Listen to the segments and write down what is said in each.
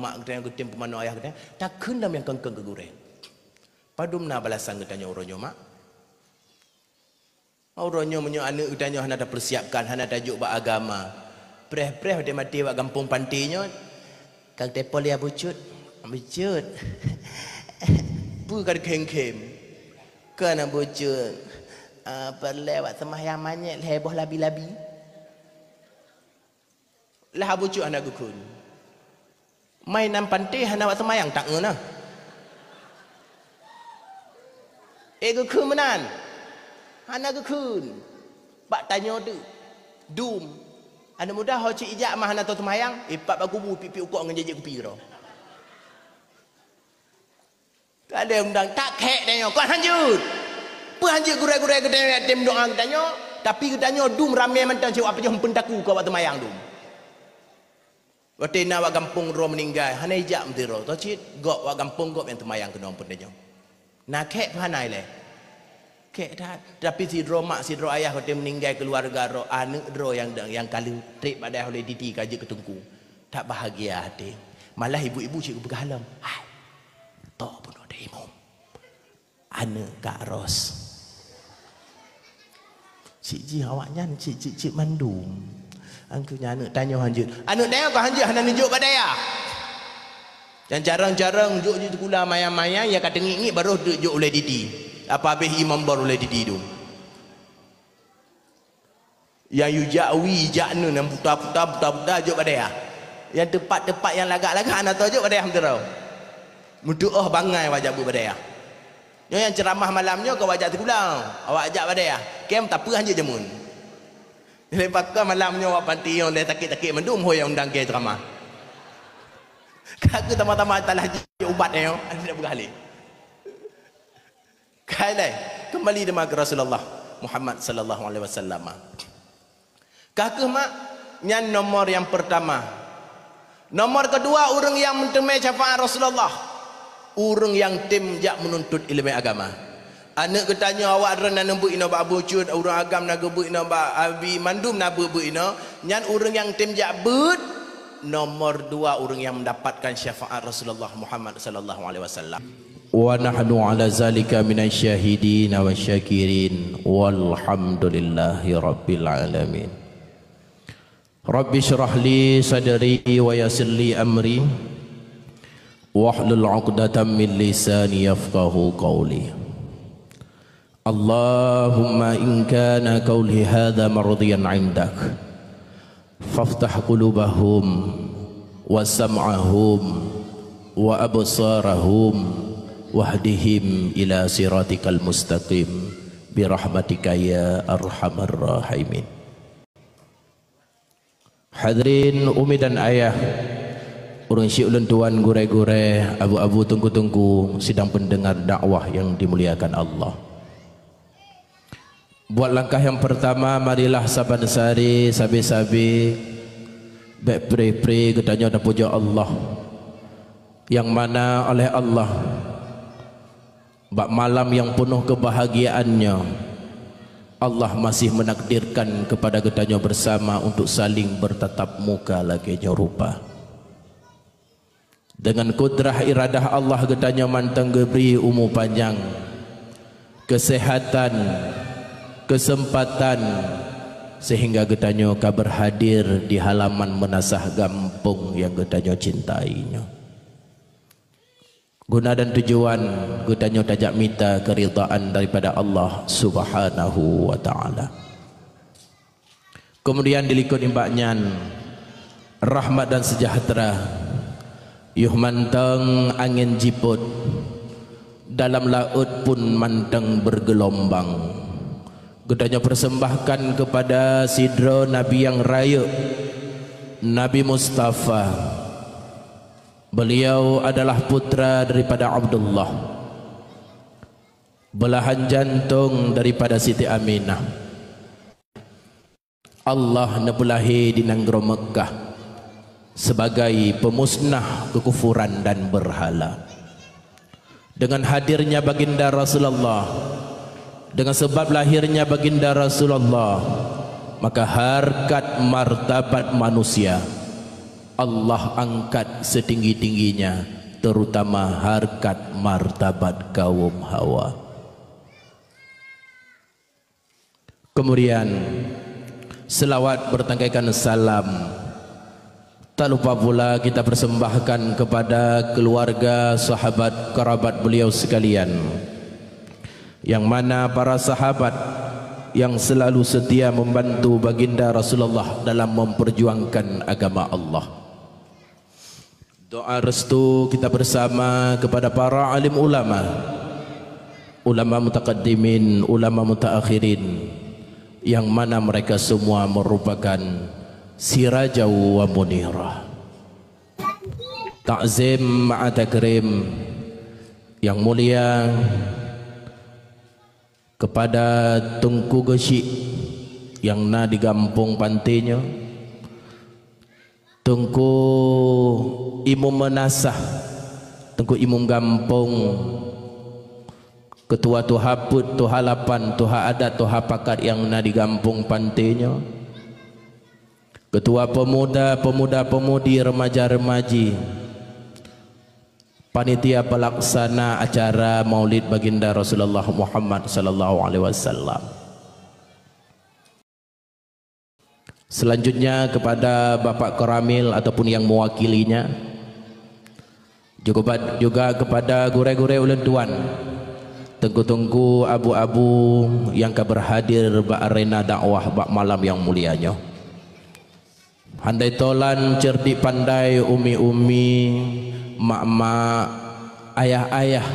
mak kita yang ketim pemanu ayah kita tak kendam yang kengkeng ke gure padum na balasan katanya uronyo mak uronyo menyo anak katanya hana ada persiapkan hana tajuk ba agama preh-preh dia mati wak kampung pantinyo kang tepol ya bucut pu kad kem-kem kana bucut perlewat sembahyang manyet heboh labi-labi lah bucut anak gukun mainan pantai hana wak sembahyang tak ngena gukun menan hana gukun bak tanya tu dum anak muda ho cik ijak mah hana tau sembahyang pak baku bu pipi ukok ngan jejek kupi ro tak ada undang tak kek tanya kau hanjut apa hanjut gurai-gurai kita tem doa tanya tapi katanya dum ramai mentang cik apa jom pentaku kau waktu mayang dum waktu nak wak kampung ro meninggal hana ijak mesti ro tau cik gok wak kampung gok yang temayang kena pun tanya nak kek hanai le kek dah tapi si ro mak si ro ayah waktu meninggal keluarga ro anak ro yang kali trip pada oleh didi kaji ketungku tak bahagia hati malah ibu-ibu cik bergalam hai tok pun ada imam anak kak ros cik awaknya cik mandum angkunya anak tanya hanjut anak tanya kau hanjut hana nunjuk pada ya dan jarang-jarang juk je kula mayang-mayang ya kata ngik baru juk oleh didi apa habis imam baru oleh didi tu yang yujawi jaknu nan putar juk pada ya yang tempat-tempat yang lagak-lagak anak tahu juk pada ya hamdurau mudu'ah bangai wajah bu badaya. Yang ceramah malamnya kau wajah terkulang. Awak ajak badaya. Kem tak apa hanya jemun. Lepas malamnya awak panti yang dah takik-takik mendum hoi yang undang ke ceramah. Kak tama-tama talah ubat dia ada nak bergalih. Kailai kembali dengan Rasulullah Muhammad sallallahu alaihi wasallam. Kakek mak yang nomor yang pertama. Nomor kedua orang yang mentemui syafaat Rasulullah. Orang yang tim jak menuntut ilmu agama. Anak ketanya awak rena nembu ina ba bucut orang agam na gebu ina ba abi mandum na bebu ina nyan orang yang tim jak but nomor dua orang yang mendapatkan syafaat Rasulullah Muhammad sallallahu alaihi wasallam. Wa nahnu ala zalika minasyahidin wasyakirin walhamdulillahi rabbil alamin. Rabbi syrah li sadri wa yassir li amri wahlul 'uqdatam min lisani yafqahu qawli. Allahumma in kana qawli hadha mardiyan 'indak faftah qulubahum wa sam'ahum wa absarahum wahdihim ila siratikal mustaqim birahmatika ya arhamar rahimin. Hadirin umi dan ayah, urang syik ulun tuan gurai-gurai, abu-abu tunggu-tunggu sidang pendengar dakwah yang dimuliakan Allah. Buat langkah yang pertama, marilah saban sari sabi-sabi baik pray ketanya dan puja Allah yang mana oleh Allah bak malam yang penuh kebahagiaannya Allah masih menakdirkan kepada ketanya bersama untuk saling bertatap muka lagi rupa. Dengan kudrah iradah Allah ketanya mantang geberi umur panjang, kesehatan, kesempatan sehingga ketanya kabar hadir di halaman menasah gampung yang ketanya cintainya. Guna dan tujuan ketanya tajak minta keridaan daripada Allah Subhanahu wa taala. Kemudian dilikut imbaknya rahmat dan sejahtera yuh manteng angin jiput dalam laut pun manteng bergelombang. Gedanya persembahkan kepada sidra Nabi yang raya, Nabi Mustafa. Beliau adalah putra daripada Abdullah, belahan jantung daripada Siti Aminah. Allah nebulahi di negeri Mekah sebagai pemusnah kekufuran dan berhala. Dengan hadirnya baginda Rasulullah, dengan sebab lahirnya baginda Rasulullah, maka harkat martabat manusia Allah angkat setinggi-tingginya, terutama harkat martabat kaum Hawa. Kemudian selawat bertangkaikan salam. Tak lupa pula kita persembahkan kepada keluarga, sahabat, kerabat beliau sekalian, yang mana para sahabat yang selalu setia membantu baginda Rasulullah dalam memperjuangkan agama Allah. Doa restu kita bersama kepada para alim ulama, ulama mutaqaddimin, ulama mutaakhirin, yang mana mereka semua merupakan sirajau wa munirah. Ta'zim ma'a takrim yang mulia kepada Tunku Gesyik yang na di kampung pantainya, Tunku Imam Menasah, Tunku Imam Gampung, Ketua Tuha Put, Tuha Lapan, Tuha Adat, Tuha Pakat yang na di kampung pantainya, Ketua Pemuda, Pemuda-pemudi, Remaja-remaji, panitia pelaksana acara Maulid Baginda Rasulullah Muhammad sallallahu alaihi wasallam. Selanjutnya kepada Bapak Koramil ataupun yang mewakilinya, juga kepada gure-gure ulun tuan, tengku-tengku abu-abu yang berhadir ba arena dakwah ba malam yang mulianya. Handai tolan, cerdik pandai, umi-umi, mak-mak, ayah-ayah,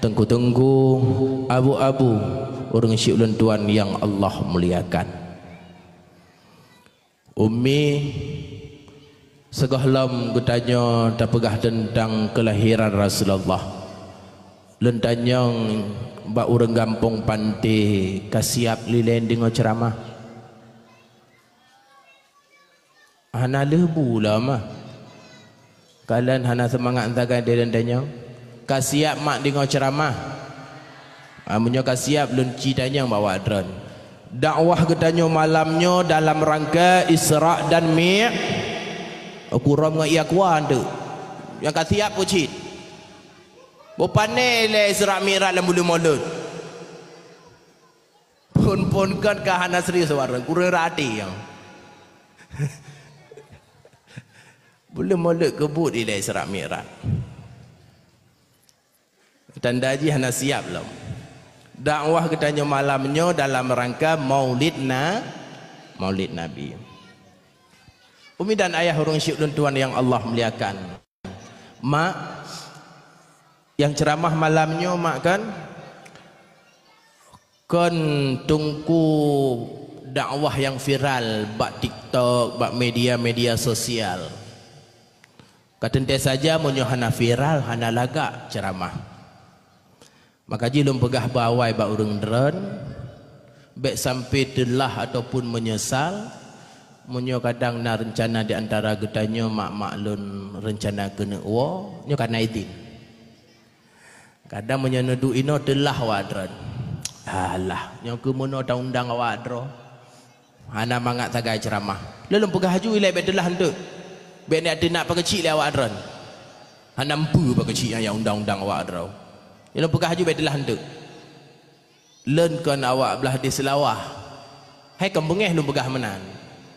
tengku-tengku, abu-abu, orang syik ulun tuan yang Allah muliakan. Umi segahlam gutanya dah pegah tentang kelahiran Rasulullah. Lentanyang ba urang gampung pantai kasiap lilen dengan ceramah. Hana lebu lah mah. Kalian hana semangat entahkan dia lentanyang. Kasiap mak dengan ceramah. Amunnya kasiap lunci tanyang bawa dron. Dakwah ketanya malamnya dalam rangka Isra' dan Mi'. Kurang dengan ia kuan tu. Yang kasiap pucit. Bopane le Isra' Mi'raj dalam bulu mulut. Pun kan kahana serius suara. Kurang rati yang. Bulu mulut kebut ile Isra' Mi'raj. Tanda haji hana siap lah. Dakwah ketanya malamnya dalam rangka Maulid Nabi. Umi dan ayah orang syuk dan tuan yang Allah muliakan. Mak yang ceramah malamnya mak kan tunggu dakwah yang viral bak TikTok, bak media-media sosial. Katente saja munyo hana viral, hana lagak ceramah. Maka jilum pegah bawai bak urang dron baik sampai telah ataupun menyesal. Munyo kadang na rencana di antara getanya mak-mak lun rencana kena wa nyo kana izin. Kadang munyo nudu ino telah wa dron. Alah nyo ke mono ta undang awak dro. Hana mangat tagai ceramah. Lelum pegah haju ilai baik telah henteu. Baik nak nak pakecik le awak dron. Hana empu pakecik yang undang-undang awak dro. Yang pegah haji baik telah hendak. Len kan awak belah di selawah. Hai kan bengeh lu pegah menan.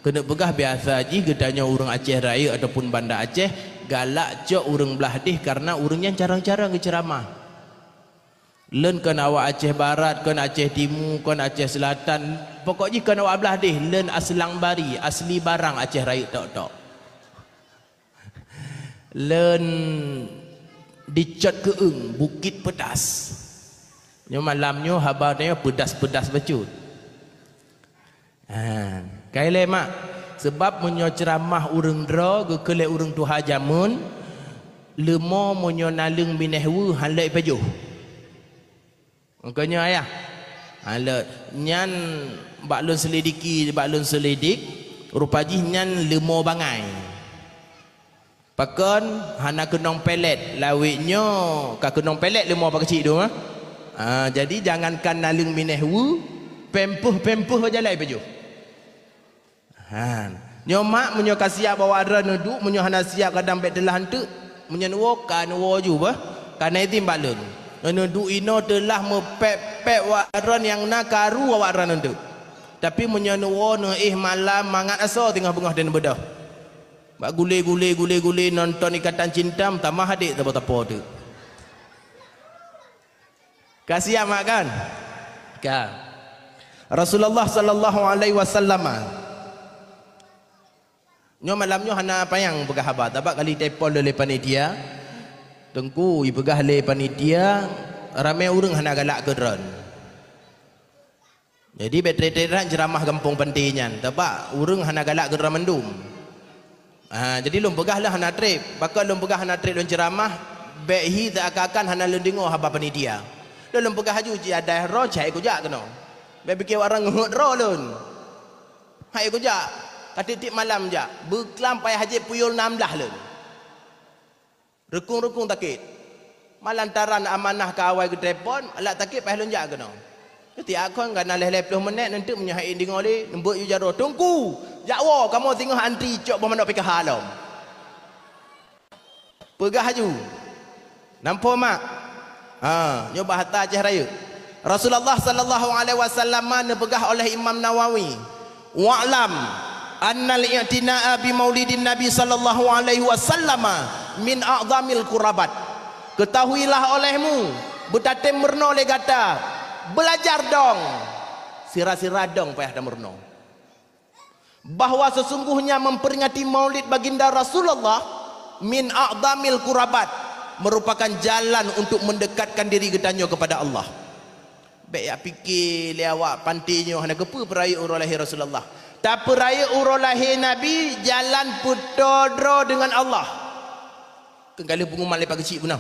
Kena pegah biasa haji gedanya orang Aceh Raya ataupun Banda Aceh galak cok orang belah dih karena orangnya jarang-jarang ke ceramah. Len kan awak Aceh Barat, kan Aceh Timur, kan Aceh Selatan. Pokoknya kan awak belah dih len aslang bari, asli barang Aceh Raya tok-tok. Len dicot keung Bukit Pedas. Nyo malamnya habarnya pedas-pedas becut. Kaile mak sebab munyo ceramah urang dro ge kele urang tuha jamun lemo munyo nalung binehwu halai pajuh. Makanya ayah hala nyan baklun selidiki baklun selidik rupaji nyan lemo bangai. Pakon hana kenong pelet lawiknya ka kenong pelet lemah apa kecil tu jadi jangankan nalung minehwu pempuh-pempuh jalan baju. Nyomak menyo kasiak bawa adra neduk menyo hana siap kadang bet telah hente menyo nuwo kan nuwo ju bah. Kana itim balun. Neduk ino telah mepep-pep wa adran yang nakaru wa adran neduk. Tapi menyo nuwo malam mangat aso tengah bengah dan bedah. Bak gule nonton Ikatan Cinta tambah hadik tapa-tapa tu. Kasihan mak kan? Kan. Rasulullah sallallahu alaihi wasallam nyo malamnyo hana payang pegah habat tabak kali telefon le panitia tengku i pegah le panitia ramai urang hana galak ke dron. Jadi betre-treran ceramah kampung pentinyan tabak urang hana galak ke dron mendum. Jadi lum pegahlah hana trip bakal lum pegah hana trip lum ceramah behi tak akan hana lum dengar haba panitia. Lum pegah haju ji ada ro cai ku jak keno. Be fikir orang ngehut ro lun. Hai ku jak katik-tik malam je berkelam payah haji puyul 16 lun. Rekung-rekung takit. Malantaran amanah ke awal ke telefon alat takit payah lun jak keno. Jadi aku kan leh 10 minit nanti menyahain dengar le nembuk you jaro tunggu. Jakwa kamu tengok antri cok bermandok pikir halam. Pegah haju. Nampak mak? Nyoba hatta Aceh Raya. Rasulullah sallallahu alaihi wasallam pegah oleh Imam Nawawi. Wa'lam annal i'tina'a bi maulidin Nabi sallallahu alaihi wasallam min a'zamil qurabat. Ketahuilah olehmu betatem merno le gata. Belajar dong. Sira-sira dong payah dah merno. Bahawa sesungguhnya memperingati maulid baginda Rasulullah min a'zamil qurabat merupakan jalan untuk mendekatkan diri getanyo kepada Allah. Baik ya fikir le awak pantinyo hana kepa peraya urang lahir Rasulullah. Tak peraya urang lahir Nabi jalan putodro dengan Allah. Kengkali pengumuman lepas kecil punang.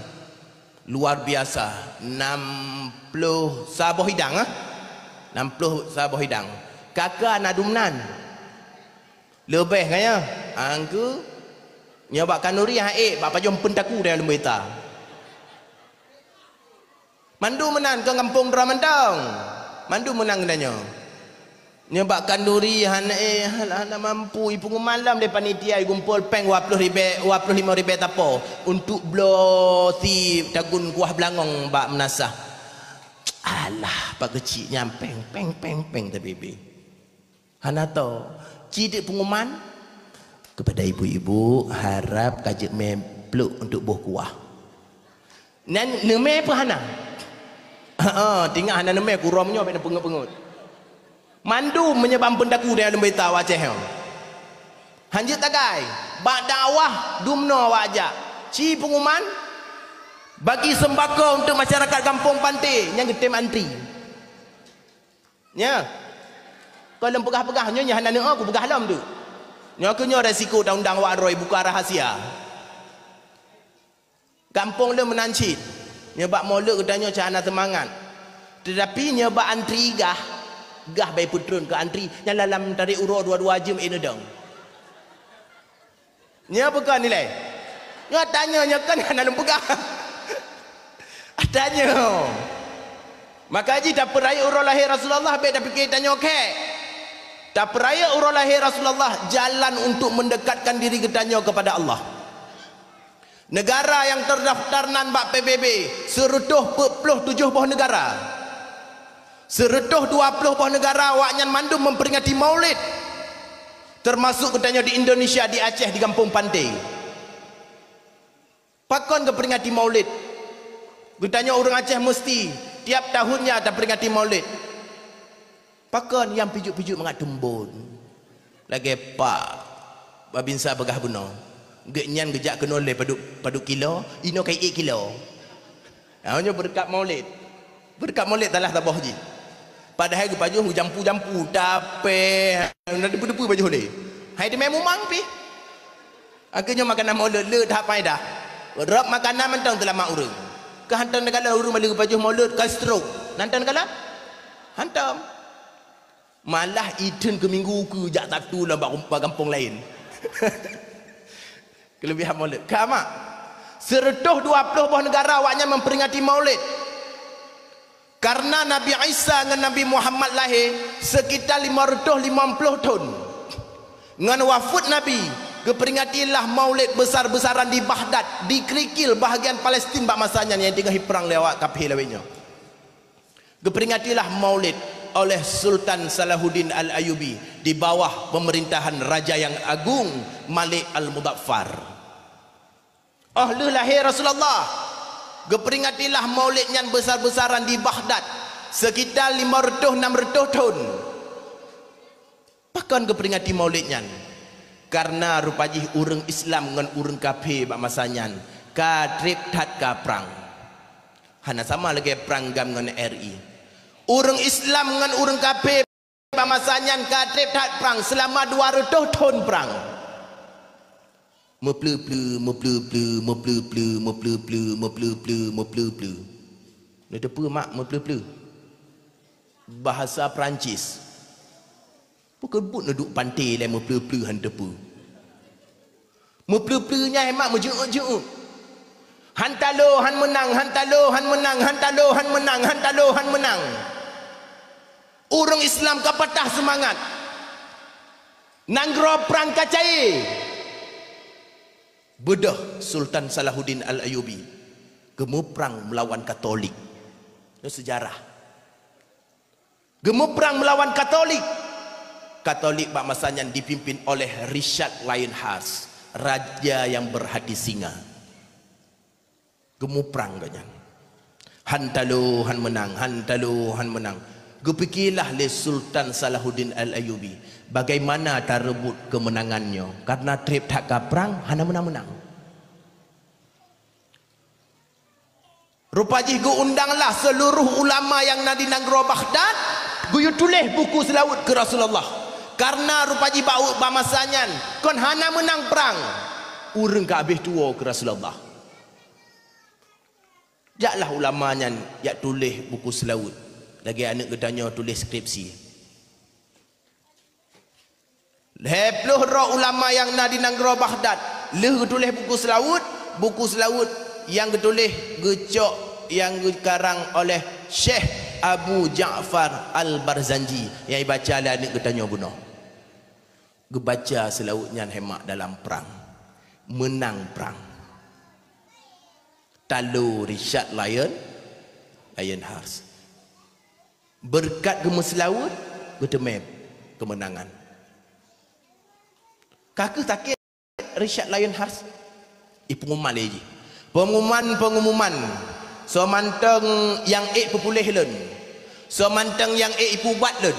Luar biasa 60 sabah hidang 60 sabah hidang. Kakak nadumnan. Lebih kan ya? Angku nyobak kanuri haik bak pajong pentaku dia lembu ita. Mandu menang ke kampung Dramantong. Mandu menang katanya. Nyobak kanuri hana mampu ipu malam depan panitia gumpul peng 25 ribu tapo untuk blo si dagun kuah belangong bak menasah. Alah pak kecil nyampeng peng tebibi. Hana to cidik pengumuman kepada ibu-ibu harap kajik mempluk untuk buah kuah. Nan neme apa hana? Tinggal hana neme kuramnya pada pengut-pengut. Mandu menyebab pendaku dia lembai tahu Aceh. Hanjit tagai, bak dakwah dumno wajak. Ci pengumuman bagi sembako untuk masyarakat kampung Pantai yang getem antri. Ya. Kalau pegah-pegah nyonya hana nak aku pegah lam tu. Nyonya resiko undang-undang wak roi buka rahasia. Kampung le menancit. Nyebab molek katanya cana semangat. Tetapi nyebab antri gah bayi putrun ke antri yang dalam tarik urut dua-dua jam ini dong. Nya apa kan nilai? Nya tanya nya kan dalam pegah. Tanya. Maka haji tak peraya urut lahir Rasulullah baik dah fikir tanya okey. Tak peraya urang lahir Rasulullah jalan untuk mendekatkan diri getanyo kepada Allah. Negara yang terdaftar nan bak PBB serutuh 47 buah negara. Serutuh 20 buah negara waknya mandum memperingati maulid. Termasuk getanyo di Indonesia, di Aceh, di kampung Pantai. Pakon ke peringati maulid. Getanyo orang Aceh mesti tiap tahunnya ada peringati maulid. Pakon yang pijuk-pijuk mengat tumbun. Lagi pak babinsa begah buno. Geknyan gejak kenole paduk kilo, ino kai 8 kilo. Hanya berkat maulid. Berkat maulid talah tabah haji. Padahal ke baju jampu-jampu tape, nak depu-depu baju dia. Hai dia memang pi. Akhirnya makanan maulid le dah pai dah. Rap makanan mentang telah mak urang. Ke hantam negara urang balik baju maulid ke stroke. Nanti negara hantam. Malah itun ke minggu ke jak satu lah bak kampung lain. Kelebihan maulid. Kamak. Seretuh 20 buah negara awaknya memperingati maulid. Karena Nabi Isa dengan Nabi Muhammad lahir sekitar 550 tahun. Ngan wafud Nabi, keperingatilah maulid besar-besaran di Baghdad, di kerikil bahagian Palestin bak masanya yang tengah perang lewat kapil lawenya. Keperingatilah maulid oleh Sultan Salahuddin Al-Ayyubi di bawah pemerintahan Raja yang Agung Malik Al-Mudaffar. Lahir Rasulullah. Keperingatilah maulidnya besar-besaran di Baghdad sekitar 500-600 tahun. Pakan keperingati maulidnya karena rupanya orang Islam dengan orang kafir bak masanya ka trip tat ka perang. Hana sama lagi perang gam dengan RI. Orang Islam dengan orang kafir bak masanya ka trip tat perang selama 200 tahun perang. Mepleu-pleu. Ni depa mak mepleu-pleu. Bahasa Perancis. Bukan but nak duduk pantai lah mepleu-pleu han depa. Mepleu-pleunya emak menjeuk-jeuk. Han talo han menang, han talo han menang, han talo han menang, han talo han menang. Orang Islam kapatah semangat. Nanggro perang kacai. Bedah Sultan Salahuddin Al-Ayyubi gemuprang melawan Katolik. Itu sejarah. Gemuprang melawan Katolik. Katolik bak masanya dipimpin oleh Richard Lionheart, raja yang berhati singa. Gemuprang katanya. Han talo han menang, han talo han menang. Gepikirlah le Sultan Salahuddin Al-Ayyubi bagaimana tarebut kemenangannya karena trip tak ka perang hana menang-menang. Rupanya gue undanglah seluruh ulama yang nadi Nanggro Baghdad, gue tulis buku selawat ke Rasulullah. Karena rupanya bau bamasanyan kon hana menang perang. Urang ka habis tua ke Rasulullah. Jaklah ulamanya yak tulis buku selawat. Lagi anak ketanya tulis skripsi. Heploh roh ulama yang nadi Nanggro Baghdad. Leh tulis buku selawat yang ketulis gecok yang dikarang oleh Syekh Abu Ja'far Al-Barzanji yang dibaca oleh anak ketanya bunuh. Gebaca selawatnya hemat dalam perang, menang perang. Talo Richard Lionheart. Berkat gemuselawat getemep kemenangan. Kakak sakit Richard Lionheart. Pengumuman lagi. Pengumuman. So manteng yang populeh len. So manteng yang ipu buat len.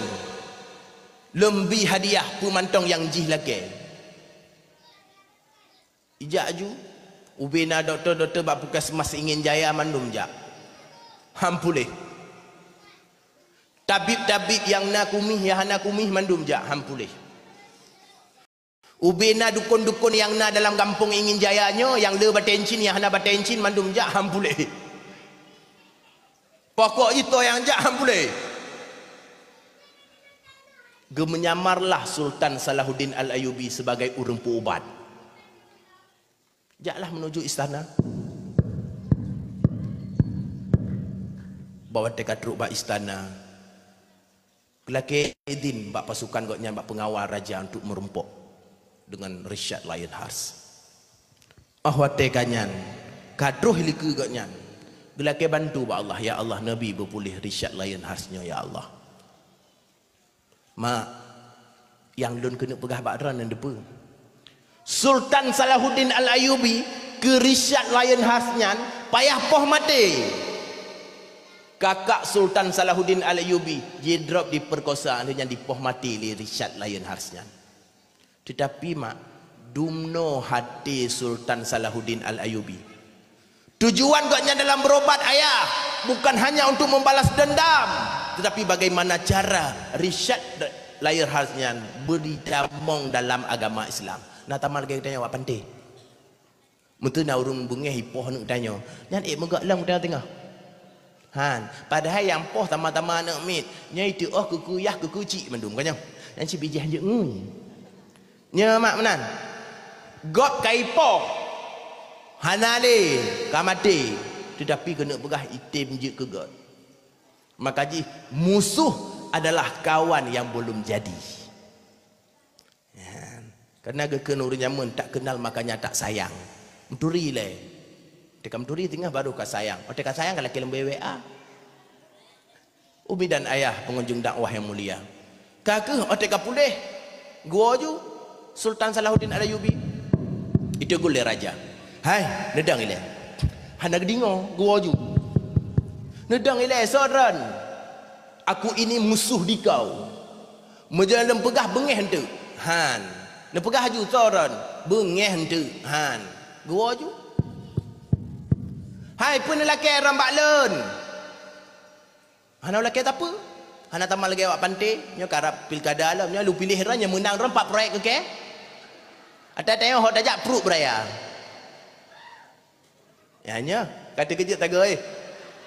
Lembi hadiah pemantong yang jih lagi. Ijak ju. Ubina doktor-doktor bak puskesmas ingin jaya mandum jak. Hampuleh. Tabib-tabib yang nakumih ya nakumih mandum jak hampuleh. Ubina dukun-dukun yang na dalam kampung ingin jayanya yang le batencin yang hana batencin mandum jak hampuleh. Pokok itu yang jak hampuleh. Menyamarlah Sultan Salahuddin Al-Ayyubi sebagai orang perubat. Jaklah menuju istana. Bawa tekad truk bak istana. Kelaki izin bak pasukan gotnya bak pengawal raja untuk merumpok dengan Richard Lionheart. Ahwate kanyan kadruh liku gotnya. Kelaki bantu bak Allah, ya Allah Nabi berpulih Richard Lionheart-nya ya Allah. Mak yang lun kena pegah bakran dan depa. Sultan Salahuddin Al-Ayyubi ke Richard Lionheart-nya payah poh mati. Kakak Sultan Salahuddin Al-Ayyubi dia drop diperkosa hanya dipoh mati li Richard Lionheart-nya. Tetapi mak dumno hati Sultan Salahuddin Al-Ayyubi. Tujuan gaknya dalam berobat ayah bukan hanya untuk membalas dendam, tetapi bagaimana cara Richard Lionheart-nya berdamong dalam agama Islam. Nak tamal lagi tanya awak pandai. Mutu na urung bungeh hipoh nak tanya. Nyan megak lang tengah-tengah. Han, padahal yang poh tama-tama nak mit. Nya itu kukuyah kukucik mandum kanya. Yang si bijih je ngui. Nya mak menan. God kai poh. Hanale kamati. Tetapi kena pegah itim je ke God. Maka ji musuh adalah kawan yang belum jadi. Kerana kena orang Yaman tak kenal makanya tak sayang. Menturi le. Dekat menturi tinggal baru ka sayang. Otak ka sayang kalau kelem WA. Umi dan ayah pengunjung dakwah yang mulia. Kakak otak ka pulih. Gua ju Sultan Salahuddin Al-Ayyubi. Itu gule raja. Hai, nedang ile. Hana gedingo gua ju. Nedang ile soran. Aku ini musuh di kau. Menjalan pegah bengeh hente. Han. Nak pegah haju soran. Bengeh hente. Han. Gua ju. Hai pun lelaki rambak len. Hana lelaki tak apa. Hana tamal lagi awak pantai. Nya karap pilkada alam. Nya lu pilih ran yang menang ran 4 proyek ke? Ada tengok hok dajak perut beraya. Ya nya kata kejut taga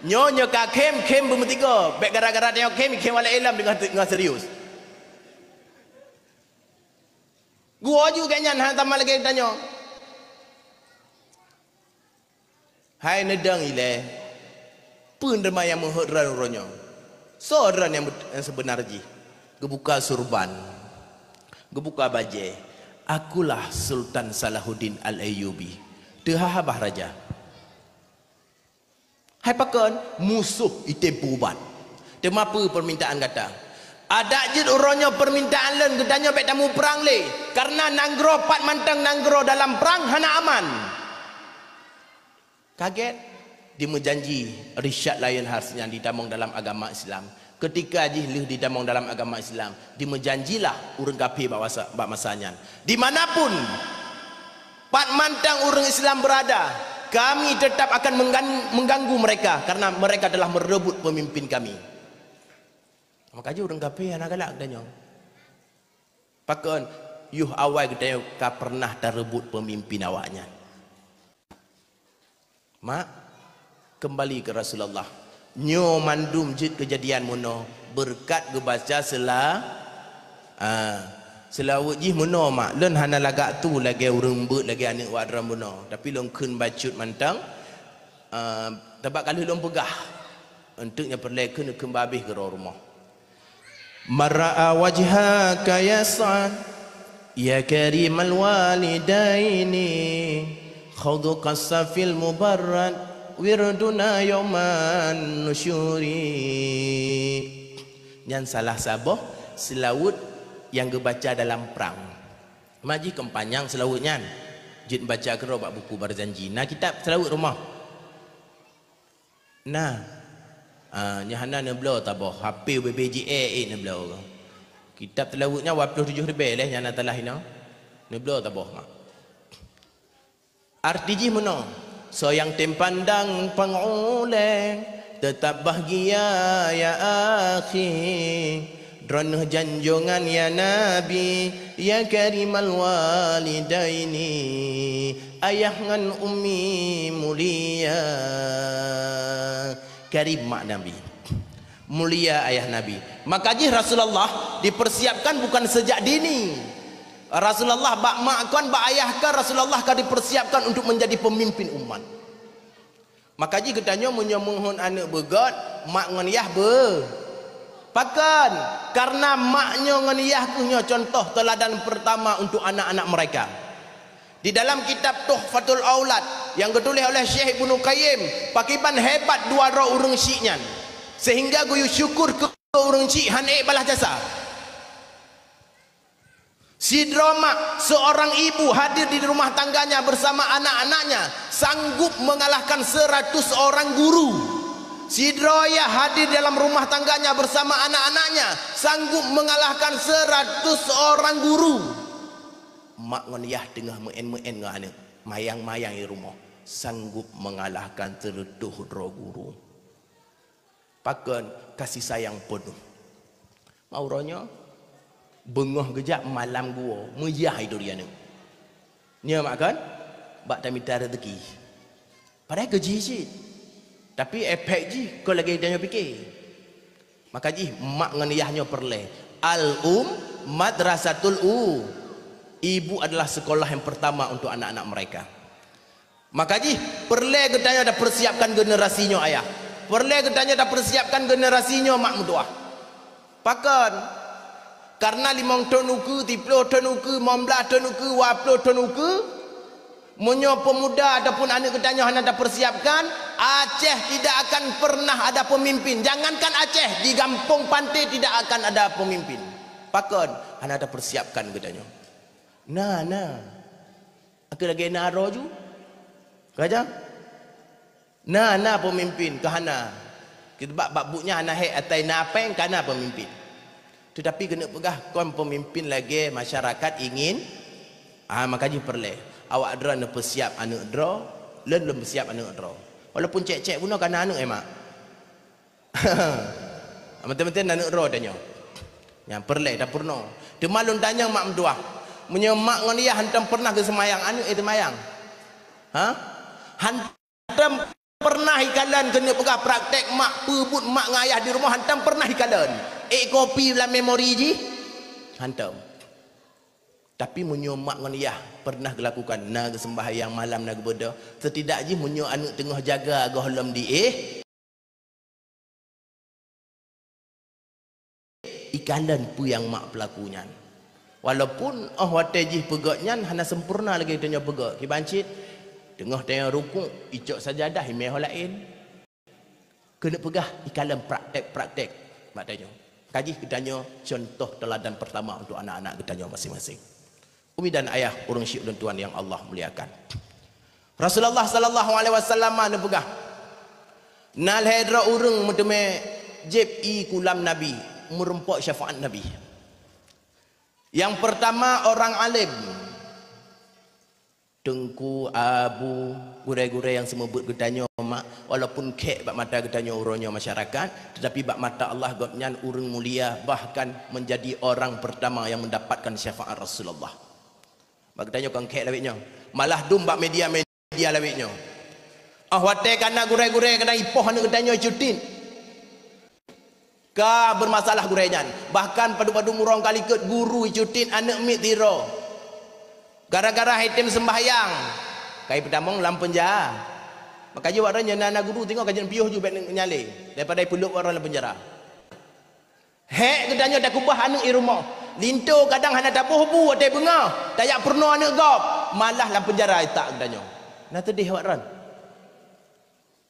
Nyonya ka kem bermetiga. Baik gara-gara tengok kem wala ilam dengan serius. Gua juga nyan hang tamal lagi tanya. Hai nedang ile. Pun derma yang menghadran uronyo. Seorang yang sebenarnya gebuka surban. Gebuka bajai. Akulah Sultan Salahuddin Al-Ayyubi. Tehahabah raja. Hai pakan musuh itempu ubat. Temapa permintaan kata. Ada je orangnya permintaan len gedanya baik tamu perang le. Karena nanggro pat mantang nanggro dalam perang hana aman. Kaget dia menjanji Richard Lionheart yang didamong dalam agama Islam. Ketika jih didamong dalam agama Islam, dia menjanjilah urang kafir bak masanya. Dimanapun pat mantang urang Islam berada, kami tetap akan mengganggu mereka karena mereka telah merebut pemimpin kami. Maka je orang kafir anak galak katanya. Pakon yuh awal katanya ka pernah terebut pemimpin awaknya. Mak kembali ke Rasulullah. Nyo mandum jid kejadian mono berkat gebaca selawut jih mono mak len hana lagak tu lagi urang beut lagi anak wadram mono tapi long keun bacut mantang tabak kali long pegah untuknya perlekeun keun babih ke rumah. Mara'a wajhaka ya Sa'ad ya karimal walidaini khudhu qasafil mubarrad wirduna yawman nusyuri. Yang salah sabah selawut yang dibaca dalam perang. Maji kempanjang selawutnya. Jid baca kero bak buku berjanji. Nah kitab selawut rumah. Nah nyahana ne belo tabah HP BBJA ne belo. Kitab selawutnya 27 lebih leh nyana telah ina. Ne belo tabah mak. Arti ji mono? So yang tempandang pengoleh tetap bahagia ya akhi. Dronah janjungan ya Nabi ya karimal walidaini ayah ngan ummi mulia. Karim mak Nabi, mulia ayah Nabi. Maka jih Rasulullah dipersiapkan bukan sejak dini. Rasulullah bak mak kan bak ayah kan Rasulullah kan dipersiapkan untuk menjadi pemimpin umat. Maka jih katanya menyomohon anak begat mak ngan ayah pakan karena maknya ngan ayah punya contoh teladan pertama untuk anak-anak mereka. Di dalam kitab Tuhfatul Aulad yang ditulis oleh Syekh Ibnu Qayyim, pakiban hebat dua roh urang syiknya. Sehingga guyu syukur ke urang syik hanek balah jasa. Si drama seorang ibu hadir di rumah tangganya bersama anak-anaknya sanggup mengalahkan 100 orang guru. Si Droya hadir dalam rumah tangganya bersama anak-anaknya sanggup mengalahkan 100 orang guru. Mak ngoniyah tengah meen-meen ngah anak mayang-mayang di rumah sanggup mengalahkan 100 guru. Pakan kasih sayang penuh. Mauranya bengah gejak malam gua meyah hidur dia ni. Nya mak kan bak tamita rezeki. Padahal gaji je. Tapi efek je kau lagi dia fikir. Maka ji mak ngan ayahnya perle. Madrasatul Ibu adalah sekolah yang pertama untuk anak-anak mereka. Maka ji perle gedanya dah persiapkan generasinya ayah. Perle gedanya dah persiapkan generasinya mak mutuah. Pakan Karena 5 ton uku, 30 ton uku, 15 ton uku, 20 ton uku. Munyo pemuda ataupun anak ketanya hana dah persiapkan, Aceh tidak akan pernah ada pemimpin. Jangankan Aceh, di kampung pantai tidak akan ada pemimpin. Pakon hana dah persiapkan ketanya. Nah. Aku lagi naro ju. Kaja? Nah pemimpin kahana. Kita bab buknya hana hek atai napeng kana pemimpin. Tetapi kena pegah kon pemimpin lagi masyarakat ingin makanya perle. Awak dra nak persiap anak dra, belum bersiap anak dra. Walaupun cek-cek pun kan anak emak. Betul-betul anak dra tanya. Yang perle dah purno. Dia malun tanya mak mentua. Menyemak ngan dia hantam pernah ke semayang anak itu mayang. Hantam pernah ikalan kena pegah praktek mak pebut mak ngayah di rumah hantam pernah ikalan. Kopi dalam memori ji hantam. Tapi munyo mak ngan ayah pernah dilakukan nak sembahyang malam nak berdoa. Setidaknya munyo anak tengah jaga gohlom di ikalan pu yang mak pelakunya. Walaupun wateji pegaknya hana sempurna lagi tanya pegak. Ki bancit tengah tanya rukuk icok sajadah imeh lain. Kena pegah ikalan praktek-praktek mak tanya. Kaji ketanya contoh teladan pertama untuk anak-anak ketanya masing-masing. Umi dan ayah urang syik dan tuan yang Allah muliakan. Rasulullah sallallahu alaihi wasallam ana pegah. Nal hedra urang meteme jeb kulam nabi, merempok syafaat nabi. Yang pertama orang alim. Tengku, abu, gure-gure yang semua buat ketanya mak, walaupun kek bak mata ketanya urangnya masyarakat, tetapi bak mata Allah gotnyan urang mulia, bahkan menjadi orang pertama yang mendapatkan syafaat Rasulullah. Bak tanya kang kek lawitnya. Malah dum bak media lawitnya. Wate kana gure-gure kana ipoh anu tanya cutin. Ka bermasalah gurenyan. Bahkan padu-padu murang kali ket guru cutin anak mit tiro. Gara-gara hitam sembahyang. Kai pedamong lam penjara. Makanya waranya nana guru tengok kajian piuh juga nyale daripada peluk orang dalam penjara. Hek kedanya dak kubah anak i rumah. Linto kadang hana tabuh bu atai benga. Tayak pernah anak gop. Malah dalam penjara tak kedanya. Nah tedih waran.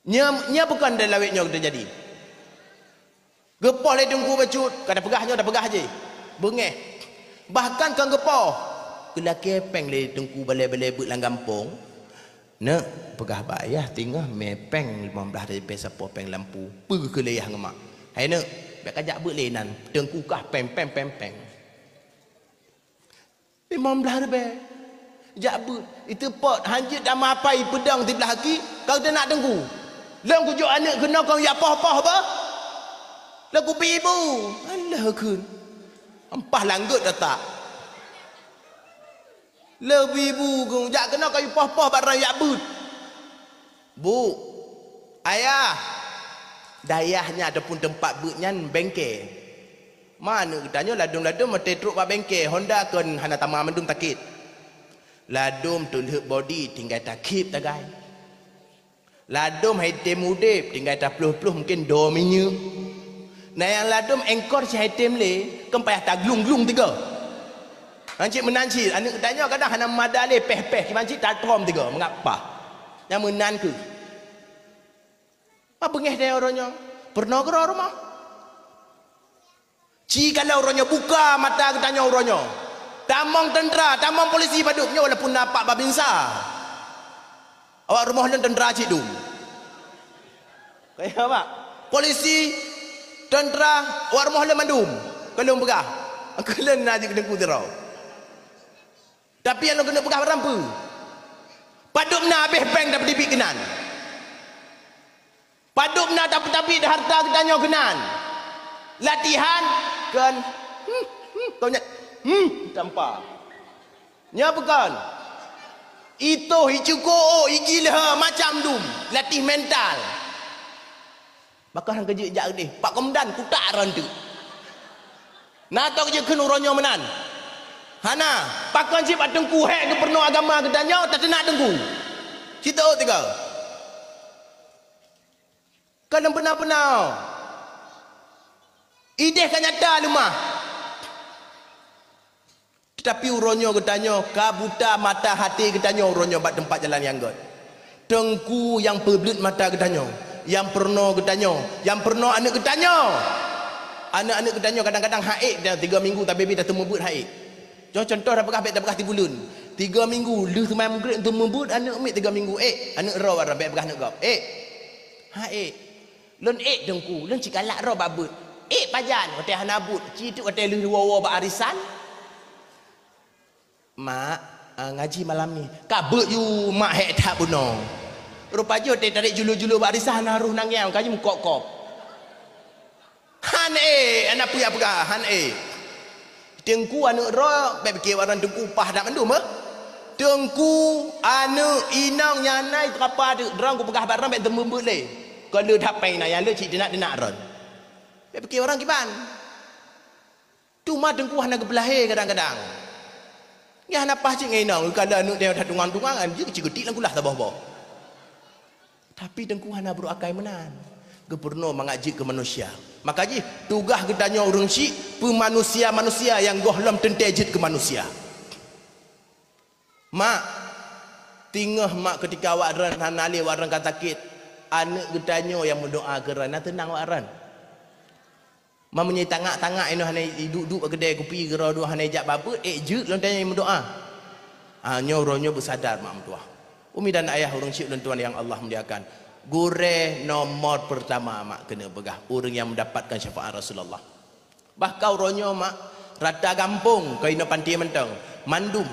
Nya bukan dari lawitnya kita jadi. Gepoh le dengku bacut, kada pegahnya dah pegah je. Bengeh. Bahkan kan gepoh. Kela kepeng le dengku balai-balai but lang kampung. Nak pegah bayah tinggal mepeng 15 dari pesa popeng lampu. Pu ke leyah ngemak. Hai nak, bak kajak but lenan, dengku kah peng. 15 be. Jabut itu pot hanjit dah mapai pedang di belah kaki kau dah nak dengku. Lang kujuk anak kena kau ya poh-poh apa? Lagu ibu. Alah kun. Empah langgut dah tak. Lebih ibu kau jak kena kau poh-poh barang ya but. Bu. Ayah. Dayahnya ataupun tempat butnya bengkel. Mana katanya ladum-ladum mati truk ba bengkel Honda kan hana tamam mendum takit. Ladum tulhuk body tinggal takip tagai. Ladum hitam mudip tinggal tak peluh-peluh mungkin 2 minyak. Nah yang ladum engkor si hitam le kempayah tak glung-glung 3. Mancik menanci anak tanya kadang hana madale peh-peh mancik tak trom 3 mengapa? Yang menan ke? Apa bengeh dia orangnya? Pernah ke rumah? Jika orangnya buka mata tanya orangnya. Tamang tentera, tamang polisi paduknya walaupun nampak babinsa. Awak rumah dan tentera cik dum. Kayak apa? Polisi, tentera, awak rumah dan mandum. Kalau pegah. Kalau nak kena kudirau. Tapi yang kena pegah rampu. Paduk na habis bank dapat dibik kenan. Paduk na tapi dah harta ketanya kenan. Latihan kan kau nak tanpa nya bukan itu hicuko igilah macam dum latih mental bakal kerja jak ni pak komandan ku tak rantu nak tahu kerja kena orangnya menan hana pakan si pak tengku hek ke perno agama ketanya tak nak tengku cerita tiga kadang benar-benar ideh kan nyata rumah Tetapi uronyo katanya kabuta mata hati katanya uronyo bat tempat jalan yang god. Tengku yang perbelut mata katanya, yang pernah katanya, yang pernah anak katanya. Anak-anak katanya kadang-kadang haid dah 3 minggu tapi dah temebut haid. Contoh dah bekas tibulun. 3 minggu lu semai maghrib untuk membut anak umit 3 minggu anak raw warah bekas nak gap haid lon dengku lon cikalak raw babut pajan hotel hanabut citu hotel lu wawa ba arisan mak ngaji malam ni kabut you mak hek tak buno rupanya hotel tarik julu-julu ba arisan haruh nangiang kaji mukok-kop han anak puya-puya han dengku anak raw baik fikir orang dengku pah dak mandum Tengku anu inang nyanai terapa derang ku pegah barang baik temembut le. Kalau dapai na yang le cik denak ron. Baik fikir orang kiban. Tu mah tengku hana gebelahe kadang-kadang. Ya hana pah cik nginang kalau anu dia dah tungang-tungangan je kecil getik lang kulah tabah-bah. Tapi tengku hana beruakai menan. Gubernur mengaji ke manusia. Maka ji tugas ketanya orang cik pemanusia-manusia yang gohlam tentejit ke manusia. Mak tingah mak ketika awak ran hanali awak ran kata kit anak gedanyo yang mendoa geran tenang awak ran mak menyai tangak-tangak ino hanai duduk kedai kopi gera dua hanai jak bapa je lontanya yang mendoa nyoronyo bersadar mak mentua umi dan ayah orang cik tuan yang Allah muliakan gure nomor pertama mak kena pegah orang yang mendapatkan syafaat Rasulullah bahkan oronyo mak rata kampung kaino panti mentang mandum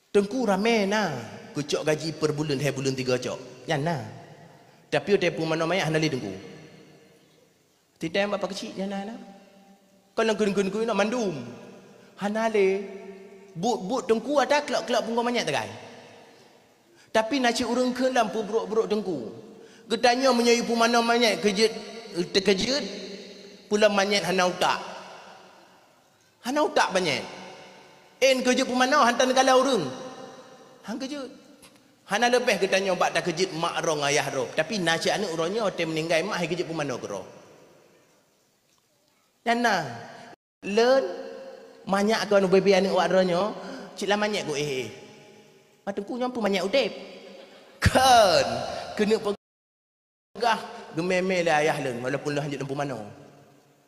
Tengku ramai na, kucok gaji per bulan, bulan 3 cok. Yan na. Tapi udah pun mana maya handali tengku. Tidak yang bapa kecil yan na. Kalau kun nak mandum, handali, but tengku ada kelak pun banyak tegai. Tapi nak cik urang ke lampu buruk tengku. Getanya menyai pun mana banyak terkejut, pula banyak hana utak banyak. Kejut pemana hantar negara orang. Hang kejut. Hana lebih ketanya bak dah kejut mak rong ayah rong. Tapi nasi anak orangnya hotel meninggal mak hai kejut pemana kero. Dan learn banyak kan baby anak wak orangnya cik lah banyak go Matengku nyampu banyak udep. Kan kena pegah gememe le ayah learn walaupun lah hanjut lampu mana.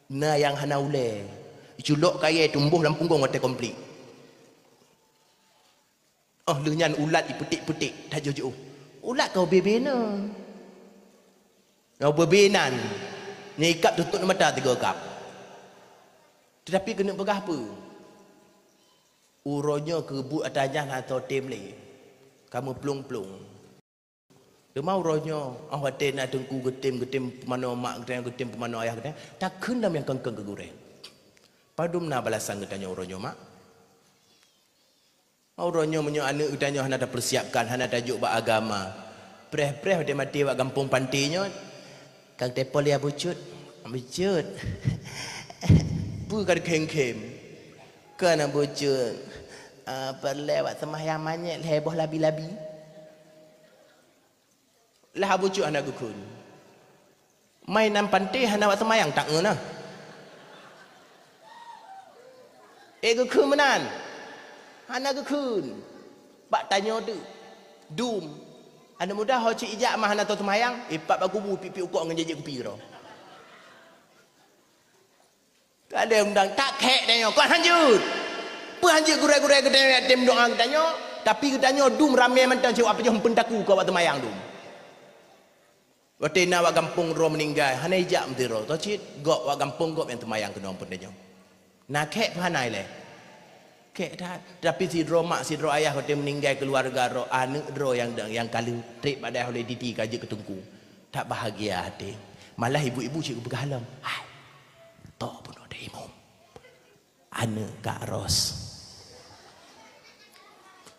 Na yang hana ule. Culok kaya tumbuh dalam punggung hotel komplit. Lenyan ulat dipetik-petik dah jauh-jauh. Ulat kau bebena. Kau bebenan. Nyikap tutup mata 3 kap. Tetapi kena pegah apa? Uronya kebut atajah atau temle. Kamu pelung-pelung. Demau uronya awate nak tengku getim pemano mak getim pemano ayah getim. Tak kendam yang kengkeng ke goreng. Padum na balasan getanya uronya mak. Orangnya menyo anak utanya hana dah persiapkan hana tajuk ba agama. Preh-preh dia mati wak kampung pantinya. Kang tepol ya bucut. Bucut. Bu kad kem-kem. Kana bucut. Perlewat sembahyang manyet heboh labi-labi. Lah bucut anak gukun. Mainan pantai hana wak sembahyang tak ngena. Gukun menan. Anak kekun. Bak tanya tu. Dum. Anak muda ho cik ijak mah anak tu semayang. Pak bak kubu pipi ukok dengan jejak kupi kira. Tak ada undang. Tak kek tanya. Kau hanjut. Apa hanjut gurai-gurai ketanya. Tim doa ketanya. Tapi ketanya dum ramai mentang cik apa je pentaku kau waktu semayang dum. Waktu nak wak kampung roh meninggal. Hana ijak mesti roh. Tahu cik. Gok wak kampung gok yang semayang kena pun tanya. Nak kek pahanai leh. Kek dah. Tapi si roh mak si roh ayah dia meninggal keluarga roh anak roh yang kali trip pada oleh Didi kaji ketengku. Tak bahagia hati. Malah ibu-ibu cikgu bergalam. Hai. Tok pun ada imam. Anak Kak Ros.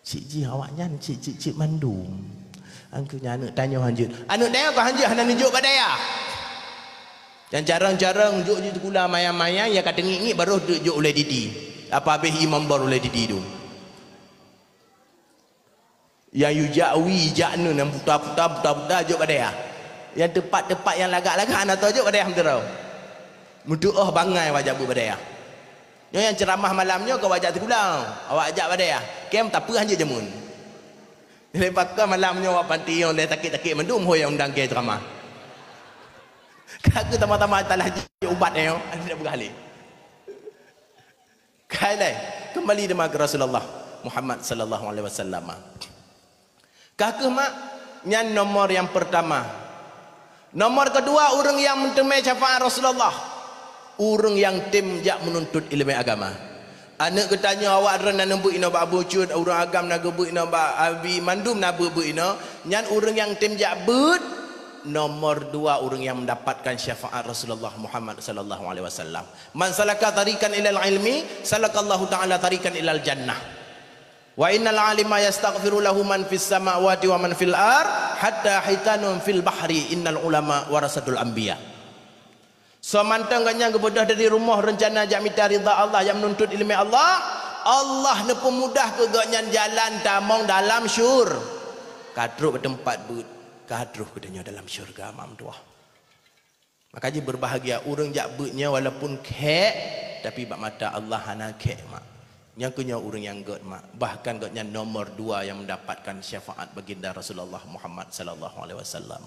Cik Ji awaknya cik mandum. Angkunya anak tanya hanjut. Anak dia kau hanjut hendak nunjuk pada dia. Dan jarang-jarang nunjuk je kula mayang-mayang ya kata ngik baru tunjuk oleh Didi. Apa habis imam baru oleh Didi tu. Yang yujakwi jaknu yang putar-putar juk pada dia. Yang tepat-tepat yang lagak-lagak anak tahu juk pada dia hamdara. Muduh bangai wajah bu pada dia. Yang ceramah malamnya kau ajak terpulang. Awak ajak pada ya. Kem tak apa hanya jemun. Lepas tu malamnya awak panti yang dia takik-takik mendum ho yang undang ke ceramah. Kau tama-tama talah ubat dia ada bergali. Kali kembali dengan Rasulullah Muhammad sallallahu alaihi wasallam. Kakak mak nyan nomor yang pertama. Nomor kedua orang yang mentemui syafaat Rasulullah. Orang yang tim jak menuntut ilmu agama. Anak ketanya awak ren nan bu ina ba bucut orang agam naga bu ina ba abi mandum na bu ina nyan orang yang tim jak but nomor dua orang yang mendapatkan syafaat Rasulullah Muhammad sallallahu alaihi wasallam. Man salaka tarikan ilal ilmi salakallahu taala tarikan ilal jannah. Wa innal alima yastaghfiru lahu man fis samawati wa man fil ar hatta hitanun fil bahri innal ulama warasatul anbiya. So mantang ganya kebedah dari rumah rencana jak minta ridha Allah yang menuntut ilmu Allah. Allah ne pemudah ke gaknya jalan tamong dalam syur. Kadruh bertempat but, kadruh kedanya dalam syurga mam tuah. Makanya berbahagia orang jak butnya walaupun kek tapi bak mata Allah hana kek mak. Yang kunya orang yang god mak. Bahkan gaknya nomor dua yang mendapatkan syafaat baginda Rasulullah Muhammad sallallahu alaihi wasallam.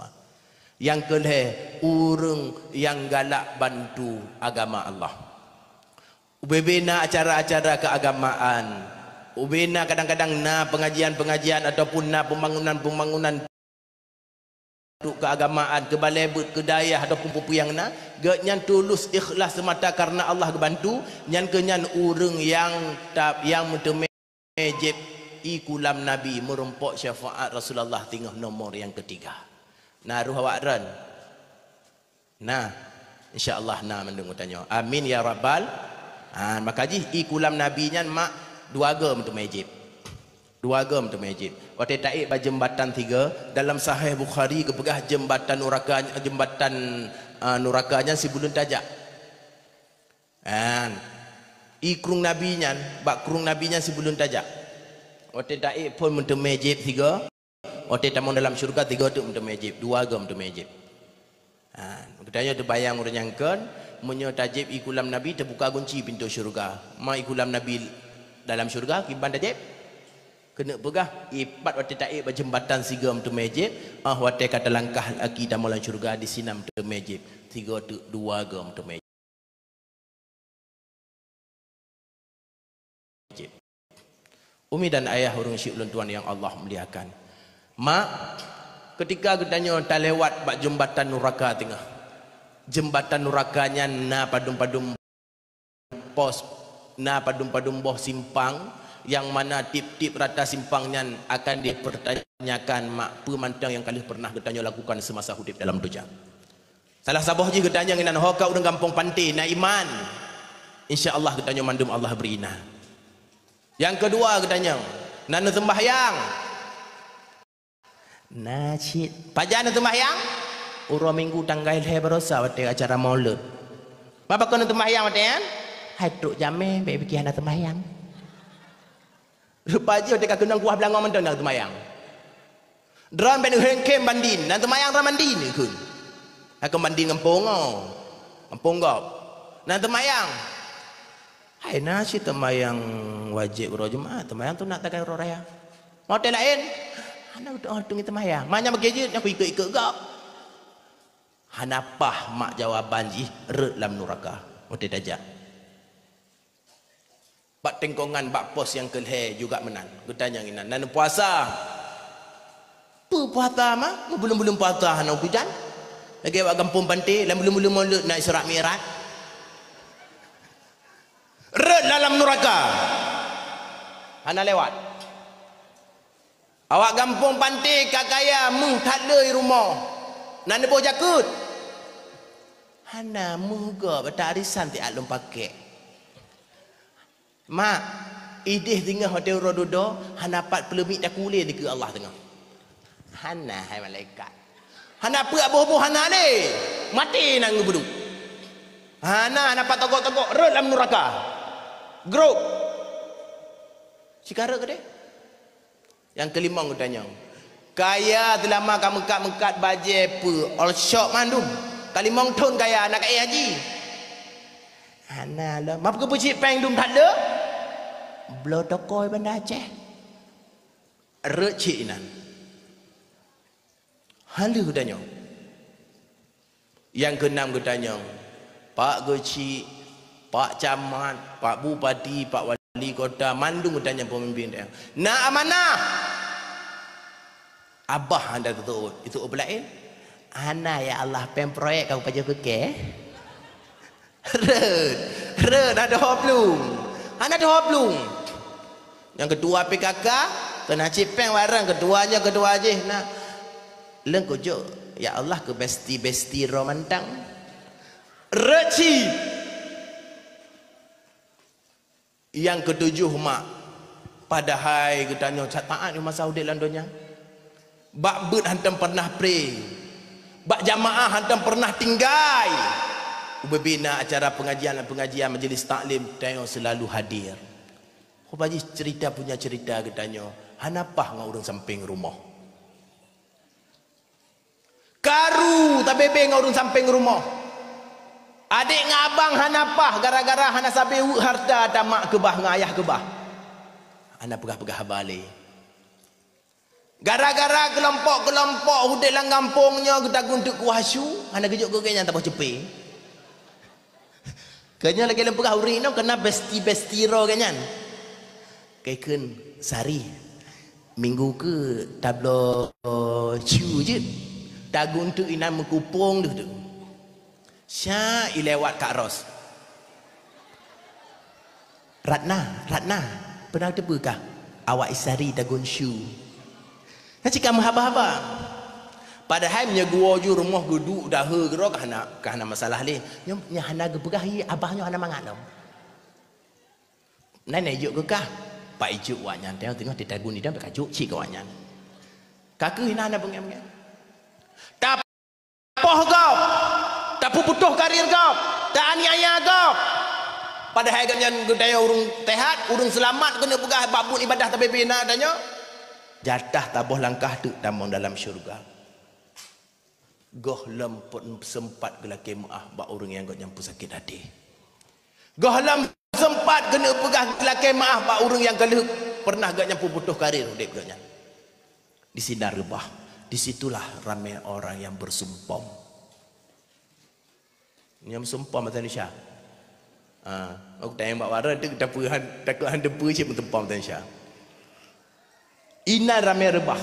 Yang kedua, orang yang galak bantu agama Allah. Ubebina acara-acara keagamaan. Ubebina kadang-kadang na pengajian-pengajian ataupun na pembangunan-pembangunan untuk keagamaan, ke balai but, ke dayah ataupun pupu yang na. Genyan tulus ikhlas semata karena Allah bantu. Yang kenyan orang yang mentemejib ikulam Nabi merumpok syafaat Rasulullah tinggal nomor yang ketiga. Nah ruh awak ran. Nah insya-Allah nah mendengar tanya. Amin ya rabbal. Maka ji ikulam nabi nya mak dua gam tu majib. Dua gam tu majib. Waktu taik ba jembatan tiga dalam sahih Bukhari kepegah jembatan nurakanya si bulun tajak. Ikrung nabi nya bak krung nabi nya si bulun tajak. Waktu taik pun mentu majib tiga. Waktu tamu dalam syurga tiga tu untuk majib, dua gam untuk majib. Katanya tu bayang orang yang kan, menyo tajib ikulam Nabi terbuka kunci pintu syurga. Ma ikulam Nabi dalam syurga kiban tajib. Kena pegah ipat waktu taib berjembatan tiga untuk majib. Waktu kata langkah lagi tamu dalam syurga di sini untuk majib. Tiga tu dua gam untuk majib. Umi dan ayah orang syik ulun tuan yang Allah muliakan. Mak, ketika ketanya tak lewat bak jembatan Nuraka tengah. Jembatan Nurakanya na padum-padum pos, na padum-padum boh simpang yang mana tip-tip rata simpangnya akan dipertanyakan mak pemantang yang kali pernah ketanya lakukan semasa hidup dalam dunia. Salah sabah je ketanya nginan hoka urang kampung pantai na iman. Insya-Allah ketanya mandum Allah berina. Yang kedua ketanya nanu sembahyang. Najid pajan tu mahyang uro minggu tanggal he berosa wate acara maulud bapa kono tu mahyang wate kan hai truk jame be bikin ana tu mahyang rupa je wate ka kenang kuah belangong mentang tu mahyang dran ben hengkem bandin dan tu mahyang ram bandin ni kun aku bandin ngempong ngempong gop dan tu mahyang hai nasi tu mahyang wajib ro jemaah tu mahyang tu nak takai ro raya hotel lain anak tu kita mayang. Maknya begitu aku ikut-ikut gak. Hanapah mak jawaban ji re lam nuraka. Ote dajak. Bak tengkongan bak pos yang kelhe juga menang. Gutanya nginan. Nan puasa. Puasa mah belum puasa hana hujan. Lagi awak kampung pantai lam belum mulut nak Isra Mi'raj. Re dalam nuraka. Hana lewat. Awak kampung pantai kakaya mung tak ada rumah. Nak nebo jakut. Hana muga bata arisan ti alum pakai. Mak, idih tengah hotel rododo hana 40 mik dah kulir di ke Allah tengah. Hana hai malaikat. Hana apa abuh-abuh hana ni. Mati nang ngubudu. Hana dapat togok-togok re dalam neraka. Grup. Cikara ke dia? Yang kelima aku tanya. Kaya telah makan mekat-mekat baje pe all shop mandum. Kalimong ton kaya nak kaya haji. Hana lah. Map ke pucik peng dum tak ada. Blo tokoi benda Aceh. Recik nan. Halu tanya. Yang keenam tanya. Pak Gocik, Pak Camat, Pak Bupati, Pak Wali Kota, mandung tanya pemimpin dia. Nak amanah. Abah anda tutup. Itu oblain. Ana ya Allah pen proyek kau pajak ke? Red ada hoplung. Ana ada hoplung. Yang kedua PKK, kena cipeng warang keduanya kedua aja. Nah. Leng kujuk ya Allah ke besti romantang. Reci. Yang ketujuh mak. Padahal katanya cataan masa udik landonya. Bak bet hantam pernah pray. Bak jamaah hantam pernah tinggal. Berbina acara pengajian majlis taklim tanya selalu hadir. Kau bagi cerita punya cerita katanya. Hanapah ngau urang samping rumah. Karu tak bebe ngau urang samping rumah. Adik ngabang hanapah gara-gara hana sabe harta tamak kebah ngayah kebah. Ana pegah-pegah balik. Gara-gara kelompok-kelompok hudek lang kampungnya kita guntuk kuasu, ana gejuk ke kenya tak cepe. Kenya lagi lempegah urino kena besti ro kenyan. Kaiken sari. Minggu ke tablo ciu je. Tagun tu inan mengkupung tu. Syah ilewat Kak Ros. Ratna. Pernah tebukah awak isari tagun ciu? Nanti kamu haba-haba. Padahal nya gua ju rumah geduk dah gero kahana masalah le. Nya hana gebegahi abahnya hana manganom. Nenek juk ke kah? Pak ijuk wanyan tengok ditagun ni dah kajuk cik ke wanyan. Kakak hina ana bengem. Tak poh kau. Tak putuh karir kau. Tak aniaya kau. Padahal ganyan gedaya urung tehat, urung selamat kena pegah babun ibadah tapi bina tanya. Jatah tabuh langkah tu tamang dalam syurga. Goh lemput sempat gelaki maah bak orang yang gak nyampu sakit hati. Goh lam sempat kena pegah gelaki maah bak orang yang kalau pernah gak nyampu putuh karir dek gaknya. Di sinar rebah. Disitulah ramai orang yang bersumpam. Yang sumpam mata Indonesia. Aku tanya mbak Wara tu kita puhan takut handa pu je mentumpam mata Indonesia. Ina ramai rebah.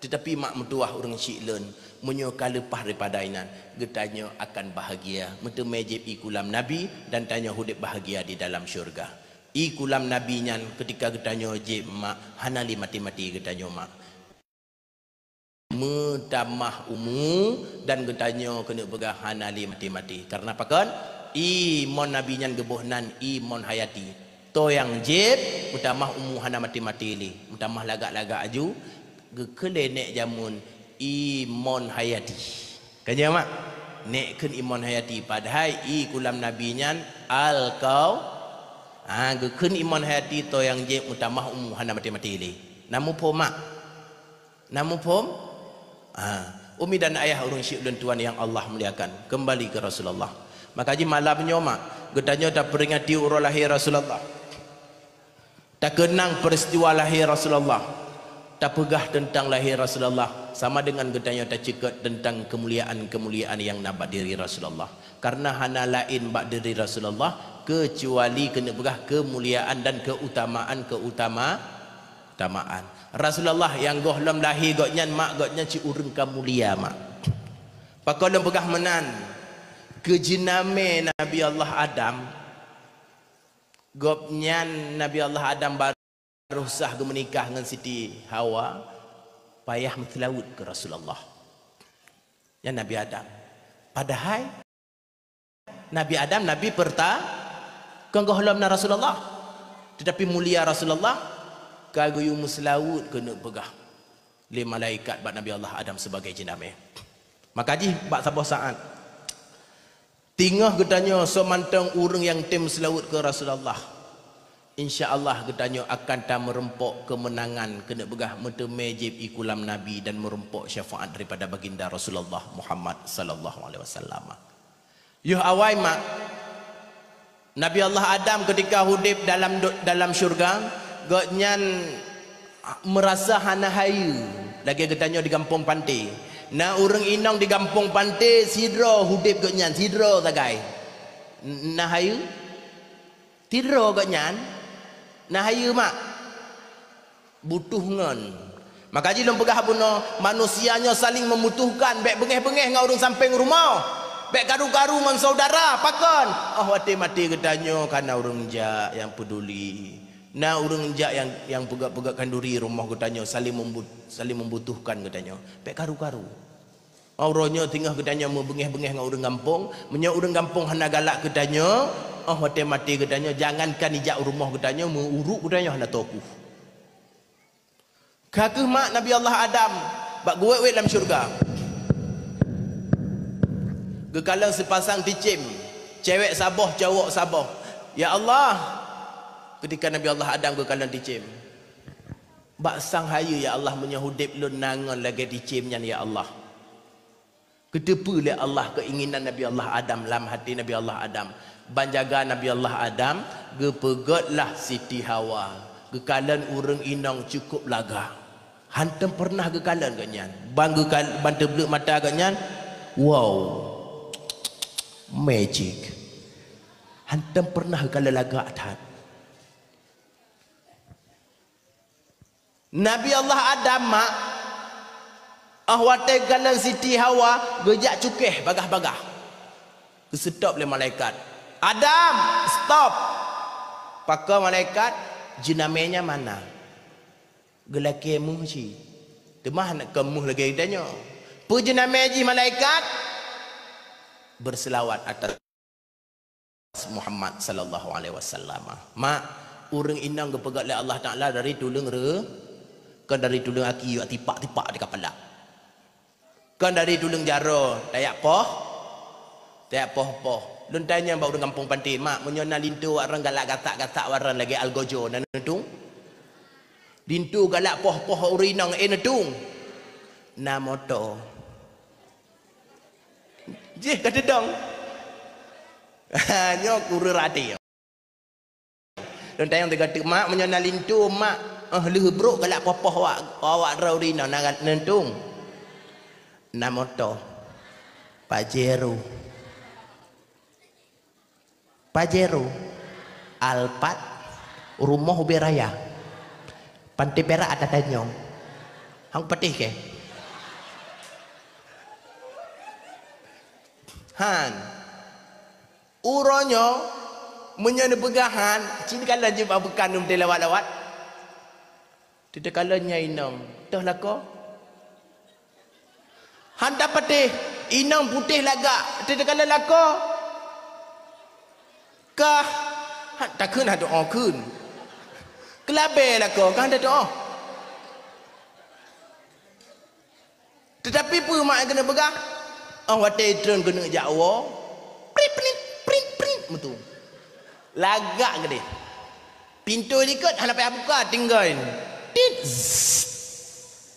Tetapi mak mentuah orang Syiklen menyokal lepah daripada inan. Getanya akan bahagia. Mentu mejib ikulam Nabi dan tanya hudip bahagia di dalam syurga. Ikulam Nabi nyan ketika getanya jib mak hanali mati-mati getanya mak. Metamah umu dan getanya kena pegah hanali mati-mati. Karena apa kan? Iman Nabi nyan gebuhnan iman hayati. To yang jib utamah umu hana mati-mati li utamah lagak-lagak aju gekele nek jamun iman hayati kanya mak nek ken iman hayati padahal i kulam nabi nyan al kau geken iman hayati to yang jib utamah umu hana mati-mati li namu pom mak namu pom umi dan ayah urang Syiklen tuan yang Allah muliakan kembali ke Rasulullah maka ji malamnya mak getanya dah peringati urang lahir Rasulullah. Tak kenang peristiwa lahir Rasulullah. Tak pegah tentang lahir Rasulullah. Sama dengan getanya tak cekut tentang kemuliaan-kemuliaan yang nampak diri Rasulullah. Karena hana lain bak diri Rasulullah. Kecuali kena pegah kemuliaan dan keutamaan. Rasulullah yang goh lam lahir goknyan mak goknyan ci urang kamulia mak. Pakai lam pegah menan. Kejename Nabi Allah Adam. Gopnyan Nabi Allah Adam baru sah menikah dengan Siti Hawa payah mentelaut ke Rasulullah ya Nabi Adam padahal Nabi Adam Nabi kenggohlam na Rasulullah tetapi mulia Rasulullah kaguyu muslaut kena pegah le malaikat bak Nabi Allah Adam sebagai jename maka ji bak sabah saat tingah getanya somantang urang yang tim selaut ke Rasulullah. InsyaAllah getanya akan tak merempok kemenangan kena begah metemejib ikulam Nabi dan merempok syafaat daripada baginda Rasulullah Muhammad sallallahu alaihi wasallam. Yuh awai mak Nabi Allah Adam ketika hidup dalam syurga, gotnyan merasa hana hayu lagi katanya di kampung pantai. Nah orang inang di kampung pantai sidro hidup gotnyan sidro tagai. Nah hayu tidro gotnyan. Nah hayu mak butuh ngon. Maka ji lom pegah buno manusianya saling membutuhkan, bek bengeh-bengeh ngau urang samping rumah. Bek garu-garu man saudara pakon. Wati mati katanya karena urang jak yang peduli. Nah urang jak yang pegak-pegak kanduri rumah katanya saling membutuhkan katanya. Bek garu-garu. Auranya tinggal katanya membengeh-bengeh ngau urang kampung, menyo urang kampung hana galak katanya. Wati mati katanya jangankan ijak rumah katanya menguruk katanya hana toku. Kakek mak Nabi Allah Adam bak guwek-wek dalam syurga. Gekalang sepasang ticim, cewek sabah, cowok sabah. Ya Allah, ketika Nabi Allah Adam gekalang ticim. Bak sang hayu ya Allah menyahudip lu nangon lagi ticimnya ya Allah. Ketepu le Allah keinginan Nabi Allah Adam dalam hati Nabi Allah Adam. Banjaga Nabi Allah Adam, gepegotlah Siti Hawa. Gekalan urang inang cukup laga. Hantam pernah gekalan ganyan. Bantu beluk mata ganyan. Wow. Magic. Hantam pernah gekalan laga atat. Nabi Allah Adam mak ahwate galan Siti Hawa gejak cukeh bagah-bagah. Kesedap oleh malaikat. Adam, stop. Pakai malaikat jenamanya mana? Gelaki mu si temah nak kemuh lagi tanya puji nama ji malaikat berselawat atas Muhammad sallallahu alaihi wasallam. Mak urang inang gepegat oleh Allah Taala dari tulung kan dari tulung aki tipak-tipak di kepala, kan dari tulung jaro tayak poh lun tanya bau urang kampung pantai mak menyona lintu orang galak gatak-gatak waran lagi algojo nan netung dintu galak poh-poh urinang netung na moto je kata dong nyo kuru rati dan tayang tegak mak menyona lintu mak leh bro galak poh-poh awak urinang na netung na moto Pajero Alpat rumah Uberaya Pantai Perak ada tanyong. Hang petih ke? Han. Uronyo menyana pegahan, cini kala je bukan um lawat-lawat. Tidak kalanya inang. Dah lako. Han dapat inang putih lagak. Tidak kala lako. Kah tak kena doa kun. Kelabe lah kau kan ada doa. Tetapi pun mak kena pegang. Watai drone kena Jawa. Print betul. Lagak gede. Pintu ikut hana payah buka tinggal.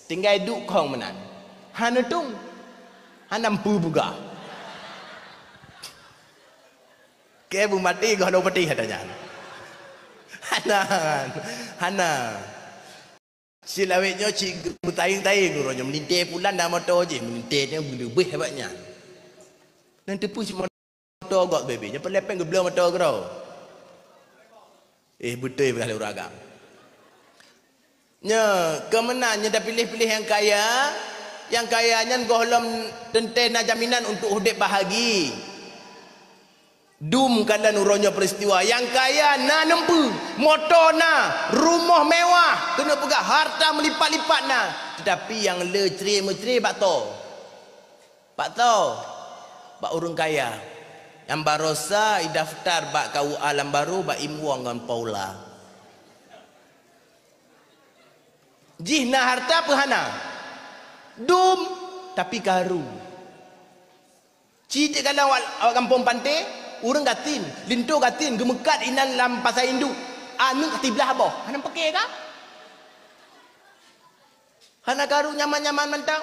Tinggal duk kong menan. Hana tung. Hana mampu buka. Ke bu mati kau ada peti katanya. Hana silawetnya cik bertaing-taing gurunya melintir pulang dah motor je melintirnya lebih hebatnya dan tepu cuma motor gak baby nya pelepeng ke belah motor kau betul berkali uragam nya kemenannya dah pilih-pilih yang kayanya golom tentena jaminan untuk hidup bahagi. Dum kala nuronyo peristiwa yang kaya na nempu motor na rumah mewah kena pegak harta melipat-lipat na tetapi yang leceri bak urang kaya yang barosa daftar bak kau alam baru bak imwang dengan Paula jihna harta pehana dum tapi karu cicik kala awak kampung pantai urang gatin, lintu gatin, gemekat inan lam pasai induk. Anu katiblah aboh. Hana pakai kah? Hana karu nyaman-nyaman mentang.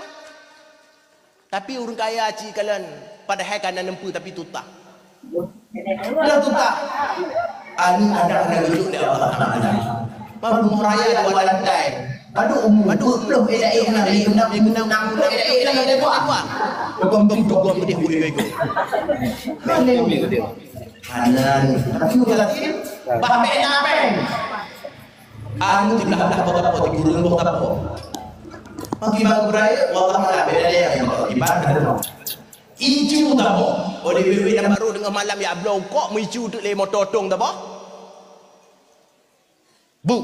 Tapi urang kaya cik kalian padahal kan nempu tapi tutah. Dah tu tak. Ani anak-anak duduk di Allah Taala. Rumah raya dua lantai. Padu belum edai nak lagi enam edai lagi dia buat. Gom dia hui. Hanan. Tapi lagi bah pena pen. Anu di belah apa di gurun buat apa. Pagi bang raya wallah tak beda dia yang ibadah. Icu tak apa. Oleh bibit yang baru dengan malam ya blow kok micu tu le motor tong tak apa. Bu,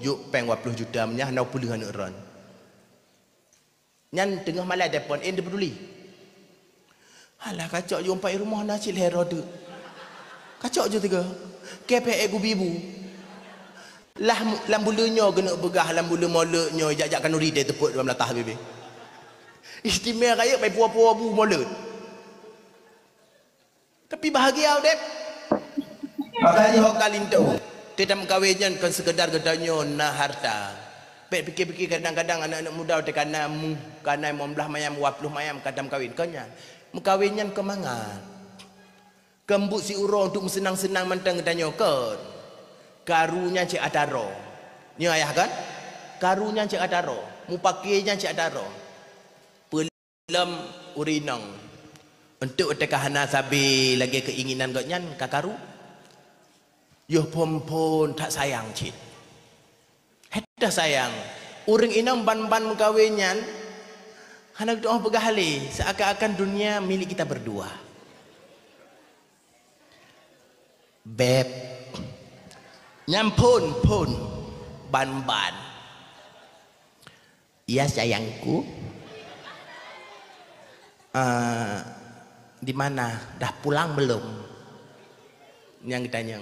juk peng 20 juta menyah nau puluh anak ron. Nyan tengah malam telefon dia peduli. Alah kacak jumpa rumah nacil hero tu. Kacak je tiga. KPE gubibu. Lambulunyo kena begah lambulu moleknya jajak kanuri dia tepuk dalam latah bebe. Istimewa raya pai puah-puah bu molek. Tapi bahagia dek. Makanya hok kalin tu. Tidak mengkawinkan kan sekedar gedanya na harta. Pek fikir-fikir kadang-kadang anak-anak muda tekana kana membelah mayam 20 mayam kadang kawin kanya. Mengkawinkan ke mangan. Kembuk si urang untuk senang-senang mentang gedanya ke. Karunya cik adaro. Ni ayah kan? Karunya cik adaro. Mu pakainya cik adaro. Pelam urinang. Untuk tekahana sabi lagi keinginan gaknyan kakaru. Yo pon tak sayang cik. Heta sayang. Orang inang ban-ban kawinyan. Anak doa begahali. Seakan-akan dunia milik kita berdua. Beb. Nyampun ban-ban. Ya sayangku. Di mana? Dah pulang belum? Yang ditanya.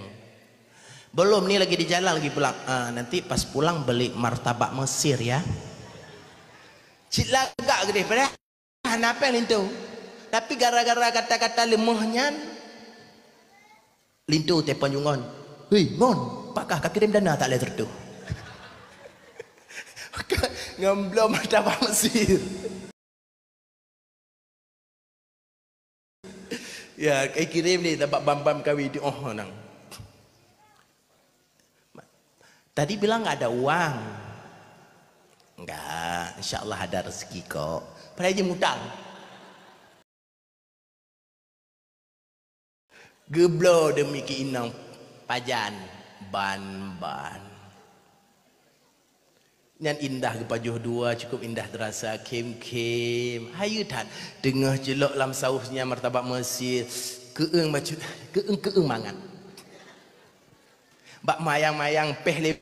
Belum, ni lagi di jalan lagi pulang. Nanti pas pulang beli martabak Mesir ya. Cik lagak gede pada. Kenapa yang lintu? Tapi gara-gara kata-kata lemahnya lintu telepon jungon. Hei, mon, pakah kaki kirim dana tak boleh tertuh. Ngambil martabak Mesir. Ya, kai kirim ni dapat bam-bam kawin di nang. Tadi bilang nggak ada uang. Enggak, insya Allah ada rezeki kok. Pada aja mutang. Geblo demi inang pajan ban-ban. Yang indah ke pajuh dua cukup indah terasa kem-kem. Hayu tak tengah jelok lam sausnya martabak Mesir. Keeng macam keeng mangan. Bak mayang-mayang peh le.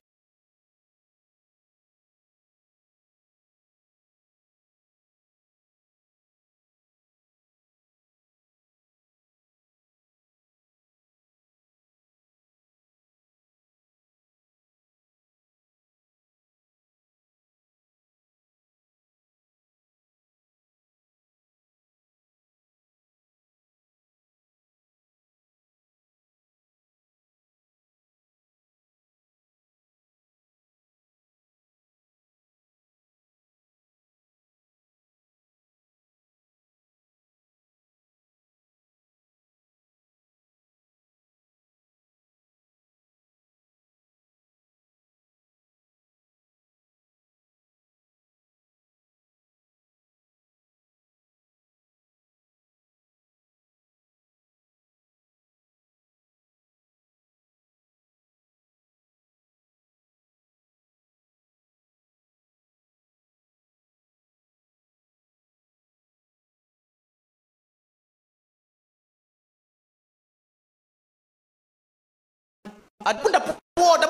Adapun dah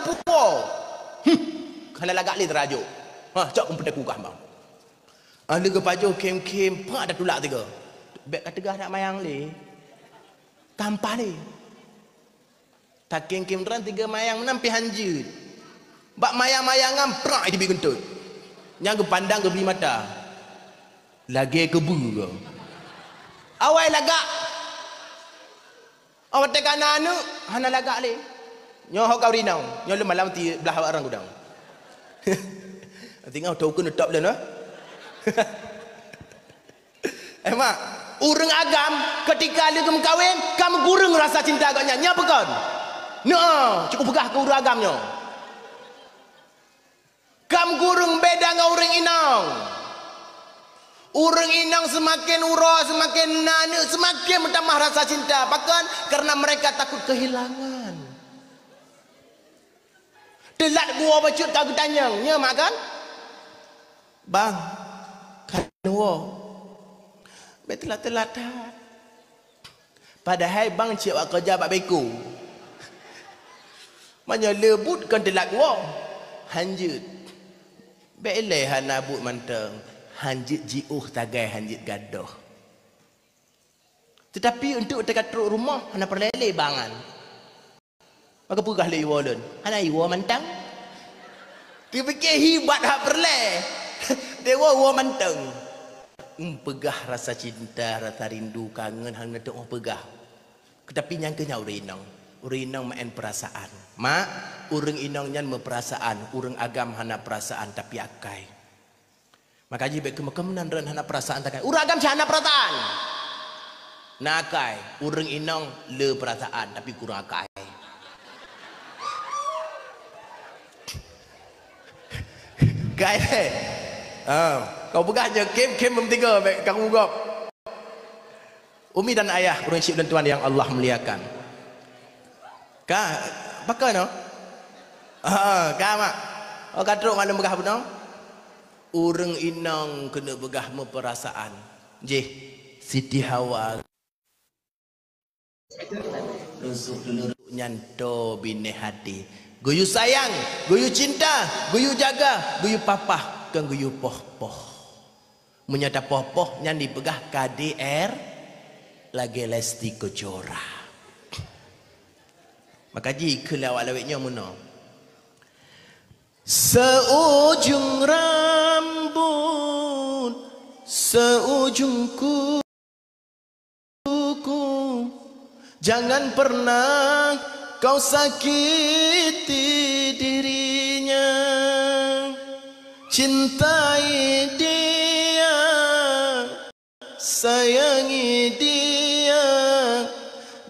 puas. Kena lagak li terajuk. Cak kumpul kukah bang. Ahli ke pajuh kem-kem pak ada tulak tiga. Bek kata gah nak mayang li. Tampah li. Tak kem-kem teran tiga mayang menampi hanjut. Bak mayang-mayangan prak di bigentut. Yang ke pandang ke beli mata. Lagi ke bu ke. Awai lagak. Awak tekan anu hana lagak li. Nyo kau rinau, nyo lu malam ti belah orang gudang. Tinggal tahu kena tak belan ah. Mak, Urang agam ketika dia kawin, kamu gurung rasa cinta agaknya. Nya apa kan? Nah, cukup pegah ke urang agamnya. Kamu gurung beda dengan urang inang. Urang inang semakin ura, semakin nana, semakin bertambah rasa cinta. Bahkan karena mereka takut kehilangan. Telat gua bacut kau tanya, nya mak kan? Bang, kan gua. Telat-telat dah. Padahal bang cik buat kerja buat beku. Mana lebut kan telat gua. Hanjut. Beleh hana but manteng. Hanjut jiuh tagai hanjut gadoh. Tetapi untuk dekat rumah hana perlele bangan. Maka pegah le iwalun. Hana iwa mantang. Dia fikir hibat hak perle. Dewa iwa mantang. Pegah rasa cinta, rasa rindu, kangen hang nak pegah. Tetapi yang kena urinang. Urinang main perasaan. Mak, urang inang nyan perasaan, urang agam hana perasaan tapi akai. Maka jibek kemenan ren hana perasaan takai. Urang agam hana perasaan. Nakai, urang inang le perasaan tapi kurang akai. Kai. Kau pegang je kem bertiga kamu gop. Umi dan ayah, urang cik dan tuan yang Allah muliakan. Ka, pakar no? Ka mak. Oh katruk mana begah benar? Urang inang kena begah perasaan. Je, Siti Hawa. Rusuk dulu nyanto bini hati. Guyu sayang, guyu cinta, guyu jaga, guyu papah, kan guyu poh-poh. Menyata poh-poh yang dipegah KDR lagi Lesti Kejora. Maka jika lawak lawiknya mana? Seujung rambut, seujung kuku, jangan pernah kau sakiti dirinya. Cintai dia, sayangi dia,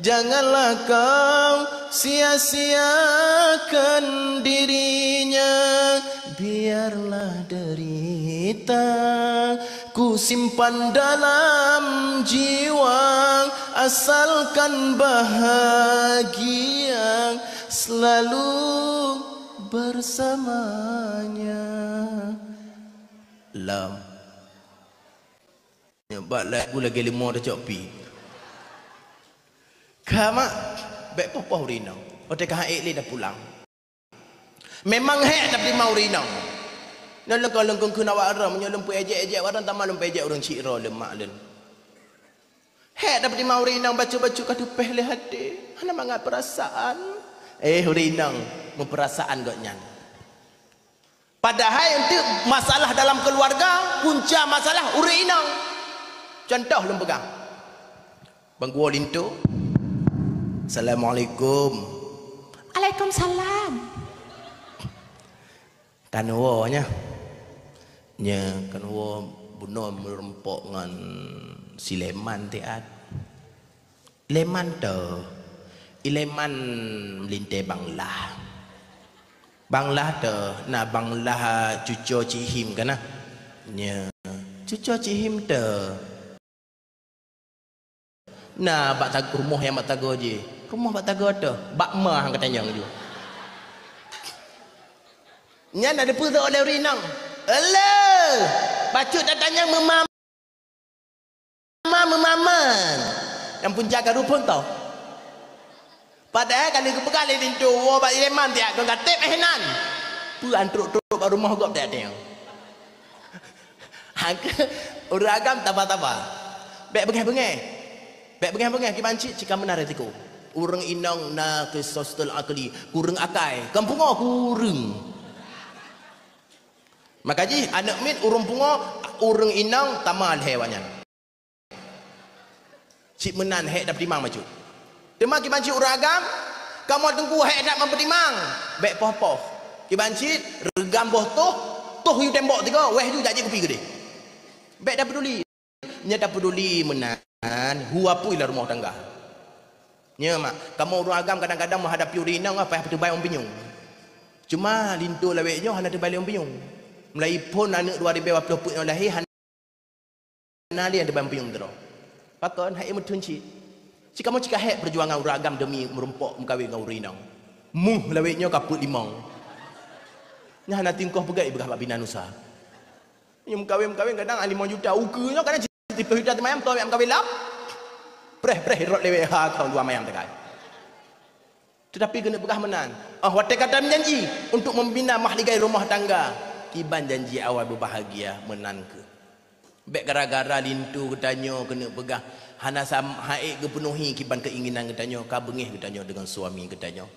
janganlah kau sia-siakan dirinya. Biarlah derita ku simpan dalam jiwa, asalkan bahagia selalu bersamanya. Lam nyebab lagu lagi lima dah cok pi. Kamak baik popah urinang. Otak haik le dah pulang. Memang hek tapi mau urinang. Nak lengkong kena waram menyolong pu ejek-ejek waran tak malum ejek orang cik ro lemak len. Hek dapat mau urinang baca-baca kadu peh le hati. Hana mangat perasaan. Urinang memperasaan goknya. Padahal untuk masalah dalam keluarga, punca masalah urinang. Contoh lembaga. Bang gua lintu. Assalamualaikum. Waalaikumsalam. Kanwa nya kanwa bunuh merempok ngan si Leman tiat. Leman tu Ileman melinte Banglah. Banglah tu na Banglah cucu Cihim kana. Nya cucu Cihim tu na bak tag rumah yang bak tago je. Rumah bak tago tu bak mah hang katanya je. Nya ada puza oleh urinang. Hello. Bacut datanya memaman. Yang pun jaga rupa tau. Padahal kalau kepegang le tintu bak Ileman dia kau gatep ehnan. Pu antruk-truk bak rumah gop dia tengok. Hang urang agam taba-taba. Bek bengeh-bengeh. Bek bengeh-bengeh ki banci cika menar tiku. Urang inang na ke sosial akli, kurang akai. Kampung kurang. Maka ji anak mit urang pungo urang inang tamal hewannya. Cik menan hek dapat timang maju. Demak ki banci urang agam, kamu tengku hek dak mempertimang. Bek poh-poh. Ki banci regam boh tuh yu tembok tiga, weh ju jaji kopi gede. Bek dak peduli. Nya dak peduli menan. Huapui lah rumah tangga. Ya mak, kamu orang agam kadang-kadang menghadapi urinang apa yang terbaik orang pinyung. Cuma lintu laweknya hana terbalik orang pinyung. Mulai pun anak 2020 pun yang lahir hana dia yang terbaik pinyung terus. Pakon hai mutun cik. Si kamu cik hak perjuangan orang agam demi merumpok mengkawin dengan urinang. Muh laweknya kaput limau. Nya hana tingkah pegai begah bab bina nusa. Yang mengkawin kadang 5 juta ukenya kadang tipe juta temayam tu ambil kawin lap. Preh rot lewe ha kau dua mayam tegai. Tetapi kena begah menan. Watak kata menjanji untuk membina mahligai rumah tangga. Kiban janji awal berbahagia menan ke. Bek gara-gara lintu ketanya kena begah hana sam haik kepenuhi kiban keinginan ketanya ka bengih ketanya dengan suami ketanya.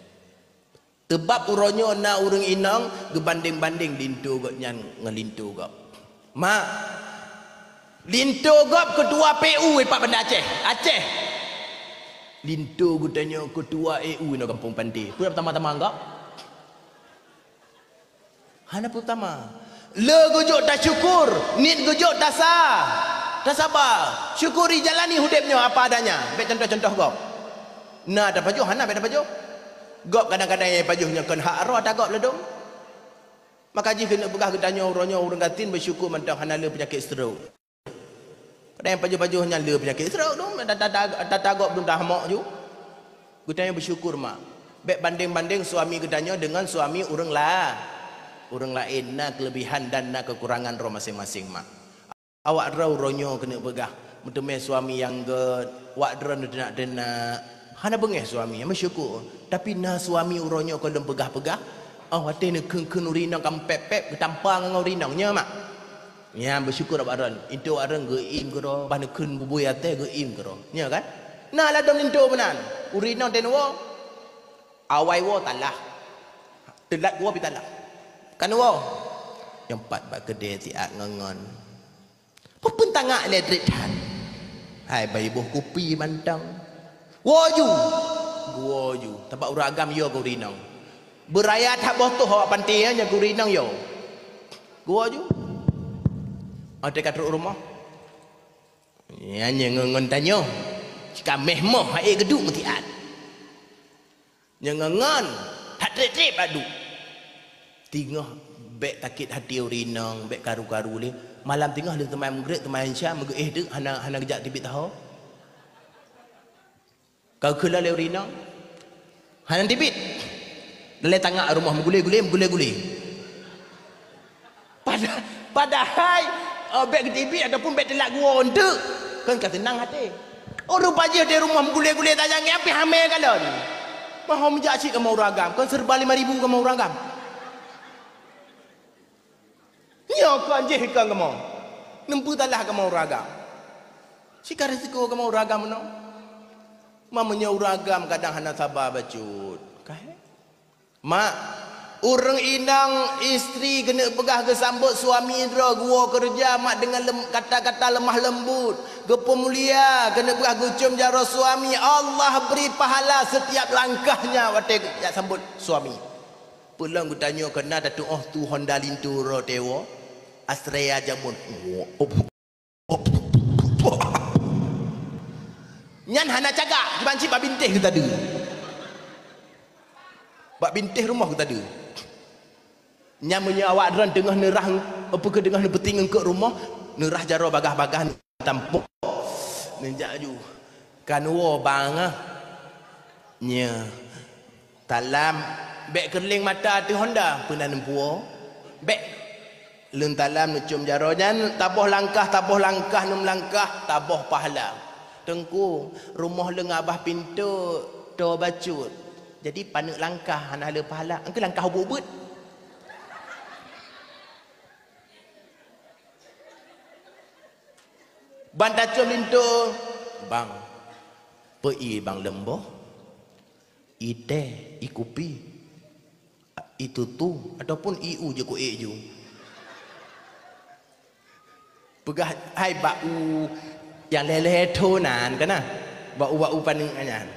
Tebab uronyo na urang inang gebanding-banding lintu gak nyan ngelintu gak. Mak Lintu gop ketua PU Pak Benda Aceh. Lintu gutanya ketua EU no kampung Pantai. Pun pertama-tama enggak? Hana pertama. Le gujuk tak syukur, nit gujuk tak sah. Tak sabar. Syukuri jalani hidupnya apa adanya. Bek contoh-contoh gop. Nah, ada pajuh hana bek ada pajuh. Gop kadang-kadang yang pajuhnya kan hak roh tak gop ledom. Maka jika kena begah ketanya orang gatin bersyukur mentang hana le penyakit stroke. Ada yang pajuh-pajuhnya le penyakit stroke tu, tak belum dah mak ju. Gutanya bersyukur mak. Bek banding-banding suami gutanya dengan suami orang lah. Orang lain na kelebihan dan na kekurangan roh masing-masing mak. Awak rau ronyo kena begah. Mentemui suami yang get, wak dera nak hana bengeh suami, bersyukur. Tapi na suami uronyo kalau pegah-pegah, wate ne keun urina kam pep-pep ketampang ngau urinangnya mak. Ya bersyukur abaran. Itu aran geim kero, bana keun bubui ate geim kero. Nya kan? Nah la dom lintu benan. Urinang tenwo. Awai wo talah. Telat wo pi talah. Kan wo. Yang pat bak kedai tiak ngongon. Pun tangak elektrik tan. Hai bayi buh kopi mantang. Woju. Woju. Tempat urang agam yo urinang. Beraya tak boh tu awak pantai nya urinang yo. Woju. Ada kat rumah. Ya nya ngongon tanyo. Jika mehmoh hai geduk metiat. Nya ngongon tak trip adu. Tingah bek takit hati urinang, bek karu-karu le. Malam tengah le temai maghrib, temai isya mageh dek hana gejak tibit tahu. Kau kela le urinang. Hana tibit. Lele tangak rumah menggule-gule. Padahal beg TV ataupun beg telak gua untuk kan kata tenang hati. Rupanya di rumah menggule-gule tak jangan api hamil kalon. Mahu menjak cik kamu ragam. Kan serba 5,000 kamu ragam. Ya kan je kan kamu. Nempu talah kamu ragam. Sikar risiko kamu ragam no. Mamanya ragam kadang hana sabar bacut. Kahe? Mak, orang inang isteri kena pegah ke sambut suami dra gua kerja mak dengan kata-kata lemah lembut. Gepo mulia kena pegah gucum jara suami. Allah beri pahala setiap langkahnya waktu ya sambut suami. Pulang ku tanya kena datu tu Honda lintu ro tewo. Astrea jamun. Nyan hana cagak dibanci bab bintih kita ada. Bab bintih rumah kita ada. Nyamanya awak deran tengah nerah apa ke tengah beting ke rumah nerah jaro bagah-bagah tampuk nenjak ju kan wo bang nya talam bek kerling mata tu Honda pernah nempuo bek lun talam nucum jaro nyan taboh langkah num langkah taboh pahala tengku rumah leng abah pintu to bacut jadi panek langkah hana ada pahala engke langkah ubut Banda lintu bang pei bang lemboh ite ikupi itu tu ataupun iu je ko eju pegah hai bau yang lele tonan kana bau paning anyan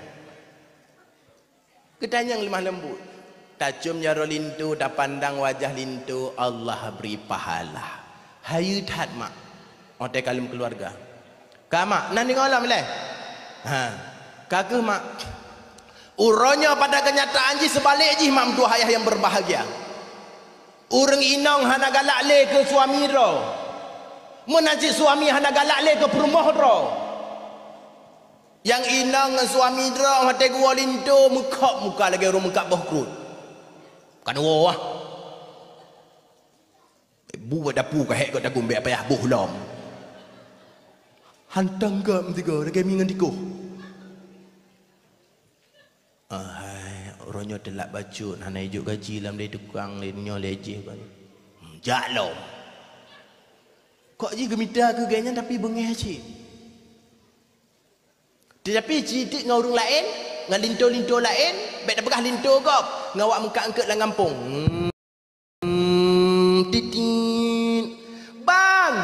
kedanyang lemah lembut tajum nyaro lintu dah pandang wajah lintu Allah beri pahala hayu tat mak ote kalim keluarga Kamak nan dengar lah boleh. Kagak mak. Uranya pada kenyataan ji sebalik ji mak dua ayah yang berbahagia. Urang inang hana galak le ke suami ro. Menajik suami hana galak le ke perumah ro. Yang inang dengan suami ro hati gua lintu muka lagi orang muka boh kerut. Kan wah. Bu dapu ka hek ko dakum be apa ya buh lom. Hantang ke mtiga lagi mingan diko. Ronyo telak baju hana ijuk gaji lam dia tukang dia nyo lejeh kan. Jalom. Kok ji gemita ke ganya tapi bengeh cik. Tetapi citik dengan orang lain, dengan linto-linto lain, baik dah begah linto kop, ngawak muka angkat lang kampung. Titit. Bang.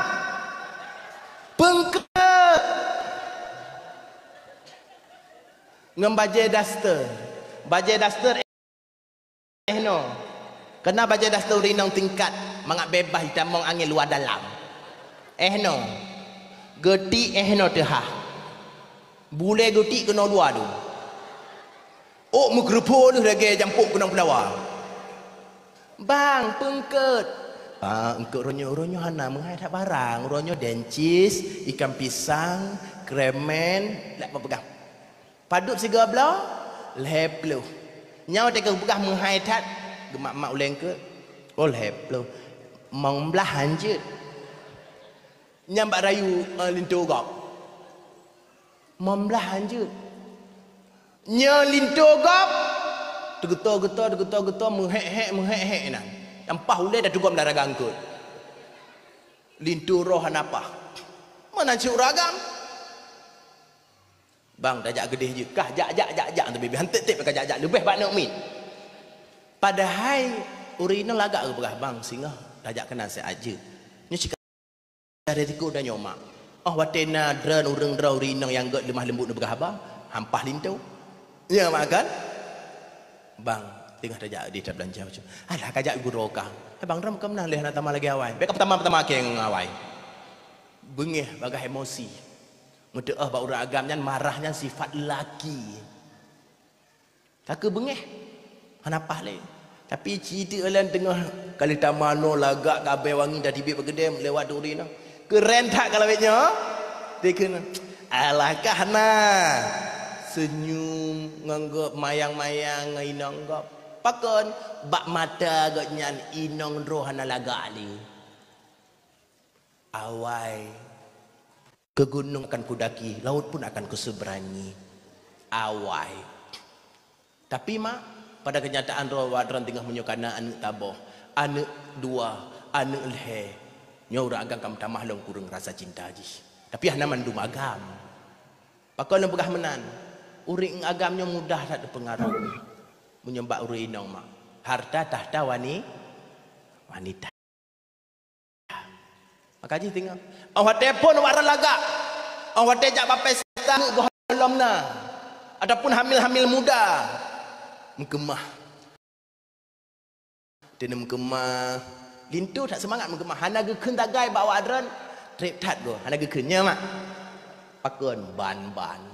Pengket. Ngam bajai duster. Bajai duster no. Kena bajai duster rinang tingkat, mangak bebas hitam mong angin luar dalam. No. Geti no tehah. Bule geti kena luar tu. Oh mukrepo lu lagi jampuk kena pelawar. Bang, pengket. Engkau ronyo hana menghai tak barang. Ronyo dencis, ikan pisang, kremen, lek pegang. Padut siga belah, leplo. Nyau tekan pegang menghai tak, gemak mak uleng ke. Oh leplo. Mang belah hanjut. Nyambak rayu lintu gok. Mang belah hanjut. Nya lintu gok. Getar menghek nak. Tampah ulai dah tugam darah gangkut. Lintu roh apa? Mana cuk ragam? Bang dah jak gedeh je. Kah jak tu baby. Hantet-tep pakai jak lebih bak nak mit. Padahal urina lagak ke berah bang singa dah jak kenal saya aja. Nya cik dari tiku dah nyomak. Oh watena dran urang drau urina yang gak lemah lembut berah bang. Hampah lintu. Ya makan. Bang tengah tajak di tab belanja macam. Alah kajak ibu rokah. Bang ram kemana leh nak tambah lagi awai. Baik pertama ke yang awai. Bengih bagai emosi. Mudah bak urang agamnya marahnya sifat lelaki. Tak ke bengih. Hanapah le. Tapi cerita alan tengah kali tamano lagak kabeh wangi dah tibik bergedem lewat durina. Keren tak kalau betnya? Dia kena. Alahkah nah. Senyum nganggap mayang-mayang inang gap. Pakon bak mata gak nyan inong rohana laga ali. Awai ke gunung akan kudaki, laut pun akan kuseberangi. Awai. Tapi mak pada kenyataan roh wadran tengah menyokana anak taboh, anak dua, anak leh. Nyaura agam kam tamah long kurang rasa cinta ji. Tapi hana mandu agam. Pakon yang begah menan. Uring agamnya mudah tak terpengaruh. Menyembah uri inong mak. Harta tahta wanita. Maka je tengok. Awak telefon waran lagak. Awak tejak bapai setang gohalom na. Adapun hamil-hamil muda. Menggemah. Dia menggemah. Lintu tak semangat menggemah. Hana gekun tagai bawa adran. Trip tat go. Hana gekunnya mak. Pakun ban-ban.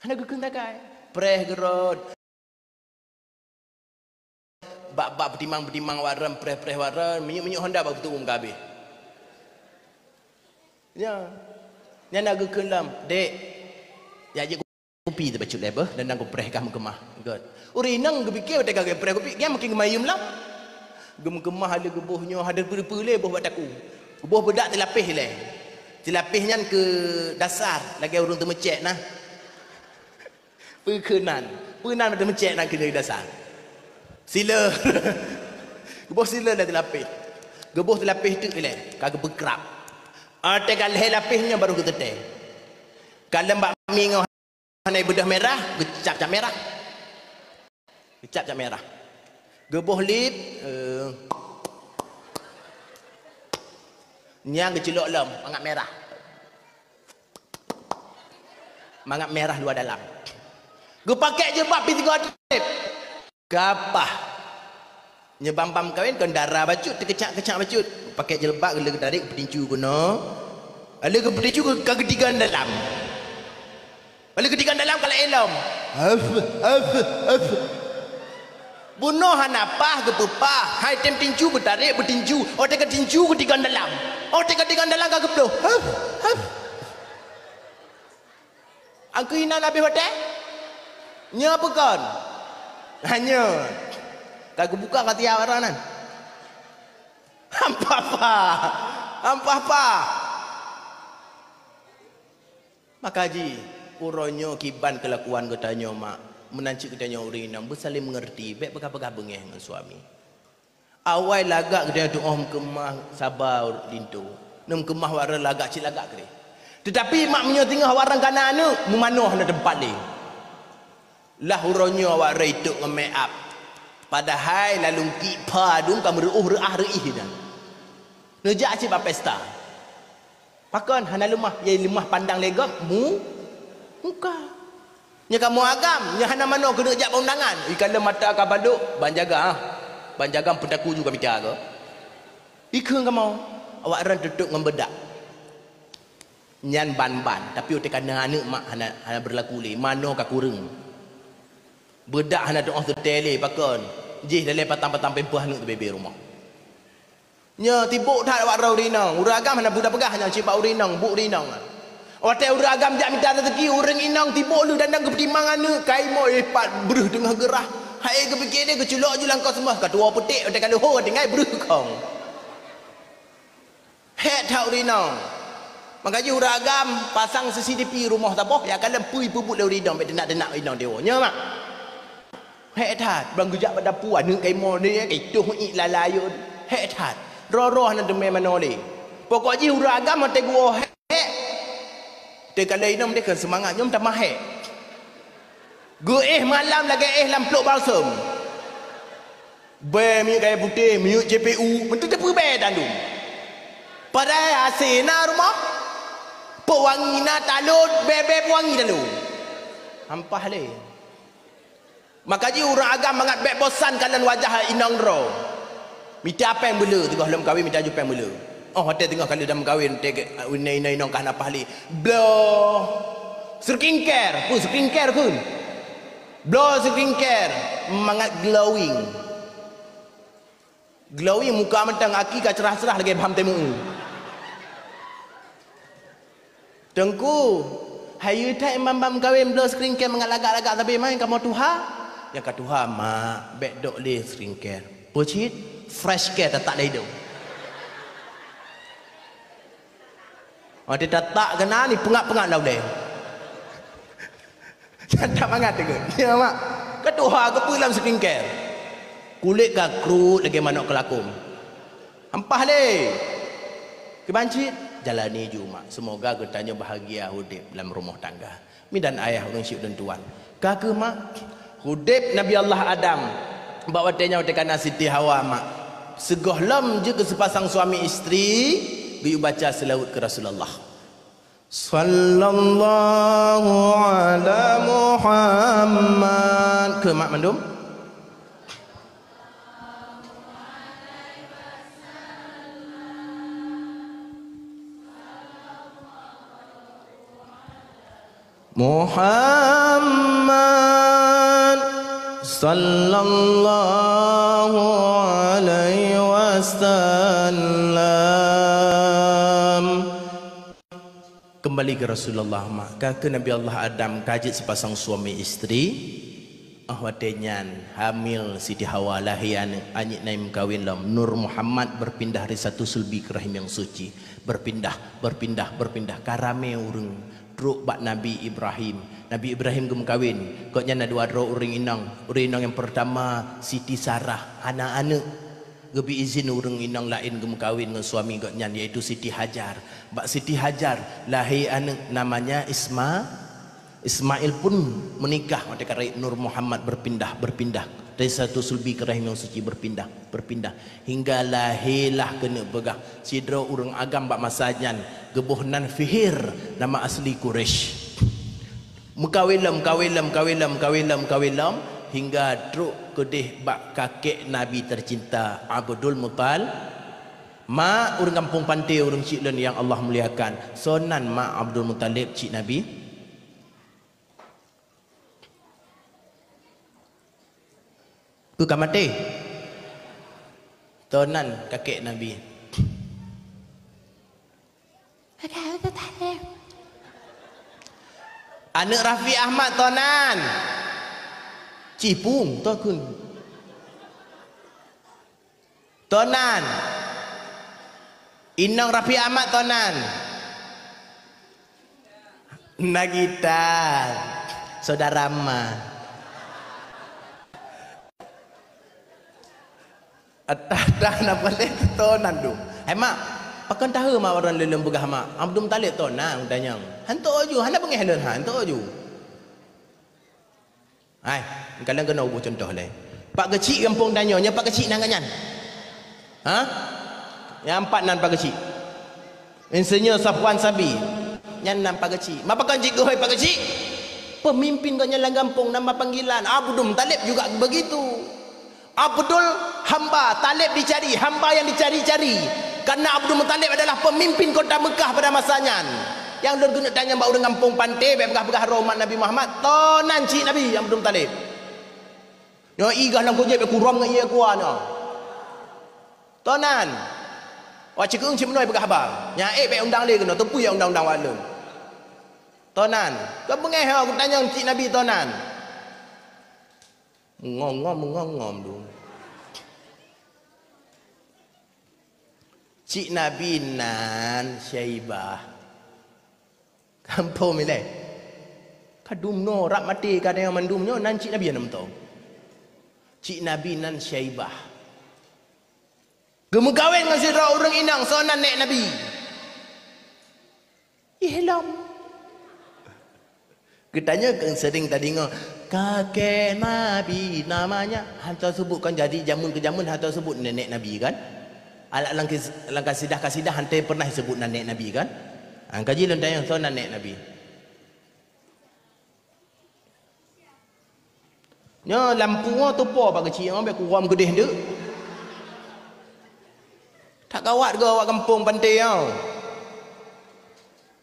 Hana gekun tagai. Preh gerod. Bak-bak bertimang-bertimang waran, preh-preh waran, minyak-minyak Honda bak betul menghabis. Ya. Nya nak gekun lam, dek. Ya je kopi tu bacut lebah dan aku preh kah menggemah. God. Urinang gepikir tak gak preh kopi, dia makin gemayum lam. Gem-gemah ada gebuhnya, ada pele-pele boh buat aku. Boh bedak telapih le. Telapihnya ke dasar, lagi urung tu mecek nah. Perkenan ada mecek nak kena dasar. Sila. Gebuh sila dah telapih. Gebuh telapih tu le, kagak berkerap. Tegal leh lapihnya baru ke teteh. Kalau mbak mi ngau hanai bedah merah, gecap merah. Gecap merah. Gebuh lip nyang gecelok lem, mangap merah. Mangap merah luar dalam. Gue pakai je bab pi 3 trip. Kapah. Nyebam-bam kawin kan darah bacut, terkecak-kecak bacut. Pakai jelbak gele tarik petincu guna. Ala ke petinju ke ketigan dalam. Ala ketigan dalam kalau elom. Bunuh hanapah ke pepah. Hai tem tinju bertarik bertinju. Oh teka tinju ketigan dalam. Oh teka ketigan dalam ke kepuluh. Angku ina lebih hotel? Nya apa kan? Hanya. Kau buka kata orang nan. Hampa apa? Maka haji, uronyo kiban kelakuan katanya mak. Menancik katanya urinam bersaling mengerti. Baik pegah-pegah bengeh dengan suami. Awal lagak katanya doa kemah sabar lintu. Nam kemah warna lagak cik lagak kere. Tetapi mak menyotingah warang kanan anu memanoh na tempat ni. Lah uronyo awak reituk nge-make up. Padahal lalu kipa dum kamu reih dah. Nejak cik pesta. Pakon hana lemah, ye lemah pandang legam muka. Nya kamu agam, nya hana mano kena jak undangan. Ikala mata ka baluk, ban jaga ban jaga pentaku juga bicara ke. Ikeng kamu awak ran duduk ngembedak. Nyan ban-ban, tapi utek kana anak mak hana berlaku le. Mano ka kurang. Bedak hana doa tele pakon. Jih dalam patang-patang pempah nuk bebe rumah. Nya tibuk dah awak rau rinang. Uragam hana budak pegah hanya cipak urinang, buk rinang. Awak teh uragam jak minta rezeki urang inang tibuk lu dandang ke pertimbangan nu kai mo epat beruh tengah gerah. Hai ke fikir dia keculok julang kau semua ka tua petik utek kalau ho dengai beruh kau. Het tak urinang. Makanya uragam pasang CCTV rumah tak boh ya kalau pui pupuk le urinang be denak-denak urinang dewa. Nya mak. Hek that bang gejak pada puan ni kai mo ni kai tuh ik lalayun. Hek that. Roh-roh nak demai mana ni. Pokoknya uragam mate gua hek. Te kalau inam dia kan semangat nyom tak mahek. Gua malam lagi lamplok balsam. Be mi kai putih, mi CPU, mentu te be tandum. Pada asina rumah. Pewangi na talut, bebe pewangi dalu. Hampah le. Makanya orang agam mangat bek bosan kalan wajah inang ro. Minta apa yang bela tengah dalam kahwin minta jumpa yang bela. Oh hotel tengah kali dalam kahwin teg inang kan apa hali. Blow skincare, pun skincare pun. Blow skincare mangat glowing. Glowing muka mentang aki ka cerah-cerah lagi paham temu. Tengku, hayu tak mam kahwin blow skincare mangat lagak-lagak tapi main kamu Tuhan. Yang kata Tuhan mak bek dok le skincare. Pocit fresh care tak ada hidup. Oh dia tak kena ni pengak-pengak dah boleh. Tak mangat ke? Ya mak. Ketua ke dalam skincare. Kulit ka krut lagi manok kelakum. Ampah le. Kebancit jalani ju mak. Semoga getanya bahagia hidup dalam rumah tangga. Mi dan ayah orang syuk dan tuan. Kakak mak Hudib Nabi Allah Adam bawa tanya utekana Siti Hawa mak. Segohlam je ke sepasang suami isteri bi baca selawat ke Rasulullah. Sallallahu ala Muhammad. Ke mak mandum? Muhammad sallallahu alaihi wasallam. Kembali ke Rasulullah maka ke Nabi Allah Adam kajit sepasang suami isteri ahwatenyan hamil Siti Hawa lahian anyik naim kawin lam Nur Muhammad berpindah dari satu sulbi ke rahim yang suci berpindah karame urang druk bak Nabi Ibrahim gem kawin koknya na dua ro uring inang yang pertama Siti Sarah anak-anak gebi izin urang inang lain gem kawin dengan suami koknya yaitu Siti Hajar bak Siti Hajar lahir anak namanya Ismail pun menikah mereka Nur Muhammad berpindah dari satu sulbi ke rahim yang suci berpindah hingga lahirlah kena begah sidro urang agam bak masajan gebuhnan Fihir nama asli Quraisy mekawilam hingga truk kedih bak kakek Nabi tercinta Abdul Muttalib Mak orang kampung pantai orang cik len yang Allah muliakan. Sonan mak Abdul Muttalib cik Nabi. Bukan mati. Sonan kakek Nabi. Ada Talib. Anak Rafi Ahmad Tonan. Cipung Tokun. Tonan. Inang Rafi Ahmad Tonan. Nagita. Saudara Ma. Dah nak balik Tonan tu. Hai mak, pakan tahu mak orang lelem begah mak. Abdul Muttalib Tonan tanya. Hantu aju, hana pengen halan hantu aju. Hai, kalian kena ubah contoh lain. Pak kecil kampung tanya, nya pak kecil nanganyan. Ha? Yang empat nan pak kecil. Insinyur Safwan Sabi. Yang enam pak kecil. Mak pakan cikgu hai pak kecil. Pemimpin kau dalam kampung nama panggilan Abdul Muttalib juga begitu. Abdul hamba, Talib dicari, hamba yang dicari-cari. Karena Abdul Muttalib adalah pemimpin kota Mekah pada masanya. Yang lu guna tanya mbak orang kampung pantai, begah-begah rahmat Nabi Muhammad, tonan cik Nabi Abdul Muttalib. Yo igah lang kujep kurang ngan ia kuana. Tonan. Wa cekeung cik menoi begah ba. Nya be undang le kena tepu ya undang-undang wala. Tonan. Kau bengeh aku tanya cik Nabi tonan. Ngom tu. Cik Nabi nan Syaibah. Kampung milai. Kadum no rak mati kada yang mandumnya nan cik Nabi enam tahu. Cik Nabi nan Syaibah. Gemegawin dengan sidra orang inang sonan nek Nabi. Ihlam. Ketanya kan sering tadi ngah kakek Nabi namanya. Hantar sebutkan jadi jamun ke jamun hantar sebut nenek Nabi kan. Alangkah sidah kasidah hantar pernah sebut nenek Nabi kan. Kaji lentang yang sonan nenek Nabi. Nya lampu tu po pak kecil ambil kurang gedeh dia. Tak kawat ke awak kampung pantai kau.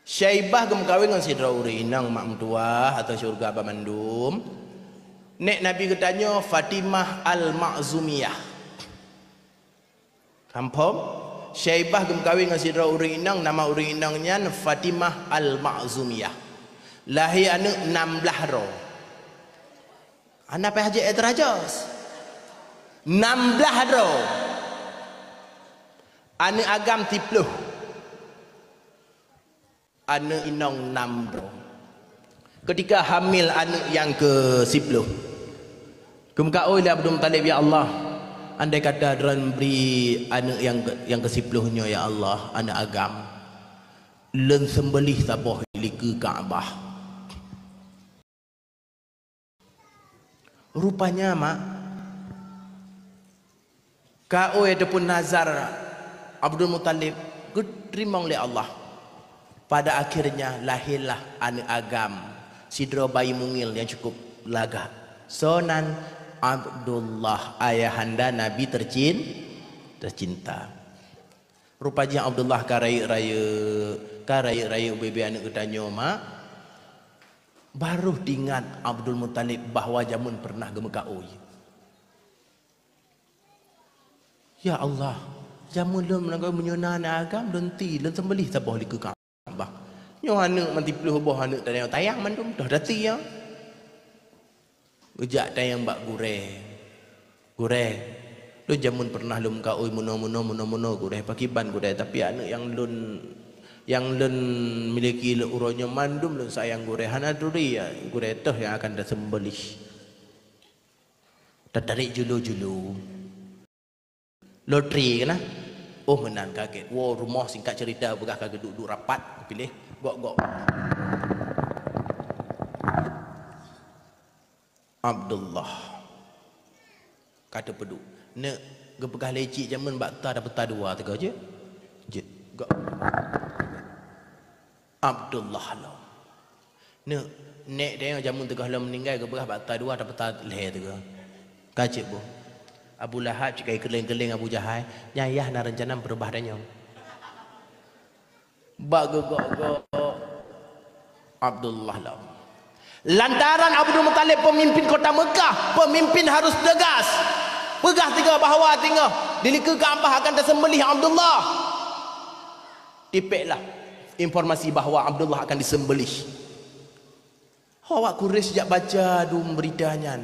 Syaibah gem kahwin dengan sidra uri inang mak mentua atau syurga Abah Mandum. Nek Nabi ketanya Fatimah Al-Ma'zumiyah. Kampung Syaibah gem kahwin dengan sidra uri inang, nama uri inangnya Fatimah Al-Ma'zumiyah. Lahir anak 16 ro. Anak pe haji edrajas 16 ro. Anak agam 30. Anak inong 6 ro. Ketika hamil anak yang ke-10. Kemuka oi Abdul Muttalib ya Allah. Andai kata dran beri anak yang ke-10-nya ya Allah, anak agam. Len sembelih sabah li ke Kaabah. Rupanya mak kau ataupun nazar Abdul Muttalib diterima oleh Allah. Pada akhirnya lahirlah anak agam sidra bayi mungil yang cukup lagak. Sonan Abdullah ayahanda Nabi tercinta. Rupanya Abdullah karai-raya bebe anak ketanya mak. Baru diingat Abdul Muttalib bahawa jamun pernah gemeka oi. Ya Allah, jamun lem nak menyona agam denti dan sembelih sabah li ke Kaabah. Nyo anak manti puluh boh anak tayang mandum dah dati ya. Ujak tayang bak gure. Lu jamun pernah lum ka oi muno gure pakiban gure tapi anak yang lun miliki uronya mandum lun sayang gure hana duri ya gure toh yang akan disembelih. Tertarik julu lotri kena. Oh menang kaget. Wow rumah singkat cerita begah kaget duduk rapat pilih gok. Abdullah kata pedu nek gebegah lecik zaman bakta dah peta dua tega je gok Abdullah lo nek dia jamun tengah lah meninggal gebegah bakta dua dah peta leh tega kacik bu Abu Lahab cikai keling-keling Abu Jahal, nyayah na rencana berubah danyo. Bagagak Abdullah lah. Lantaran Abdul Muttalib pemimpin kota Mekah, pemimpin harus tegas. Pegah tiga bahawa tinggal dilika Kaabah akan tersembelih Abdullah. Tipeklah informasi bahawa Abdullah akan disembelih. Awak Quraisy sejak baca beritanya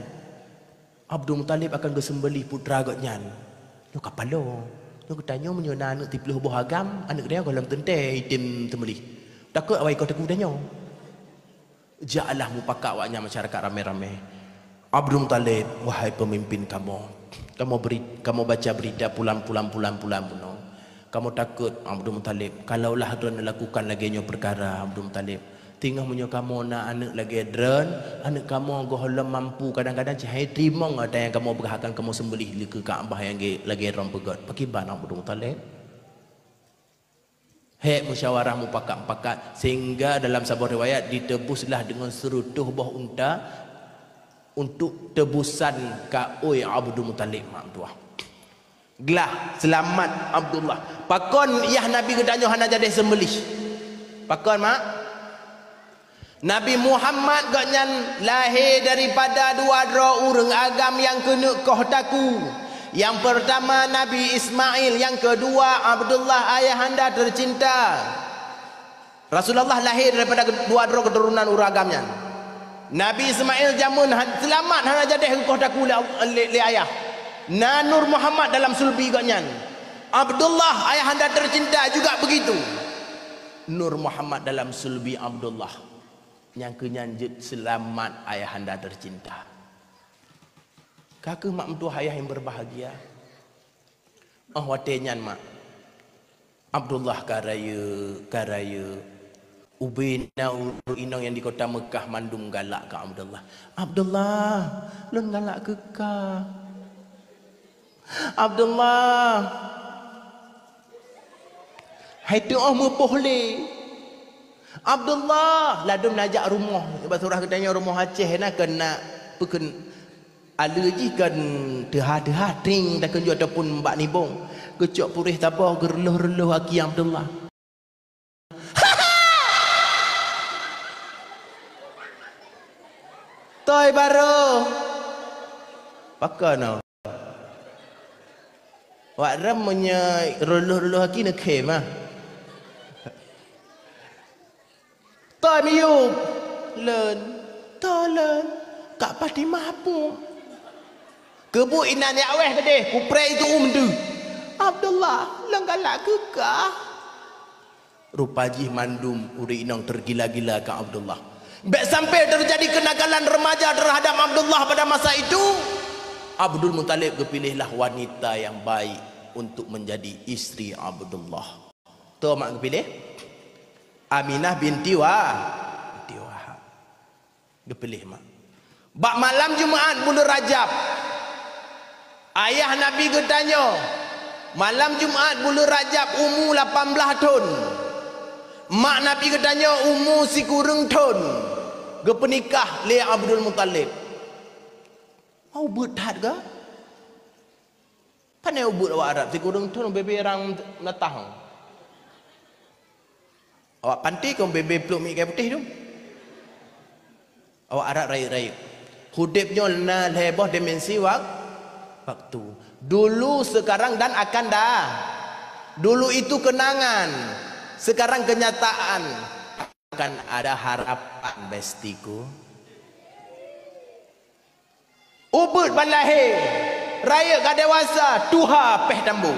Abdul Muttalib akan disembelih putra agaknya. Yo kapalo. Yo katanya menyona anak tipluh buah agam, anak dia kalau tentai itim tembelih. Takut awak ikut aku danyo. Ja'alah mupakak awaknya masyarakat ramai-ramai. Abdul Muttalib, wahai pemimpin kamu baca berita pulang. Kamu takut Abdul Muttalib, kalaulah drone lakukan lagi nyo perkara Abdul Muttalib. Tinggal menyo kamu nak anak lagi drone, anak kamu goholam mampu kadang-kadang cahaya terima ada yang kamu berhakan kamu sembelih ke Kaabah yang lagi rom pegot. Pakiban Abdul Muttalib. Hek musyawarah mupakat sehingga dalam sebuah riwayat ditebuslah dengan serutuh buah unta untuk tebusan kaoi Abdul Muttalib mak tuah. Gelah selamat Abdullah. Pakon yah Nabi gedanyo hana jadi sembelih. Pakon mak. Nabi Muhammad gaknyan lahir daripada dua orang agam yang kena kohtaku. Yang pertama Nabi Ismail, yang kedua Abdullah ayahanda tercinta. Rasulullah lahir daripada dua keturunan uragamnya. Nabi Ismail jamun selamat hana jadi kohtaku le ayah. Nur Muhammad dalam sulbi gaknyan. Abdullah ayahanda tercinta juga begitu. Nur Muhammad dalam sulbi Abdullah. Yang kenyanjut selamat ayahanda tercinta. Kakak mak mentua ayah yang berbahagia. Watenyan mak. Abdullah karaya ubina inong yang di kota Mekah mandum galak ke Abdullah. Abdullah, lun galak ke ka. Abdullah. Hai tu mu boleh. Abdullah ladum najak rumah. Surah katanya rumah Aceh nak kena peken alergi kan deha-deha ting tak kenju ataupun mbak nibong kecok purih tabah gerluh-reluh aki Abdullah. Toy baru pakana wak ram punya reluh-reluh aki nak kem ah. Toy miyuk len tolen kak pasti mampu. Kebu inan ya weh kedeh kupre itu umdu. Abdullah langgalak kekah. Rupaji mandum uri inang tergila-gila ke Abdullah. Baik sampai terjadi kenakalan remaja terhadap Abdullah pada masa itu. Abdul Muttalib kepilihlah wanita yang baik untuk menjadi istri Abdullah. Tahu mak kepilih? Aminah binti Wahab. Kepilih mak. Bak malam Jumaat bulan Rajab. Ayah Nabi ketanya, malam Jumaat bulan Rajab umur 18 tahun. Mak Nabi ketanya umur si kurang tahun. Gepenikah le Abdul Muttalib. Mau bertat ke? Pandai ubut awak Arab si kurang tahun bebe orang natah. Awak pantai kau bebe peluk mik kain putih tu. Awak Arab raik-raik. Hudibnya na lebah dimensi waktu. Dulu, sekarang dan akan dah. Dulu itu kenangan, sekarang kenyataan. Akan ada harapan bestiku. Ubud balahir, raya ka dewasa, tuha peh tambu.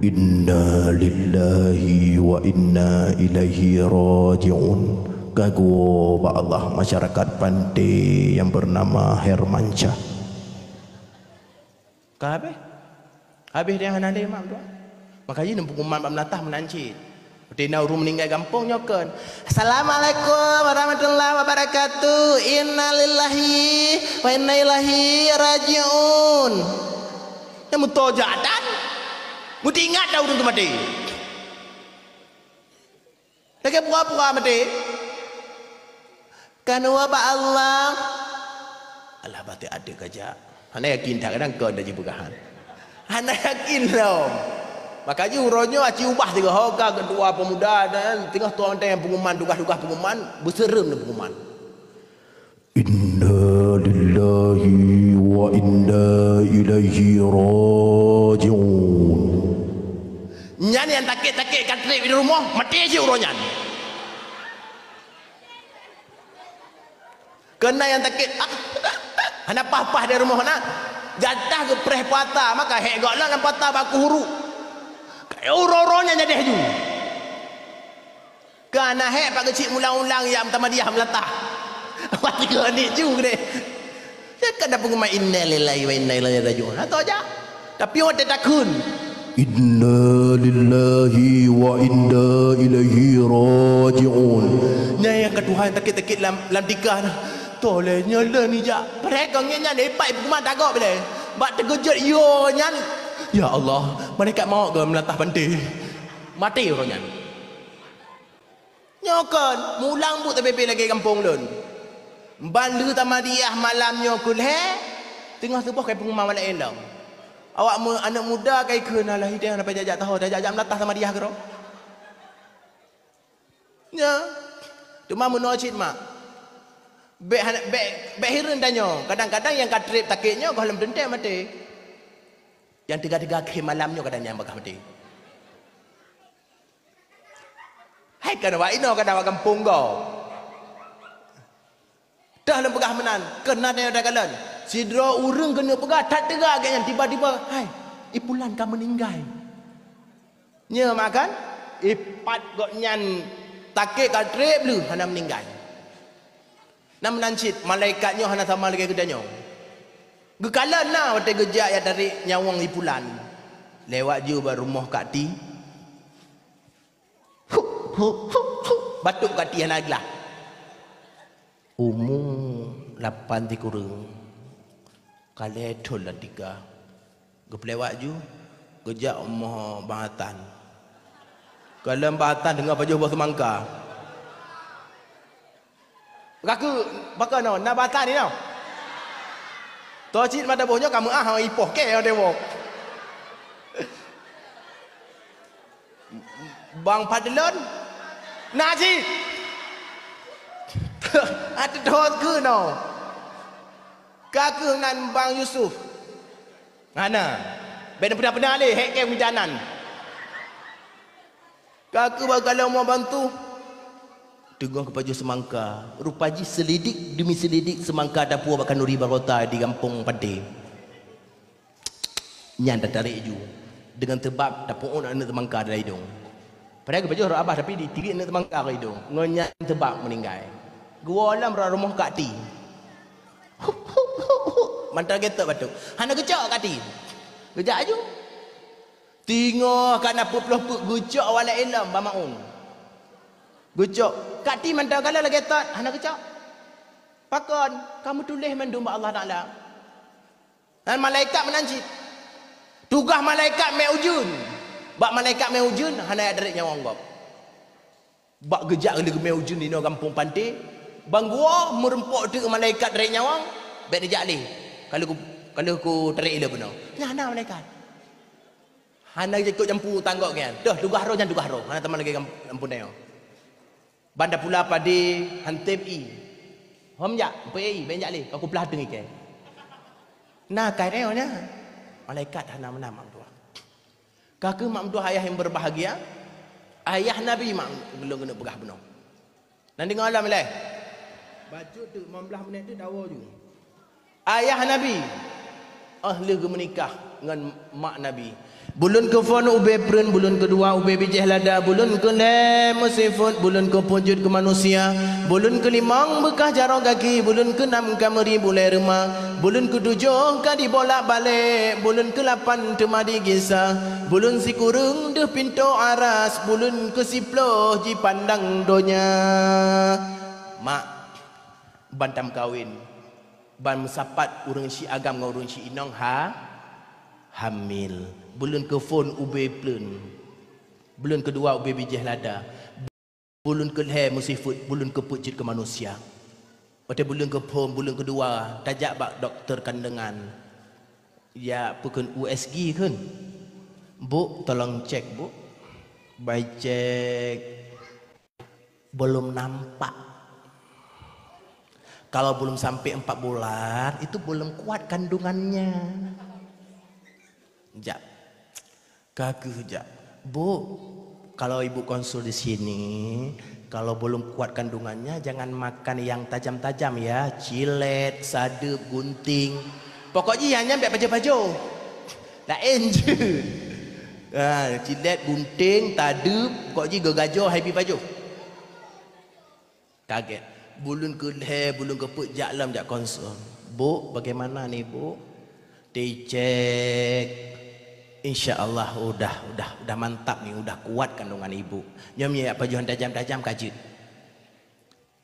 Inna lillahi wa inna ilaihi raji'un. Gagu Allah masyarakat pantai yang bernama Hermansyah. Habis dia hana le mak tu. Makanya nampu kuman bab natah menancit. Tina urung meninggal gampung nyokan. Assalamualaikum warahmatullahi wabarakatuh. Innalillahi wa inna ilaihi rajiun. Yang mutojadan. Muti ingat dah urung tu mati. Lagi pura-pura mati. Kan wabak Allah. Allah bati ada kajak. Hana yakin tak kadang kau dah jibagahan. Hana yakin dong. Maka ju ronyo aci ubah tiga hoka kedua pemuda dan tengah tuan yang pengumuman tugas-tugas pengumuman berserem dengan pengumuman. Inna lillahi wa inna ilaihi raji'un. Nyan yang takik-takik katrip di rumah mati aja uronyan. Kena yang takik hana pah-pah di rumah hana jatah ke preh patah maka hek gaklah dalam patah baku huruf. Uro-uronya jadi haju. Kana hek pak kecil ulang-ulang yang pertama dia melatah. Mati ke ni juga deh. Dia kada pengumai inna lillahi wa inna ilaihi raji'un. Atau aja. Tapi orang takun. Inna lillahi wa inna ilaihi raji'un. Nya yang kedua yang takit-takit lam tikah dah. Toleh nyala ni jak. Mereka nyan hebat pengumuman takok boleh. Bak terkejut yo nyan. Ya Allah, mereka mau ke melatah pantai. Mati orangnya. Nyokan, mulang but TPP lagi kampung lun. Bandu tamadiah malamnya kulhe. Tengah tu pakai pengumuman wala elang. Awak anak muda kai kenalah hidayah apa jajak tahu dah jajak melatah tamadiah ke ro. Ya. Tu mak menocit mak. Bek hirin danyo. Kadang-kadang yang katrip takiknya kalau mendente mati. Yang tiga-tiga ke malamnya kadang-kadang bakal mati. Hai kan awak ino kadang awak kampung kau. Dah lem pegah menan, kena dia dah kalan. Sidra urang kena pegah tak tegak yang tiba-tiba, hai, ipulan kamu meninggal. Nya makan, ipat gok nyan takik katrip lu hana meninggal. Nam nancit malaikatnya hana sama lagi gedanya. Gekalan lah waktu gejak yang tarik nyawang ipulan. Lewat je rumah Kak Ti. Batuk Kak Ti yang aglah. Umur 8 ti kurang. Kali itu lah 3. Gepelewat je. Gejak umur bahatan. Kalau bahatan dengar baju buah semangka. Kaku, bakal no, nak bahatan ni no. Tocit mata bohnya kamu hang ipoh ke yang dewo. Bang Padlon. Naji. Ada dot ke no. Kaku dengan Bang Yusuf. Mana? Benar-benar le hek ke midanan. Kaku kalau mau bantu dengar ke baju semangka. Rupaji selidik demi selidik semangka dapur bakal nuri barota di kampung Padi. Nyan dah tarik ju. Dengan tebak dapur anak semangka dalam hidung. Padahal ke baju orang abah tapi ditirik anak semangka ke hidung. Ngonyak tebak meninggal. Gua alam rumah Kak Ti. Mantar getok batuk. Hana gecak Kak Ti. Gejak ju. Tengok kan apa pelopuk gecak wala elam bamaun. Gecak. Kak Ti mantar kala lagi tak, hana kecak. Pakon, kamu tulis mandum Allah Taala. Dan malaikat menancit. Tugas malaikat meujun. Bak malaikat meujun, hana ada nyawang bab. Bak gejak lagi meujun di kampung pantai. Bang gua merempok tu malaikat dari nyawang, baik dia jali. Kalau ku tarik ila benar. Hana malaikat. Hana ikut jampu tanggok kan. Dah tugas roh jangan tugas roh. Hana teman lagi kampung dia. Banda pula pada hantem i. Hom jak, pai benjak le, kau pelah tengi ke. Nah, kai dia nya. Malaikat hana menam mak tua. Kakak mak tua ayah yang berbahagia. Ayah Nabi mak belum kena pegah benar. Dan dengar alam le. Baju tu 15 minit tu dawa ju. Ayah Nabi ahli menikah dengan mak Nabi. Bulan ke fon ube pren, bulan kedua ube bijih lada, bulan ke le musifut, bulan ke pujud ke manusia, bulan ke limang bekah jarang kaki, bulan ke enam kameri boleh rumah, bulan ke tujuh kadi bolak balik, bulan ke lapan temadi kisah, bulan si kurung deh pintu aras, bulan ke siploh ji pandang donya. Mak bantam kawin, ban musapat urang si agam ngau urang si inong hamil. Bulan ke fon ube plun. Bulan kedua ube bijih lada. Bulan ke le musifut, bulan ke pujud ke manusia. Pada bulan ke pom, bulan kedua tajak bak doktor kandungan. Ya bukan USG kan. Bu tolong cek bu. Baik cek. Belum nampak. Kalau belum sampai 4 bulan itu belum kuat kandungannya. Jap. Kagak jap. Bu, kalau ibu konsul di sini, kalau belum kuat kandungannya jangan makan yang tajam-tajam ya, cilet, sadep, gunting. Pokoknya yang nyampe baju-baju. Lain je. Cilet, gunting, tadep, pokoknya gagajah happy baju. Kaget. Bulun ke leher, bulun ke perut, jaklam jak konsul. Bu, bagaimana nih bu? Dicek. InsyaAllah udah mantap nih, udah kuat kandungan ibu. Nyom ya apa jualan tajam-tajam kajut.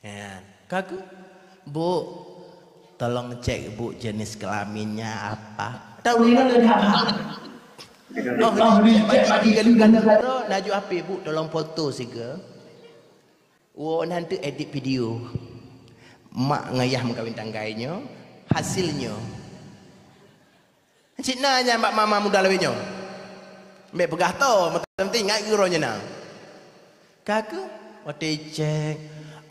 Ya, kagak. Bu, tolong cek bu jenis kelaminnya apa. Tahu ni lah. Oh, ni bagi galu-galu. Naju apa bu? Tolong foto siga. Oh, nanti edit video. Mak ngayah mengkawin tanggainya, hasilnya. Cik nanya mak mama muda lawinyo. Mbak pegah to, penting ingat gurunya nak. Kakak, waktu cek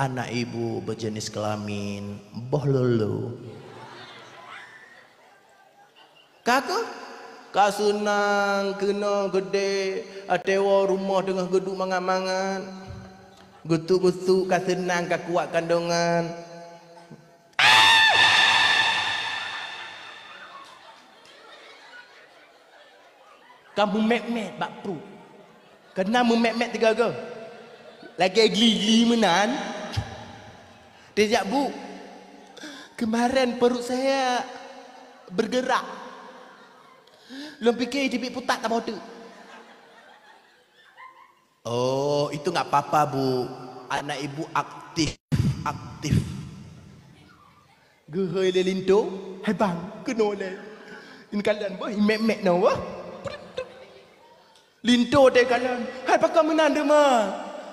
anak ibu berjenis kelamin boh lulu. Kakak, kasunang kena gede, atewa rumah dengan geduk mangan-mangan. Gutuk-gutuk kasenang kakuat kandungan. Kamu mek-mek bak pru. Kena memek-mek tiga ke? Lagi geli-geli menan. Dia bu. Kemarin perut saya bergerak. Belum fikir dia putat tak bodoh. Oh, itu enggak apa-apa, Bu. Anak ibu aktif. Gehoi le lindo. Hai bang, kena le. Ini kalian boh, mek-mek no wah. Lindo de galon. Hai pakam menan de ma.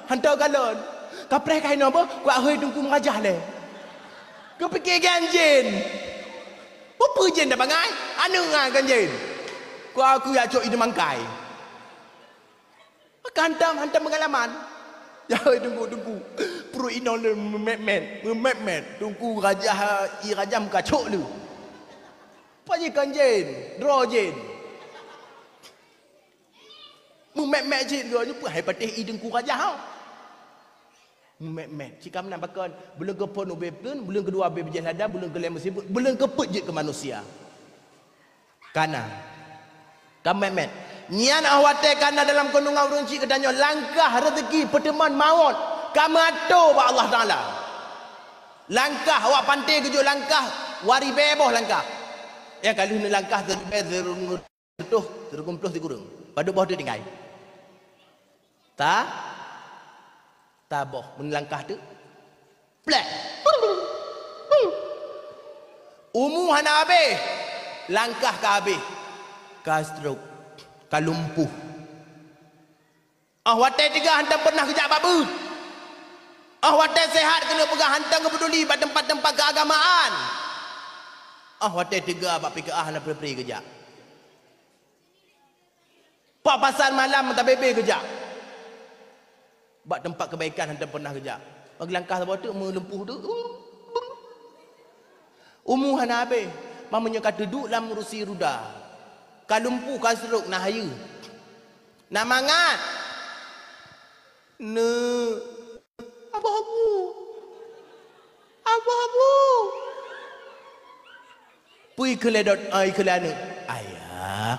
Hantar galon. Kapres kain apa? Kuat hoi tungku mengajah le. Kau fikir ganjin. Apa jen dah bangai? Anu ngai ganjin. Kuat aku ya cok ide mangkai. Hantam pengalaman. Ya tunggu. Perut ino le memet. Tunggu rajam kacok lu. Apa je ganjin? Draw jen. Memek je dia pun hai patih idengku raja hau. Memek. Jika menampakkan belum ke pon ubepun, belum kedua be berjalan ada, belum ke lem sibuk, belum ke put je ke manusia. Kana. Kamemet. Nyian awate kana dalam kandungan urunci kedanyo langkah rezeki pertemuan maut. Kamu ato ba Allah Taala. Langkah awak pantai kejuk langkah wari beboh langkah. Ya kalau ni langkah terbe terkumpul di kurung. Pada bawah dia tinggal. Taboh melangkah tu. Plek. Umu hana habis. Langkah ke habis. Ka stroke. Ka lumpuh. Watai tiga hantam pernah kejap babut. Watai sehat kena pegang hantam ke peduli pada tempat-tempat keagamaan. Watai tiga bak pikir nak pergi kejap. Pak pasal malam tak bebe kejap. Bak tempat kebaikan hantar pernah kejap. Bagi langkah sebab tu melempuh tu. Umur hana habis. Mamanya kata duduk dalam rusi ruda. Kalumpuh kasruk nak haya. Nak mangat. Abu-abu. Pui ke ledot ke lana. Ayah.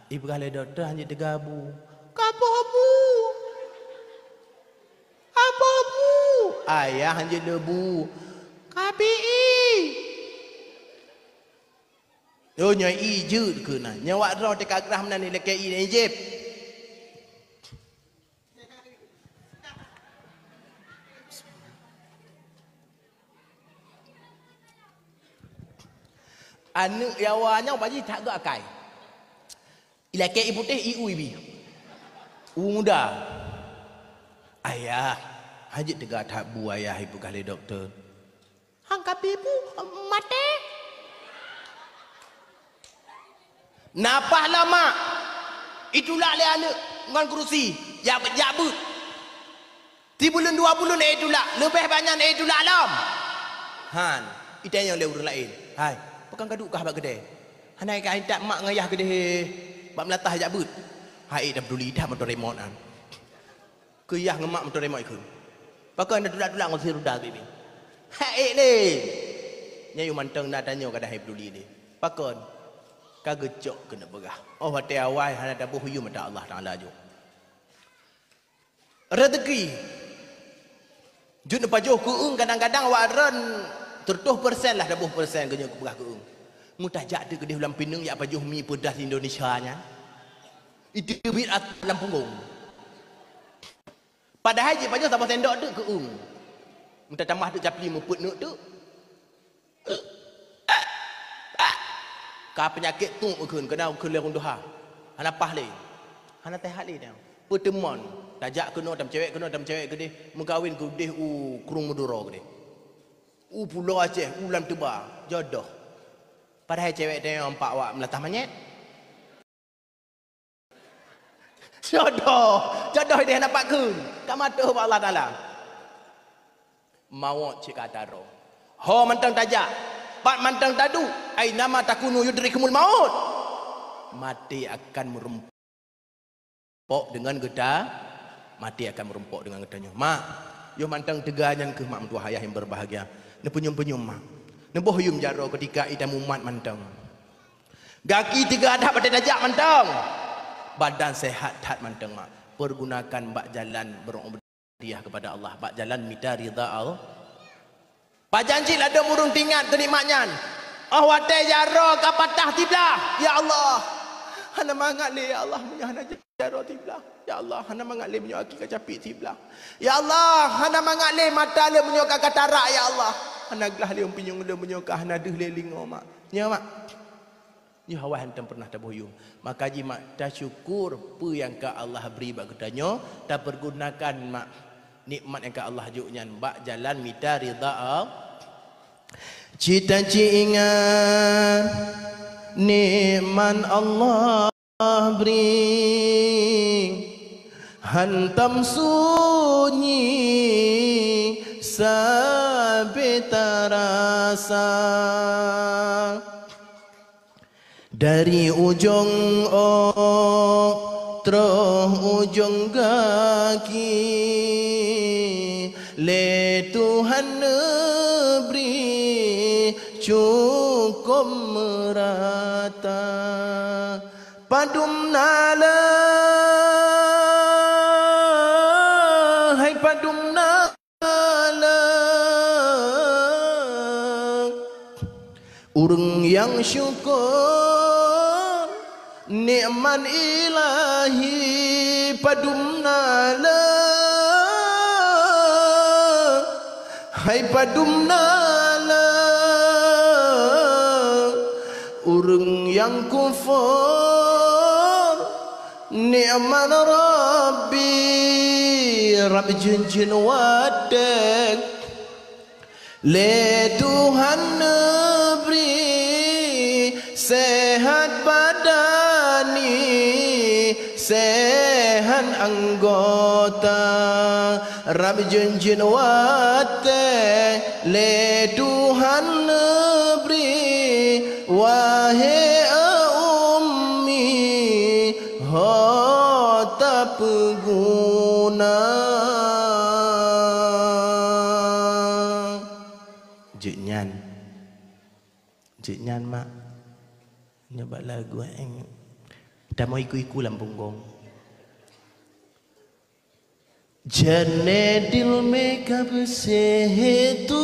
Ibu kali doktor hanya tergabu. Abu-abu. Ayah hanya lebu. KPI. Oh nyai je ke na. Nyawa roh dekat gerah mana ni lekai ni jeb. Anu yawanya baji tak gak akai. Lekai putih iu ibi. Muda. Ayah hajit tegak tabu ayah ibu kali doktor. Hang kapi ibu mati. Napahlah mak. Itulah le anak ngan kerusi. Jabut. 3 bulan 2 bulan itulah. Lebih banyak itulah alam. Han, itu yang le urang lain. Hai, pekan kaduk kah bak kedai. Hanai ka tak mak ngayah kedai. Bak melatah jabut. Hai dah peduli dah motor remote an. Keyah ngemak motor remote ikut. Pakai nak tulak-tulak ngau sirudal bibi. Hai le. Nyayu mantang nak tanya kada hai peduli ni. Pakon kagejok kena berah. Oh hati awal hana dabuh huyum ada Allah Taala jo. Rezeki. Jun pajoh kuung kadang-kadang waran 30% lah dabuh persen kena berah kuung. Mutajak tu kedih ulam pinung ya pajoh mi pedas Indonesia nya. Itu bit dalam punggung. Padahal je pajoh sama sendok tu kuung. Minta tambah tu capli muput nuk tu. Ka penyakit tu ukun kena ukun lerung duha. Hana pah le. Hana tehat le dah. Pertemuan, tajak kena tam cewek ke dia mengkawin ke dia kurung Madura ke dia. Pulau Aceh, ulam teba, jodoh. Padahal cewek dia yang empat wak melatah manyet. Jodoh dia dapat ke. Kat mata Allah Taala. Maut cik kataro. Ho mantang tajak. Pat mantang tadu, ai nama takunu yudrikumul maut. Mati akan merempok dengan getah. Mati akan merempok dengan getahnya. Mak, yo mantang teganyan ke mak mentua ayah yang berbahagia. Ne penyum-penyum mak. Ne bohyum jaro ketika ida mumat mantang. Gaki 3 adab pada tajak mantang. Badan sehat tat mantang mak. Pergunakan bak jalan berubudiyah kepada Allah. Bak jalan mita ridha Allah. Pak janji lah ada murung tingkat kenikmatnya. Oh watai jaro ka patah tiblah. Ya Allah. Hana mangat le ya Allah punya hana jaro tiblah. Ya Allah hana mangat le punya aki ka capik tiblah. Ya Allah hana mangat le mata le punya ka katarak ya Allah. Hana gelah le pinyung le punya ka hana deh le lingo mak. Ya mak. Ya hawa hantam pernah taboyum. Maka ji mak dah syukur apa yang ka Allah beri bak kedanyo dah pergunakan mak nikmat yang ka Allah juknya bak jalan mita ridha. Cita-cita ingat nikmat Allah beri hantam sunyi sampai terasa dari ujung terus ujung kaki le Tuhan beri cukup merata padum nala hai padum nala urang yang syukur nikmat ilahi padum nala hai padum nala urang yang kufur ni'man rabbi rabbi jinjin wadek le Tuhan beri sehat badani sehat anggota rabbi jinjin wadek le Tuhan beri wahai ummi hota peguna jeknyan mak nyoba lagu eng dah mau iku-iku lampung gong jane dil me kab se tu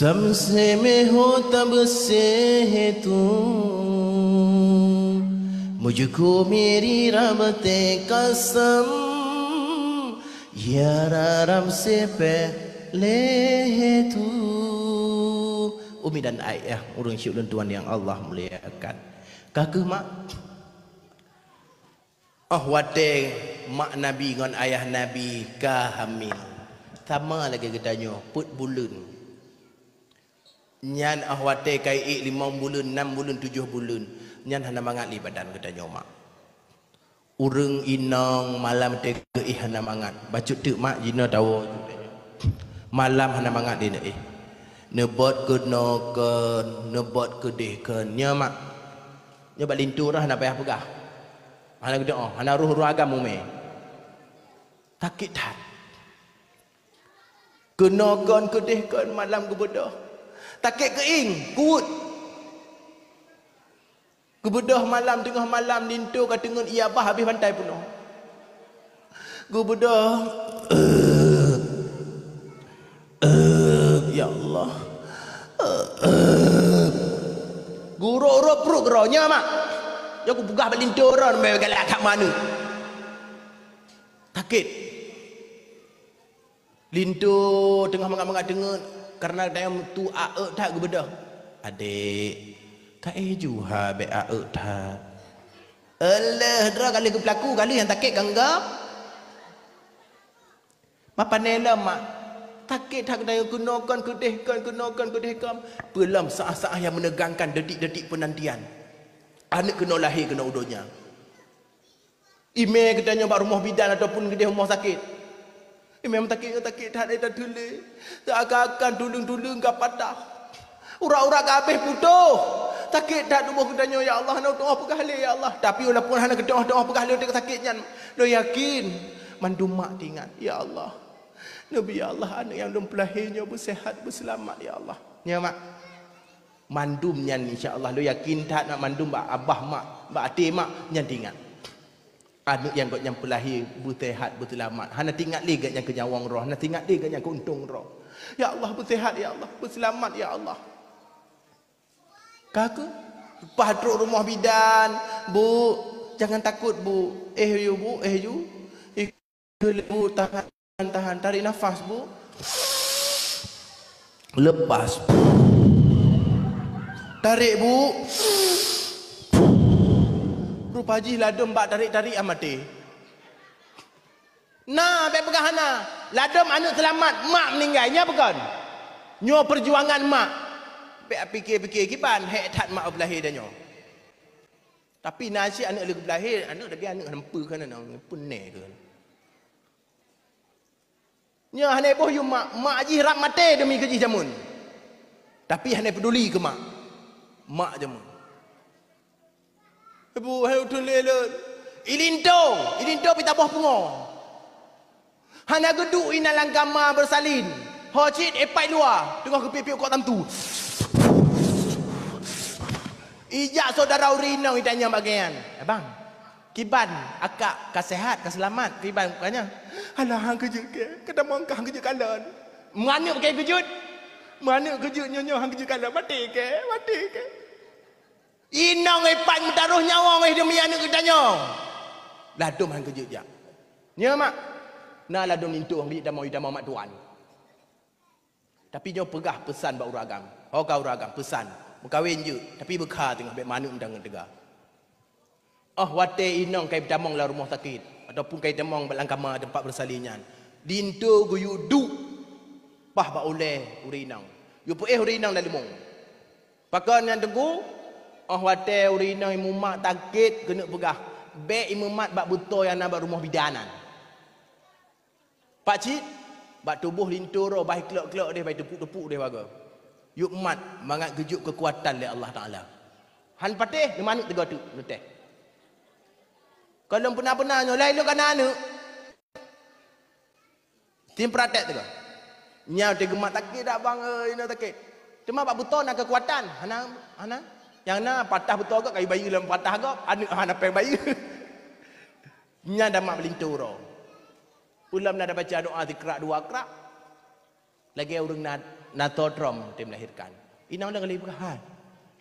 सबसे में हो तब से है तू मुझको मेरी रबते कसम यार रब से पहले है तू Umi dan ayah urang syuk dan Tuhan yang Allah muliakan kakek mak wate mak Nabi dengan ayah Nabi ka hamil sama lagi katanya put bulan Nyan ahwate kai 5 bulan, 6 bulan, 7 bulan. Nyan hana mangat li badan katanya mak. Urang inang malam tega hana mangat. Bacut tek mak jina tahu. Malam hana mangat dia nak nebot ke noken, nebot ke dehken. Nya mak. Nya balintur hana payah pegah. Hana doa, hana ruh-ruh agama me. Takit tak. Kenakan ke dehken malam ke bedah. Takik keing, kuut. Kebedah malam, tengah malam, lintu kat tengun iabah habis pantai penuh. Kebedah. Ya Allah. Guruk-uruk perut geronya mak. Ya aku pegah balik lintu orang, sampai galak kat mana. Takit. Lintu tengah mengat-mengat tengun. Karena dalam tu aek tak kebedah. Adik, kai juha be aek tak. Allah, dra kali ke pelaku kali yang takik ganggap. Apa nela mak? Takik tak daya gunakan kedehkan. Pelam saat-saat yang menegangkan detik-detik penantian. Anak kena lahir kena udonya. Email katanya bak rumah bidan ataupun kedai rumah sakit. Memang takik tak ada tulis. Tak akan tulung-tulung ke patah. Urak-urak ke habis putuh. Takik tak tubuh kedanya ya Allah. Nak doa pegahli ya Allah. Tapi walaupun hana doa pegahli dia sakitnya. Lo yakin. Mandum mak tinggal. Ya Allah. Nabi ya Allah. Anak yang belum pelahirnya bersehat berselamat ya Allah. Ya mak. Mandumnya insya-Allah. Lo yakin tak nak mandum bak abah mak. Bak ati mak. Yang tinggal. Anak yang yang pelahir bersehat berselamat. Hana tinggal lagi yang kenyawang roh. Hana tinggal lagi yang keuntung roh. Ya Allah bersehat ya Allah. Berselamat ya Allah. Kakak. Lepas duduk rumah bidan. Bu. Jangan takut bu. You bu. You. Bu tahan. Tarik nafas bu. Lepas. Tarik bu. Rupa haji ladum bak tarik-tarik amati. Nah, baik pegah hana. Ladum anak selamat, mak meninggalnya bukan. Nyo perjuangan mak. Baik fikir-fikir kiban, hek tat mak berlahir dah nyo. Tapi nasi anak lagi berlahir, anak lagi anak hampa kan anak puneh kan. Nyo hana boh yu mak haji harap mati demi kerja jamun. Tapi hana peduli ke mak. Mak jamun. Ibu, hai utulelon. Ilinto pita buah pungo. Hana geduk ina langkama bersalin. Hocit epai luar. Tengah kepipi kok tamtu. Ijak saudara urinang itanya bagian. Abang, kiban akak kasehat, kaselamat. Kiban bukannya. Alah hang kejut ke? Kata mongkah hang kejut kalan. Mana pakai kejut? Mana kejut nyonya hang kejut kalan? Mati ke? Inang epan mentaruh nyawa weh demi anak katanya. Ladum hang kejut jak. Nya mak. Nah ladum lintu hang kejut damau mak tuan. Tapi nyo pegah pesan bak uragam. Oh kau uragam pesan. Berkahwin je tapi bekah tengah bek manuk undang tegak. Wate inang kai damang la rumah sakit ataupun kai damang belangkama tempat bersalinyan. Lintu guyu du. Pah bak oleh urinang. Yu urinang dalam lemong. Pakan yang tengku wate urinang imumak takit kena pegah. Bek imumat bak betul yang nak bak rumah bidanan. Pak cik bak tubuh lintur baik kelok-kelok dia baik tepuk-tepuk dia baga. Yuk mat mangat kejut kekuatan oleh Allah Taala. Han patih di manuk tega tu leteh. Kalau pernah-pernahnya lain lu kana anak. Tim pratek tega. Nyau te gemak takit dak bang ina takit. Cuma bak betul nak kekuatan. Hana yang na patah betul ke kayu bayi dalam patah ke anak hana pe bayi. Nya dah mak belintur. Ulam nak baca doa zikrak 2 kerak. Lagi orang natodrom dia melahirkan. Inang dah kali berhal.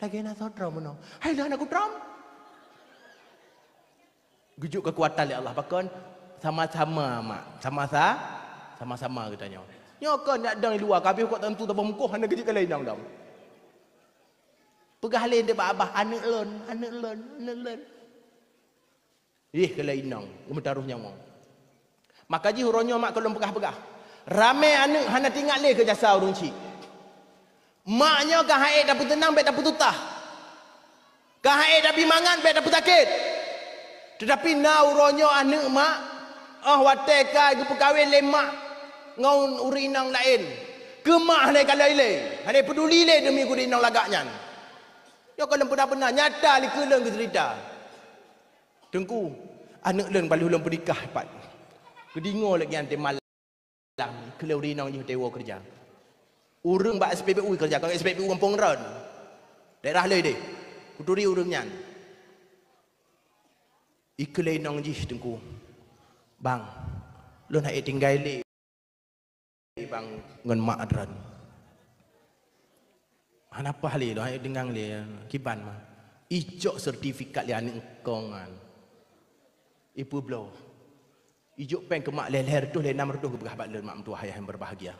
Lagi natodrom mana? Hai dah aku drom. Gujuk kekuatan oleh Allah. Bahkan sama-sama mak. Sama-sama katanya. Nyokon nak dang di luar kabeh kok tentu tanpa mukuh hana gejik kali inang dam. Pegah lain dia abah anak lon. Kalau inang gemetaruh nyawa. Maka ji huronyo mak kalau pegah-pegah. Ramai anak hana tinggal le ke jasa urung cik. Maknya kah haid dapat tenang, baik dapat tutah. Kah haid dapat mangan, baik dapat sakit. Tetapi nauronyo anak mak, watekai ke perkahwin lemak ngau urinang lain. Kemah le kalau ile. Hane peduli le demi urinang lagaknya. Ya kalau benar-benar nyata li keleng ke cerita. Tengku, anak len balik ulang pernikah pat. Kedingo lagi ante malam. Kalau urinang je tewa kerja. Urang bak SPPU kerja, kalau SPPU Kampung Ron. Daerah le deh. Kuturi urangnya. Ikelai nong jih tengku. Bang, lo nak tinggal le. Bang ngon mak adran. Kenapa le lo hai dengang le kiban mah. Ijok sertifikat le anak kongan. Ibu blo. Ijok peng ke mak leher tu le 600 ke berah bak le mak mentua ayah yang berbahagia.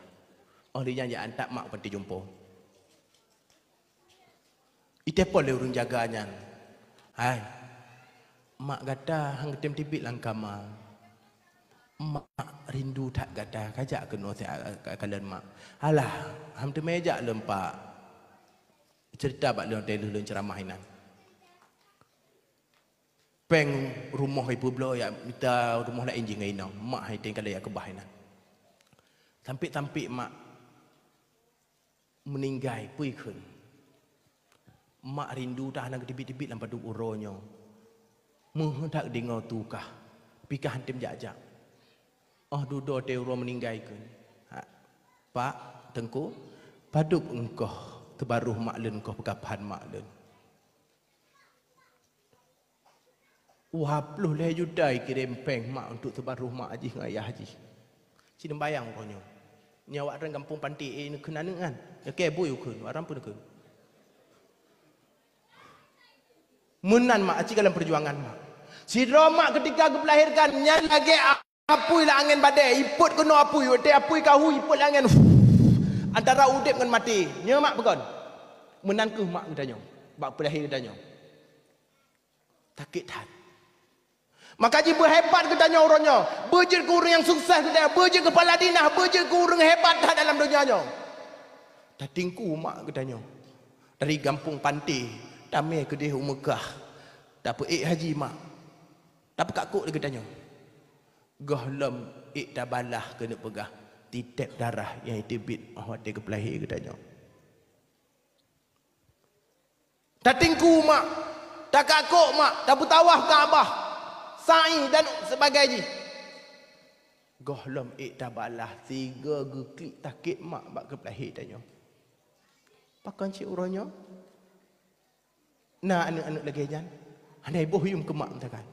Oh dia janji antak mak panti jumpa. Itepol le urang jaganya. Hai. Mak kata hang tem tibit lang kama. Mak rindu tak kata kajak kena kalian mak. Alah, ham tu meja lempak. Cerita bak leon telur ceramah inan. Peng rumah ibu belo ya minta rumah lain je ngai nang. Mak hai teng kala ya kebah inan. Tampik-tampik mak meninggai pui kun. Mak rindu dah nak tibit-tibit lam padu uronyo. Menghendak dengar tukah. Pikah hantim jajak. Dudo teuro meninggai kun. Pak, tengku, paduk engkau terbaruh maklen kau pekapan maklen. 20 le juta kirim peng mak untuk terbaruh mak haji dengan ayah haji. Cina bayang konyo. Nyawa orang kampung panti ini kena kan. Ya ke boy kun, orang pun kun. Menan mak aci dalam perjuangan mak. Si Roma ketika aku melahirkan nyan lagi apui lah angin badai, iput kena apui, te apui kahu iput lah angin. Antara udip dengan mati. Nya mak bukan. Menan ke mak katanya. Bak pelahir katanya. Takik tak. Maka ji berhebat katanya orangnya. Berjil ke orang yang sukses katanya. Berjil kepala dinah, berjil ke orang hebat dah dalam dunianya. Tatingku mak katanya. Dari kampung pantai, damai ke dia Mekah. Dapat haji mak. Dapat kakuk dia katanya. Gahlam iktabalah kena pegah titip darah yang itibit awak ke pelahir katanya. Tatingku mak, tak kakuk mak, tak tawaf Kaabah, sa'i dan sebagainya. Gahlam iktabalah 3 geklik takit mak bak ke pelahir katanya. Pakan cik uranya. Nah anak-anak lagi jan. Andai bohum ke mak mentakan.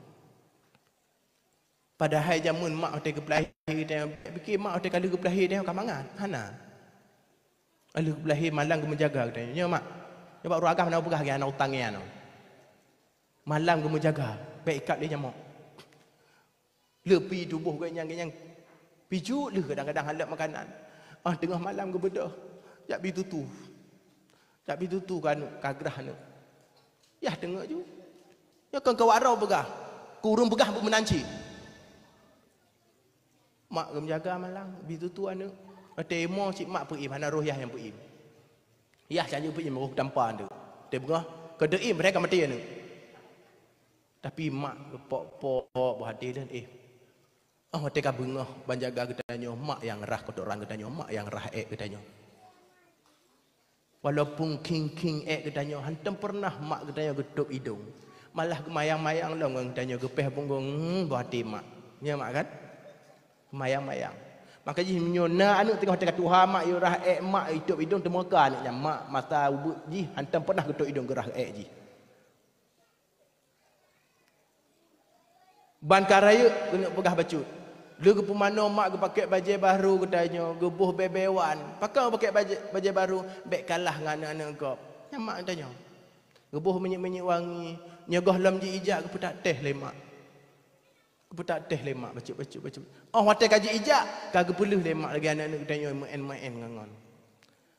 Padahal jamun mak hotel ke pelahir dia fikir mak hotel kali ke pelahir dia kan mangan. Hana. Alu ke pelahir malang ke menjaga katanya. Ya mak. Ya bak ruagah nak pegah ke anak utang ya. Malam ke menjaga. Baik ikat dia jamak. Lepi tubuh kenyang-kenyang. Piju le kadang-kadang halap makanan. Tengah malam ke bedah. Jak bi tutu. Jak bi tutu kan kagrah nak. Ya tengok ju. Ya kan kawarau pegah. Kurung pegah pun menanci. Mak ke menjaga malang, bitu tu anak. Temo cik mak pergi mana roh yah yang pergi. Yah saja pergi roh tampan tu. Dia berah ke deim mereka mati anak. Tapi mak pok-pok berhati dan mereka bengah banjaga katanya mak yang rah kata orang katanya mak yang rah katanya. Walaupun king katanya hantam pernah mak katanya getuk hidung. Malah kemayang-mayang lah orang katanya gepeh punggung berhati mak. Ya mak kan? Mayang-mayang. Maka ji menyona anak tengah kata Tuhan mak irah mak hidup hidung temuka anaknya mak mata ubut ji hantam pernah ketuk hidung gerah ji. Ban karaya kena pegah bacut. Lu ke pemano mak ke pakai baju baru katanya, gebuh bebewan. Pakai pakai baju baru, baik kalah dengan anak-anak kau. Ya mak katanya. Gebuh menyik-menyik wangi, nyegah lam ji ijak ke petak teh lemak. Keputak teh lemak baca. Hotel kaji ijak kagak puluh lemak lagi anak-anak katanya main ngangon.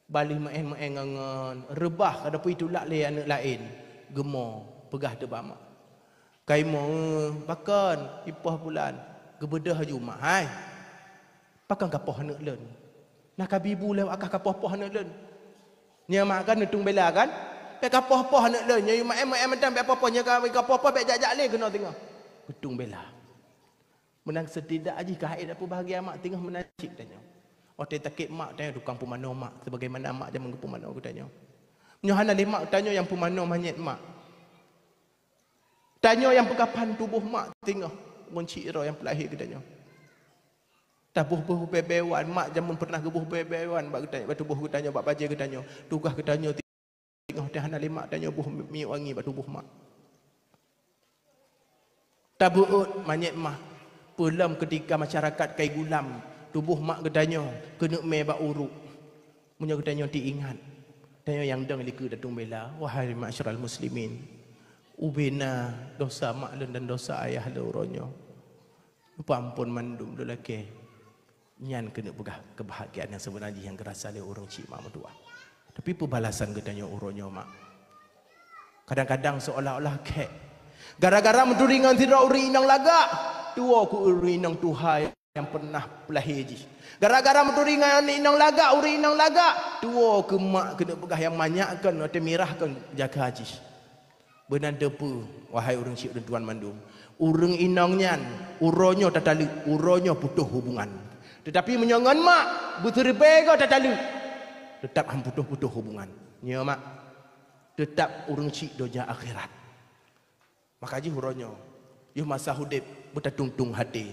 Balik main ngangon. Rebah kada pun itulak le anak lain. Gemo pegah te bamak. Kaimo pakan ipah bulan. Gebedah ju mak hai. Pakan kapah anak len. Nak kabibu le akah kapah-pah anak len. Nya mak kan nutung bela kan. Pek apa-apa nak le, nya mak macam pek apa-apa nya kan apa-apa pek jajak le kena tengok. Nutung bela. Menang setidak aji kahit apa bahagia mak tengah menacik tanya. Otak takik mak tanya tukang pemano mak sebagaimana mak zaman ke pemano aku tanya. Nya hana le mak tanya yang pemano manyet mak. Tanya yang pekapan tubuh mak tengah kunci ira yang pelahir katanya. Tabuh-buh bebewan mak zaman pernah gebuh bebewan bak katanya batu buh katanya bak baje katanya. Tugah katanya tengah dah hana le mak tanya buh mi wangi bak tubuh mak. Tabuut manyet mak. Pelam ketika masyarakat kai gulam tubuh mak katanya kena me bak uruk. Munya katanya diingat. Tanya yang dang liku datung bela wahai masyarakat muslimin. Ubina dosa mak dan dosa ayah lauronyo. Ampun mandum lelaki. Nyan kena pegah kebahagiaan yang sebenarnya yang kerasa oleh orang cik mak mertua. Tapi pembalasan katanya uronyo mak. Kadang-kadang seolah-olah kek. Gara-gara menduringan tidak uri inang laga. Tua ku uri inang Tuhan yang pernah pelahir ji. Gara-gara menduringan inang laga, uri inang laga. Tua ke mak kena pegah yang manyakkan atau mirahkan jaga haji. Benar depu wahai orang cik dan tuan mandum. Urang inangnya uronyo tatalu, uronyo putus hubungan. Tetapi menyongan mak beterbega tatalu. Tetap ham putus hubungan. Nya mak tetap orang cik doja akhirat. Maka ji uronyo yo masa hudip betatung-tung hati.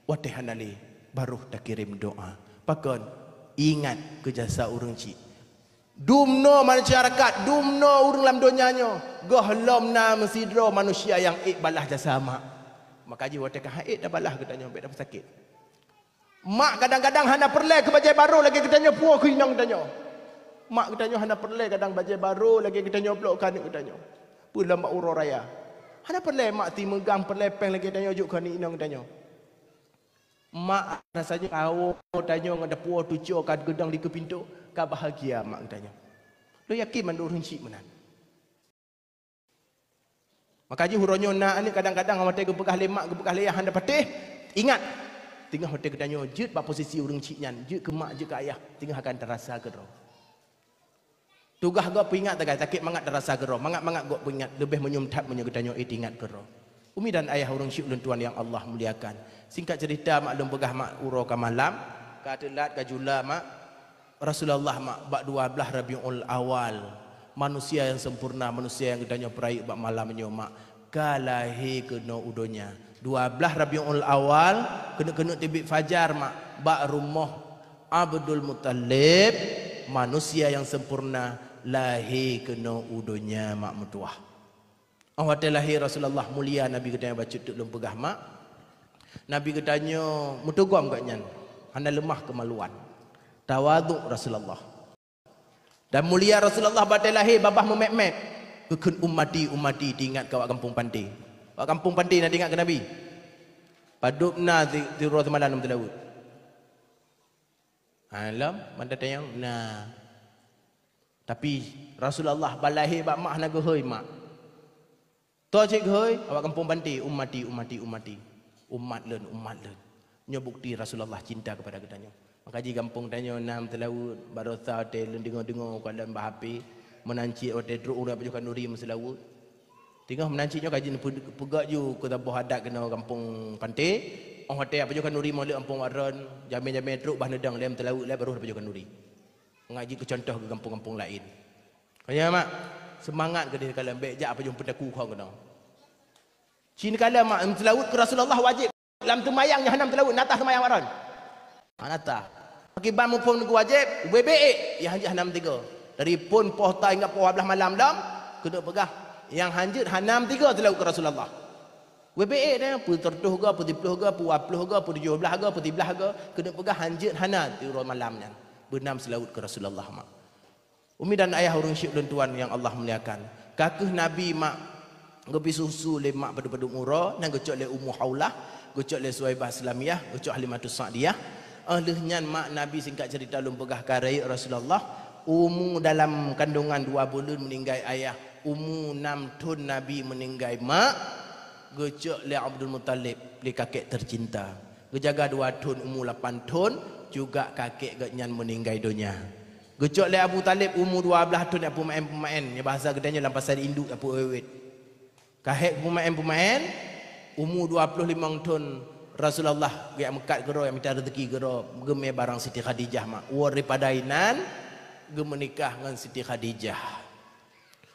Wateh hanali baru tak kirim doa. Pakon ingat kejasa orang cik. Dumno masyarakat, dumno urang lam donyanya. Gohlom na mesidro manusia yang balah jasa mak. Maka ji watak haid dah balah katanya ambek dah sakit. Mak kadang-kadang hana perle ke bajai baru lagi katanya puak ke inang katanya. Mak katanya hana perle kadang bajai baru lagi katanya blok kan katanya. Pula mak uro raya. Hana perle mak ti megang perle peng lagi katanya juk kan inang katanya. Mak rasanya kau tanya ngada puak tujuh kad gedang di ke pintu. Kau bahagia mak katanya. Lo yakin mandu orang cik menan. Maka je huronyo nak ni kadang-kadang awak tengok bekah lemak ke bekah leah handa patih. Ingat. Tengah hotel katanya jut bak posisi orang cik nyan, jut ke mak jut ke ayah, tengah akan terasa gerau. Tugah gak peringat tak sakit mangat terasa gerau. Mangat-mangat gak peringat lebih menyumtap punya katanya ingat gerau. Umi dan ayah orang cik ulun tuan yang Allah muliakan. Singkat cerita mak lum begah mak uro ka malam, ka telat ka jula mak Rasulullah mak bak 12 Rabiul Awal. Manusia yang sempurna, manusia yang gedanya peraik bak malamnya mak. Kalahi kena udonya. 12 Rabiul Awal kena tibik fajar mak bak rumah Abdul Muttalib, manusia yang sempurna lahir kena udonya mak mertua. Awak lahir Rasulullah mulia Nabi katanya baca tuk lum pegah mak. Nabi katanya mutugam katnya. Hana lemah kemaluan. Tawaduk Rasulullah. Dan mulia Rasulullah pada lahir babah memek-mek. Kekun umati diingat ke kampung Pantai. Wak kampung Pantai nak ingat ke Nabi. Padupna di ruang malam Daud. Alam mana tayang nah. Tapi Rasulullah balahir bak mak nak gehoi mak. Toh cik gehoi awak kampung Pantai umati. Umat len. Nya bukti Rasulullah cinta kepada katanya. Maka ji kampung tanya nam telaut barota hotel dengar-dengar kalan bahapi menanci hotel druk urang pajukan nuri meselaut. Tengah menanciknya kaji pegak ju ke tabuh adat kena kampung Pantai. Orang hotel pajukan nuri molek kampung waran jamin-jamin druk bah nedang lem telaut le baru pajukan nuri. Mengaji ke contoh ke kampung-kampung lain. Kaya mak semangat ke dia kalan baik jak apa jumpa daku kau kena. Cina kala mak telaut ke Rasulullah wajib dalam temayang yang hanam telaut natah temayang waran. Anata. Akibat mumpung nunggu wajib, WBE yang hanjit hanam 3. Dari pun poh ta hingga poh 12 malam dah, kena pegah. Yang hanjit hanam 3 telah ke Rasulullah. WBE dia, pu tertuh ke, pu 10 ke, pu 20 ke, pu 17 ke, pu 13 ke, kena pegah hanjit hanam 3 malamnya. Benam selaut ke Rasulullah mak. Umi dan ayah orang syuk dan tuan yang Allah muliakan. Kakeh Nabi mak ngopi susu le mak padu-padu murah, nang gocok le Ummu Haulah, gocok le Suhaibah Islamiyah, gocok Halimatus Sa'diyah. Ahlihnya mak Nabi singkat cerita lum pegah karai Rasulullah. Ummu dalam kandungan 2 bulan meninggal ayah. Ummu 6 tahun Nabi meninggal mak. Gecok le Abdul Muttalib le kakek tercinta. Gejaga 2 tahun ummu 8 tahun juga kakek genyan meninggal dunia. Gecok le Abu Talib umur 12 tahun apa pemain ya bahasa gedanya dalam pasal induk apa wewet. Kahek pemain umur 25 tahun Rasulullah yang mekat gero yang minta rezeki gero gemeh barang Siti Khadijah mak. War daripada inan menikah dengan Siti Khadijah.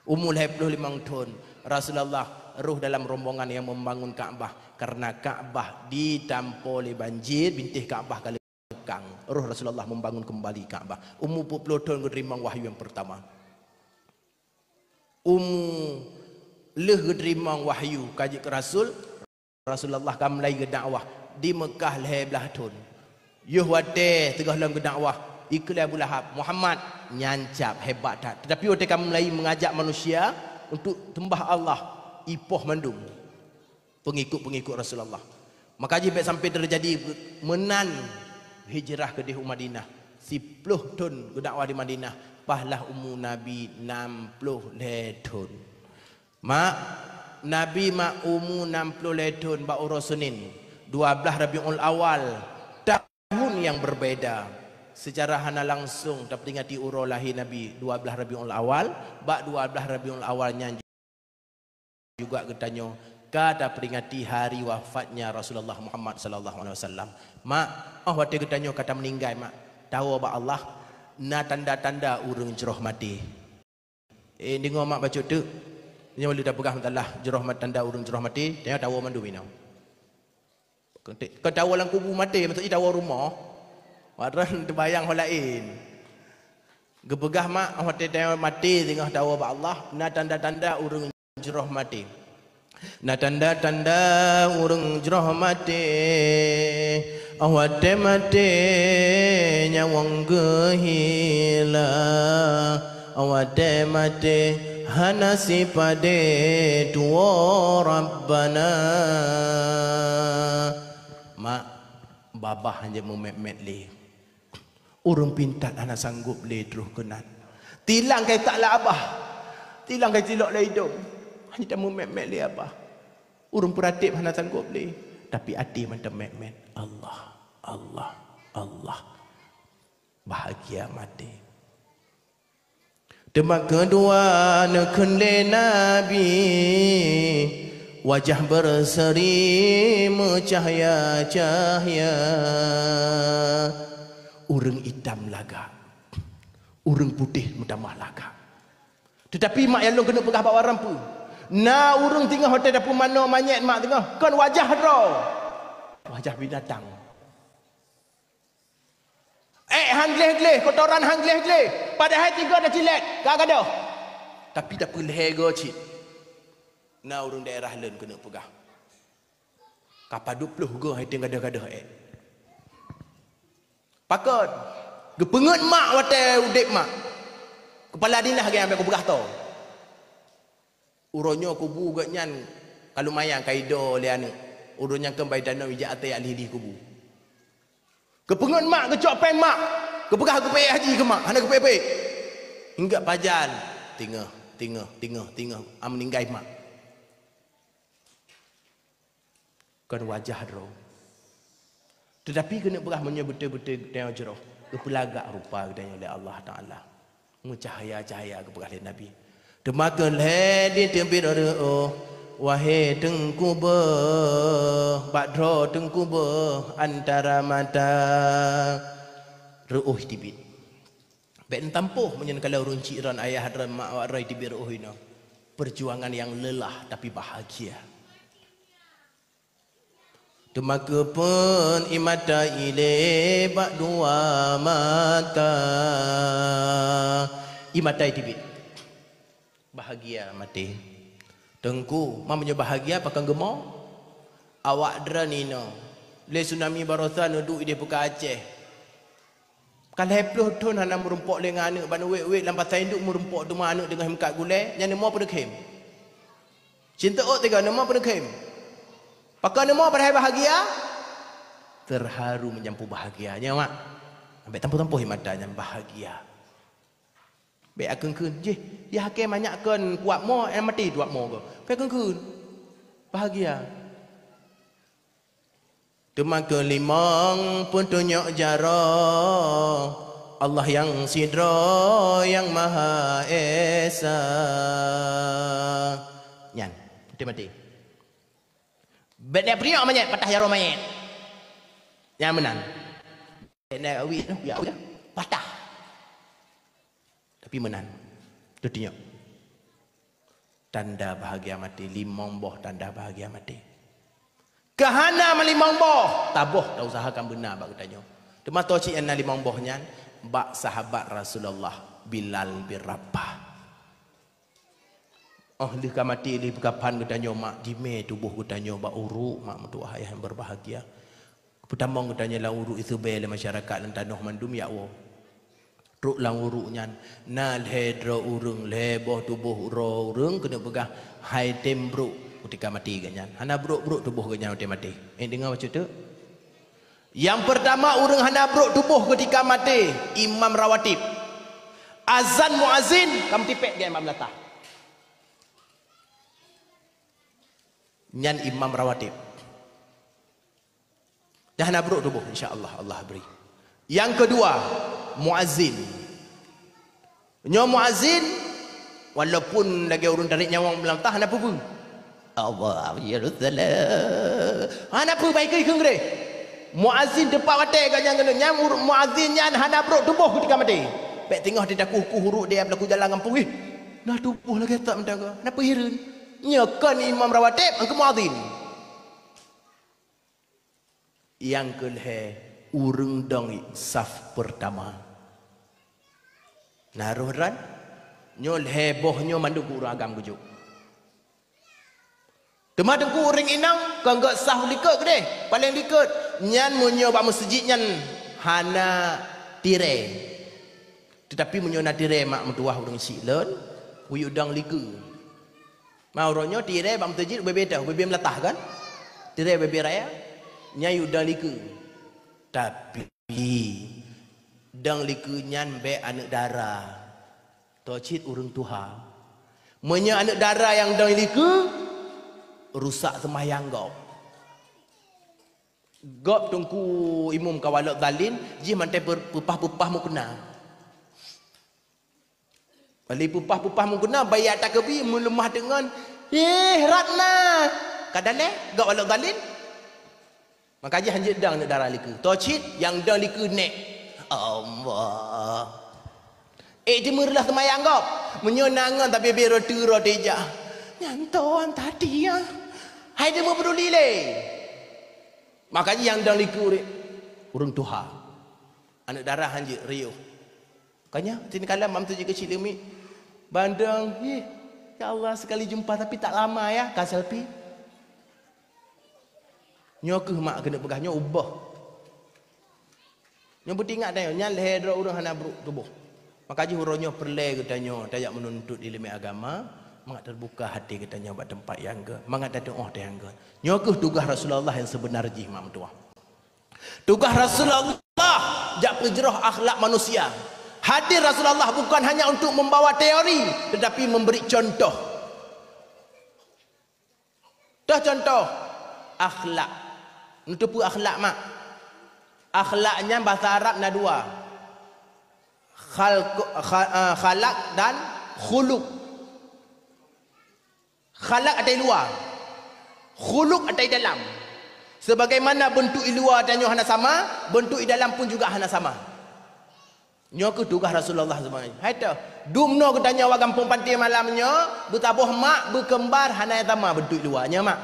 Umur 25 tahun Rasulullah ruh dalam rombongan yang membangun Kaabah karena Kaabah ditampo oleh banjir bintih Kaabah kali kang. Ruh Rasulullah membangun kembali Kaabah. Umur 40 tahun menerima wahyu yang pertama. Umur terima wahyu kaji ke Rasulullah kan mulai ke dakwah di Mekah 11 tahun. Yuh wate tengah dalam ke dakwah ikut Abu Lahab Muhammad nyancap hebat tak. Tetapi waktu kamu mulai mengajak manusia untuk tembah Allah ipoh mandum pengikut-pengikut Rasulullah. Maka baik sampai terjadi menan hijrah ke Dihu Madinah 10 tahun ke dakwah di Madinah pahlah umur Nabi 60 tahun. Mak Nabi mak umur 60 tahun ba Senin 12 Rabiul Awal tahun yang berbeda secara hana langsung terperingati urus lahir Nabi 12 Rabiul Awal ba 12 Rabiul Awalnya juga ketanya kata peringati hari wafatnya Rasulullah Muhammad sallallahu alaihi wasallam. Mak waktu ketanya kata meninggal mak tahu ba Allah na tanda-tanda urang jeroh mati. Dengar mak baca tu yang boleh dah pegang talah jeroh mati tanda urang jeroh mati tengok tahu mandu minau. Kau tahu lang kubur mati maksudnya tahu rumah. Waran terbayang hal lain. Gepegah mak waktu tengok mati tengok tahu ba Allah na tanda-tanda urang jeroh mati. Na tanda-tanda urang jeroh mati awate mati nyawang gehila awate mati hanasi pade tuwa rabbana. Mak babah hanya memet-met le urang pintat hana sanggup le terus kenat tilang kai taklah abah tilang kai tilok le hidung hanya dah memet-met le abah urang peratip hana sanggup le tapi hati macam met-met Allah Allah Allah bahagia mati. Demak kedua nekun le Nabi wajah berseri cahaya-cahaya urang hitam lagak urang putih mutamah lagak. Tetapi mak yang long kena pegah bawa rampu na urang tengah hotel dapur mana manyet mak tengah kan wajah ro wajah binatang hang gleh-gleh kotoran hang gleh-gleh padahal tiga dah cilet kagak tapi dah peleh go cik na urang daerah lain kena pegah kapal 20 go hai tengah gadah-gadah pakot gepengut mak wate udip mak kepala dinah ge ambil ku pegah to uronyo kubu gatnyan kalau mayang kaido le ane uronnya kembai dana wijak atai alih kubu kepengut mak kecok pen mak kepegah aku payah haji ke mak hana kepek-pek hingga pajan tinggal am meninggai mak kan wajah ro tetapi kena berah betul-betul tengok jeroh kepelagak rupa kedanya oleh Allah Taala cahaya-cahaya kepegah Nabi demakan le di tempir oh wahai tengkuba badro tengkuba antara mata reuh tibit ben tampuh menyen kalau runci ran ayah ran mak rai tibit reuh ino perjuangan yang lelah tapi bahagia. Temaka pun imata ile bak dua mata imatai tibit bahagia mati tengku mamanya bahagia pakai gemau awak dranino le tsunami barosan duduk di buka Aceh kalau 10 tahun hana merumpok dengan anak ban wek-wek lampas induk merumpok tu anak dengan hemkat gulai yang nama pada kem cinta ok tiga nama pada kem pakai nama pada bahagia terharu menyampu bahagianya mak sampai tampuh-tampuh matanya bahagia baik akan kun je ya hakim banyak kan kuat mo yang mati kuat mo ke baik akan kun bahagia Temaka limang pun tunjuk jarah Allah yang sidra yang maha esa. Nyan, mati. Bedek priok mayat patah jaro mayat. Yang menang. Bedek awit tu ya udah patah. Tapi menang. Tu tengok. Tanda bahagia mati, limong boh tanda bahagia mati. Kahana melimong boh, taboh dah usahakan benar bak tanya. Tema tocik yang limong boh nyan, bak sahabat Rasulullah Bilal bin Rabah. Oh lika mati li kapan ketanya mak jime tubuh ketanya bak uruk mak mentua ayah yang berbahagia. Pertama ketanya la uruk itu bel masyarakat dan tanah mandum ya Allah. Ruk lang uruk nyan nal hedro urung leboh tubuh ro urung kena pegah hai tembruk ketika mati ganyan hana bruk tubuh ganyan mati dengar macam tu. Yang pertama urung hana bruk tubuh ketika mati Imam Rawatib azan muazin kam tipek dia Imam Latah nyan Imam Rawatib dah hana bruk tubuh insya-Allah Allah beri. Yang kedua muazin. Nyo muazin walaupun lagi urun tarik nyawa belang tah apa pun. Allah Yerusalem. Ana apa baik ke ngre? Muazin depan mati kan yang kena nyam muazin nyan hana brok tubuh ketika mati. Baik tengah dia dak ku huruk dia berlaku jalan kampung nah tubuh lagi tak mendaga. Napa hireun? Nyakan Imam Rawatib angke muazin. Yang kelhe urung dong saf pertama naruh ran nyol hebohnya mandu kurang agam kujuk temadeng ku uring inang kanggo saf likut gede paling likut nyan munyo ba masjid nyan hana tire tetapi munyo na tire mak mentuah urang silen wi udang liku mau ronyo tire ba masjid bebeda bebe melatah kan tire bebe raya nyai udang liku. Tapi dang likunyan be anak darah tocit urung tuha menya anak darah yang dang liku rusak semayang gop tungku imum kawalak dalin ji mantai pupah-pupah mu kena bali pupah-pupah mu kena bayar tak kebi melemah dengan ratna kadane gop walak dalin maka aja hanjit dang nak darah liku tocit yang dang liku nek Allah dimurlah semayang kau menyonangan tapi biru deja nyantuan tadi ya hai dia mau peduli le makanya yang dang liku urung tuha anak darah hanjit riuh makanya sini kala mam tu juga kecil umi bandang ya Allah sekali jumpa tapi tak lama ya ka selfie nyok mak kena pegahnya ubah nyo betingat dah nyal hedro urang hana bruk tubuh maka ji huronyo perle katanya dayak menuntut ilmu agama mak terbuka hati katanya buat tempat yang ke mangat ada oh dah yang ke nyok tugas Rasulullah yang sebenar ji mak mentua tugas Rasulullah jak penjerah akhlak manusia hadir Rasulullah bukan hanya untuk membawa teori tetapi memberi contoh dah contoh akhlak nutupu akhlak mak akhlaknya bahasa Arab na dua khalaq dan khuluq khalaq ada luar khuluq ada dalam sebagaimana bentuk luar dan hana sama bentuk dalam pun juga hana sama nyo ke tugas Rasulullah sebenarnya haita dumno ke tanya wa kampung pantai malamnya betabuh mak berkembar hana yang sama bentuk luarnya mak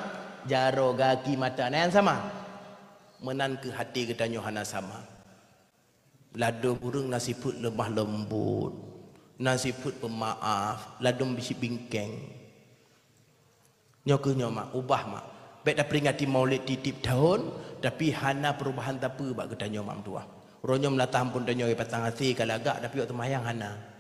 jaro gaki mata yang sama menan ke hati ketanya hana sama lado burung nasiput lemah lembut nasiput pemaaf lado bisi bingkeng nyoke mak ubah mak baik dah peringati maulid titip tahun tapi hana perubahan tapi bak ketanya mak tua ronyo melatah pun tanya patang hati kalagak tapi waktu mayang hana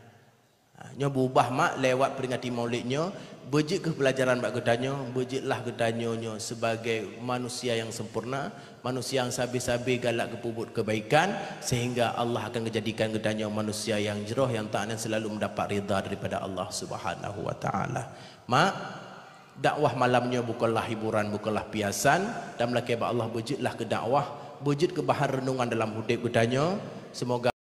nyo berubah mak lewat peringati maulidnya bejik ke pelajaran bak ketanya bejiklah ketanya sebagai manusia yang sempurna manusia yang sabi-sabi galak kepubut kebaikan sehingga Allah akan menjadikan ketanya manusia yang jeroh yang taat dan selalu mendapat ridha daripada Allah Subhanahu wa taala mak dakwah malamnya bukanlah hiburan bukanlah piasan dan melaki Allah bejiklah ke dakwah bejik ke bahan renungan dalam hidup ketanya semoga